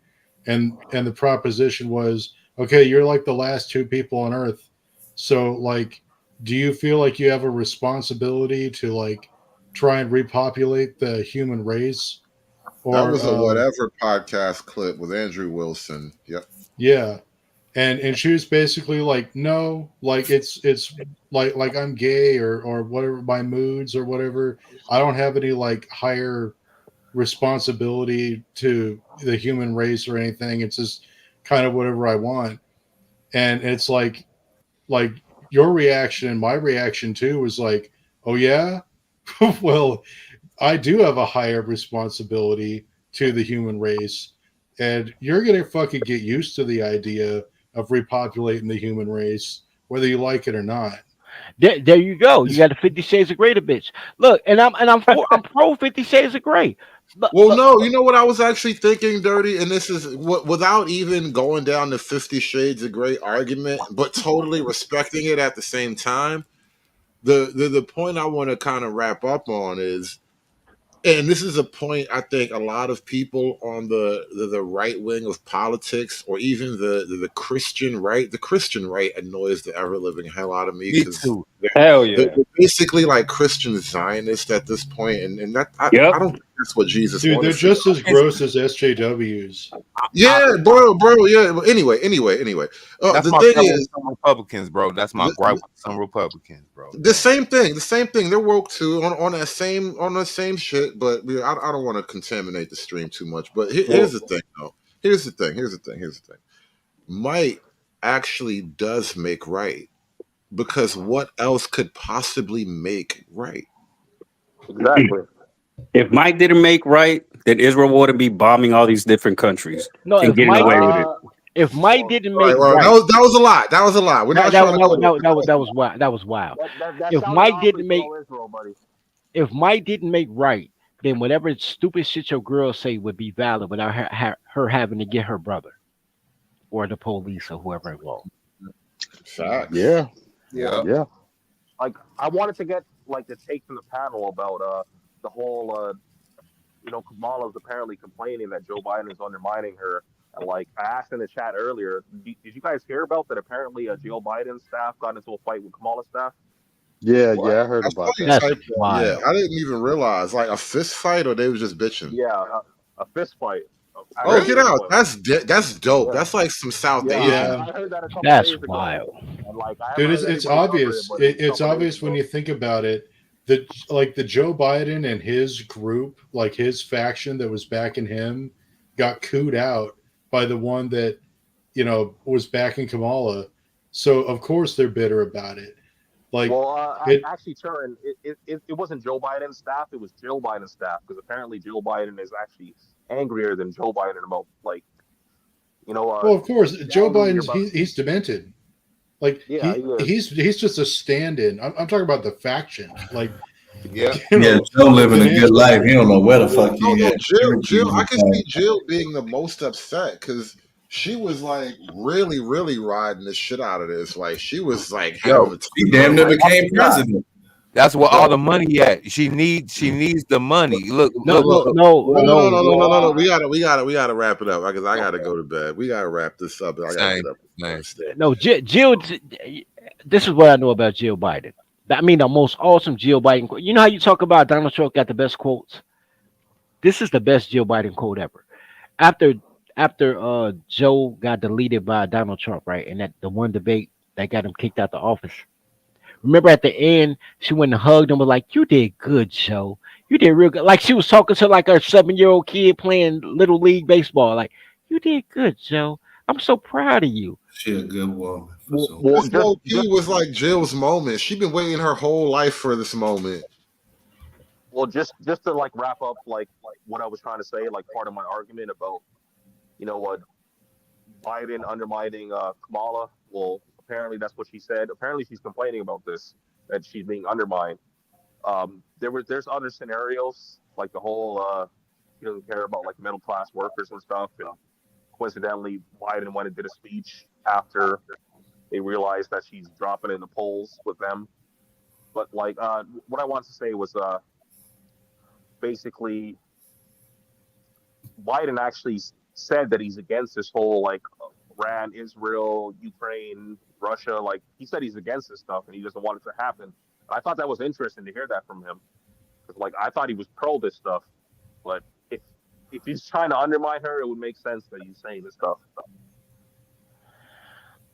Speaker 2: and the proposition was, okay, you're like the last two people on Earth, so like, do you feel like you have a responsibility to like try and repopulate the human race?
Speaker 1: That
Speaker 2: Or
Speaker 1: was a whatever podcast clip with Andrew Wilson. Yep.
Speaker 2: yeah, and she was basically like, no, like it's like I'm gay or whatever, my moods or whatever, I don't have any like higher responsibility to the human race or anything, it's just kind of whatever I want. And it's like your reaction and my reaction too was like, oh yeah, well, I do have a higher responsibility to the human race, and you're gonna fucking get used to the idea of repopulating the human race, whether you like it or not.
Speaker 13: There you go. You got the 50 Shades of Grey, the bitch. Look, I'm pro 50 Shades of Grey.
Speaker 1: Well, no, you know what I was actually thinking, Dirty, and this is without even going down the 50 Shades of Grey argument, but totally respecting it at the same time. The point I want to kind of wrap up on is, and this is a point I think a lot of people on the right wing of politics, or even the Christian right, annoys the ever living hell out of me
Speaker 3: Me
Speaker 1: because
Speaker 3: too.
Speaker 6: Hell yeah.
Speaker 1: they're basically like Christian Zionists at this point, and that I don't think that's what Jesus
Speaker 2: Dude,
Speaker 1: wanted.
Speaker 2: they're just as gross as SJWs.
Speaker 1: Yeah, bro. Yeah. But anyway.
Speaker 3: That's
Speaker 1: The
Speaker 3: my
Speaker 1: thing
Speaker 3: gripe with
Speaker 1: is,
Speaker 3: some Republicans, bro. That's my gripe with some Republicans, bro.
Speaker 1: the same thing. They're woke too on the same shit. But I don't want to contaminate the stream too much. But here's the thing, though. Here's the thing. Might actually does make right, because what else could possibly make right?
Speaker 18: Exactly.
Speaker 6: If Mike didn't make right, then Israel wouldn't be bombing all these different countries
Speaker 13: No,
Speaker 6: and
Speaker 13: if
Speaker 6: getting
Speaker 13: Mike,
Speaker 6: away with it.
Speaker 13: if Mike didn't make
Speaker 1: Right.
Speaker 13: right,
Speaker 1: That was a lot. That was a lot. We're not trying to
Speaker 13: that was wild. That was wild.
Speaker 18: That
Speaker 13: If
Speaker 18: sounds
Speaker 13: Mike
Speaker 18: awfully
Speaker 13: didn't make
Speaker 18: pro-Israel, buddy.
Speaker 13: if Mike didn't make right, then whatever stupid shit your girl say would be valid without her having to get her brother or the police or whoever involved.
Speaker 1: Facts.
Speaker 4: Yeah.
Speaker 18: Yeah. Like, I wanted to get like the take from the panel about the whole Kamala's apparently complaining that Joe Biden is undermining her. And like I asked in the chat earlier, did you guys hear about that? Apparently, Joe Biden's staff got into a fight with Kamala's staff.
Speaker 4: Yeah, I heard about that.
Speaker 13: That's
Speaker 1: Yeah,
Speaker 13: wild.
Speaker 1: I didn't even realize, like, a fist fight, or they was just bitching.
Speaker 18: Yeah, a fist fight.
Speaker 1: Oh, get out! That's dope. That's like some South Asian.
Speaker 2: Yeah.
Speaker 18: I heard that a couple
Speaker 13: That's
Speaker 18: days ago.
Speaker 13: wild.
Speaker 18: And like, I
Speaker 2: Dude,
Speaker 18: haven't heard
Speaker 2: it's
Speaker 18: anybody cover
Speaker 2: obvious.
Speaker 18: but
Speaker 2: It's
Speaker 18: a couple
Speaker 2: obvious
Speaker 18: days
Speaker 2: when
Speaker 18: ago.
Speaker 2: you think about it that like the Joe Biden and his group, like his faction that was backing him, got cooed out by the one that was backing Kamala. So of course they're bitter about it. Like,
Speaker 18: Well, actually, Turin, it wasn't Joe Biden's staff. It was Jill Biden's staff, because apparently Joe Biden is actually angrier than Joe Biden about
Speaker 2: well, of course, Joe
Speaker 18: angry
Speaker 2: Biden's
Speaker 18: about-
Speaker 2: he's demented. Like
Speaker 18: Yeah, he is.
Speaker 2: he's just a stand-in. I'm talking about the faction. Like,
Speaker 1: Yeah.
Speaker 17: Yeah, Joe living a good life. He don't know where the fuck he
Speaker 1: No,
Speaker 17: at.
Speaker 1: Jill. I can see Jill being the most upset because she was like really, really riding the shit out of this. Like, she was like, having
Speaker 17: He damn near became president.
Speaker 3: That's where all the money at. She needs the money. Look.
Speaker 1: No. We gotta wrap it up because I gotta go to bed. We gotta wrap this up. I gotta get up.
Speaker 13: No, Jill. This is what I know about Jill Biden. I mean, the most awesome Jill Biden quote. You know how you talk about Donald Trump got the best quotes? This is the best Jill Biden quote ever. After after Joe got deleted by Donald Trump, right? And that the one debate that got him kicked out the office. Remember at the end, she went and hugged him, was like, "You did good, Joe. You did real good." Like she was talking to like a 7-year-old kid playing little league baseball. Like, "You did good, Joe. I'm so proud of you."
Speaker 17: She a good woman.
Speaker 1: This low key was like Jill's moment. She been waiting her whole life for this moment.
Speaker 18: Well, just to like wrap up like what I was trying to say, like part of my argument about, you know what, Biden undermining Kamala. Well, apparently that's what she said. Apparently she's complaining about this, that she's being undermined. There's other scenarios, like the whole he doesn't care about like middle class workers and stuff. And coincidentally, Biden went and did a speech after they realized that she's dropping in the polls with them. But like what I wanted to say was basically Biden actually said that he's against this whole like Iran, Israel, Ukraine, Russia. Like he said he's against this stuff and he doesn't want it to happen. And I thought that was interesting to hear that from him. Like I thought he was pro this stuff, but if he's trying to undermine her, it would make sense that he's saying this stuff.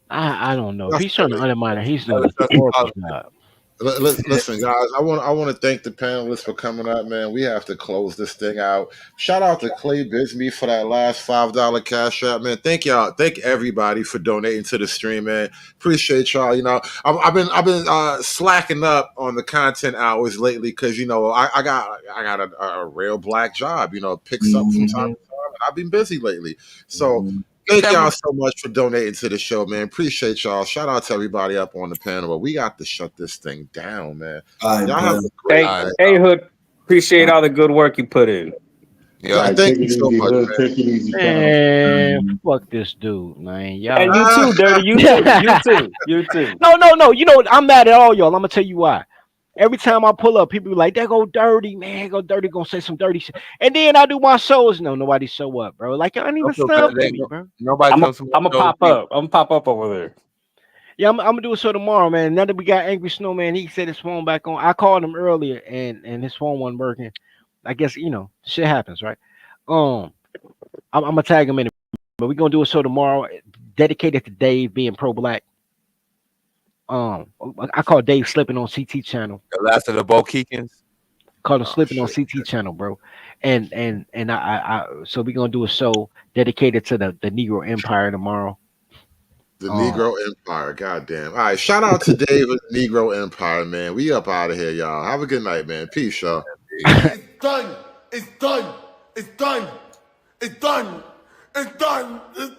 Speaker 13: I don't know. If he's trying to undermine her, he's doing a horrible job.
Speaker 1: Listen, guys, I want to thank the panelists for coming up, man. We have to close this thing out. Shout out to Clay Bisbee for that last $5 cash app, man. Thank y'all. Thank everybody for donating to the stream, man. Appreciate y'all. You know, I've been slacking up on the content hours lately because you know I got a real black job. You know, picks up from time to time, and I've been busy lately. So. Thank y'all so much for donating to the show, man. Appreciate y'all. Shout out to everybody up on the panel. But we got to shut this thing down, man. Y'all have a great night.
Speaker 6: Hey, Hood. Appreciate all the good work you put in.
Speaker 1: Yeah, thank you so much, man.
Speaker 4: Take it easy,
Speaker 13: Man, fuck this dude, man. Y'all.
Speaker 6: And you too, Dirty. You too. You too.
Speaker 13: No. You know, I'm mad at all y'all. I'm gonna tell you why. Every time I pull up, people be like, "There go Dirty, man. Go Dirty, gonna say some dirty shit." And then I do my shows. No, nobody show up, bro. Like, I don't even stop me, bro.
Speaker 3: Nobody
Speaker 6: I'm
Speaker 3: comes.
Speaker 6: gonna pop up. I'm gonna pop up over there.
Speaker 13: Yeah, I'm gonna do a show tomorrow, man. Now that we got Angry Snowman, he said his phone back on. I called him earlier, and his phone wasn't working. I guess you know, shit happens, right? I'm gonna tag him in it, but we're gonna do a show tomorrow dedicated to Dave being pro-black. I call Dave slipping on CT channel.
Speaker 3: The last of the Bokekins.
Speaker 13: Called him slipping on CT channel, bro. And I so we're gonna do a show dedicated to the Negro Empire tomorrow.
Speaker 1: The Negro Empire, goddamn. All right, shout out to David Negro Empire, man. We up out of here, y'all. Have a good night, man. Peace, y'all.
Speaker 7: It's done. It's done. It's done. It's done. It's done. It's done.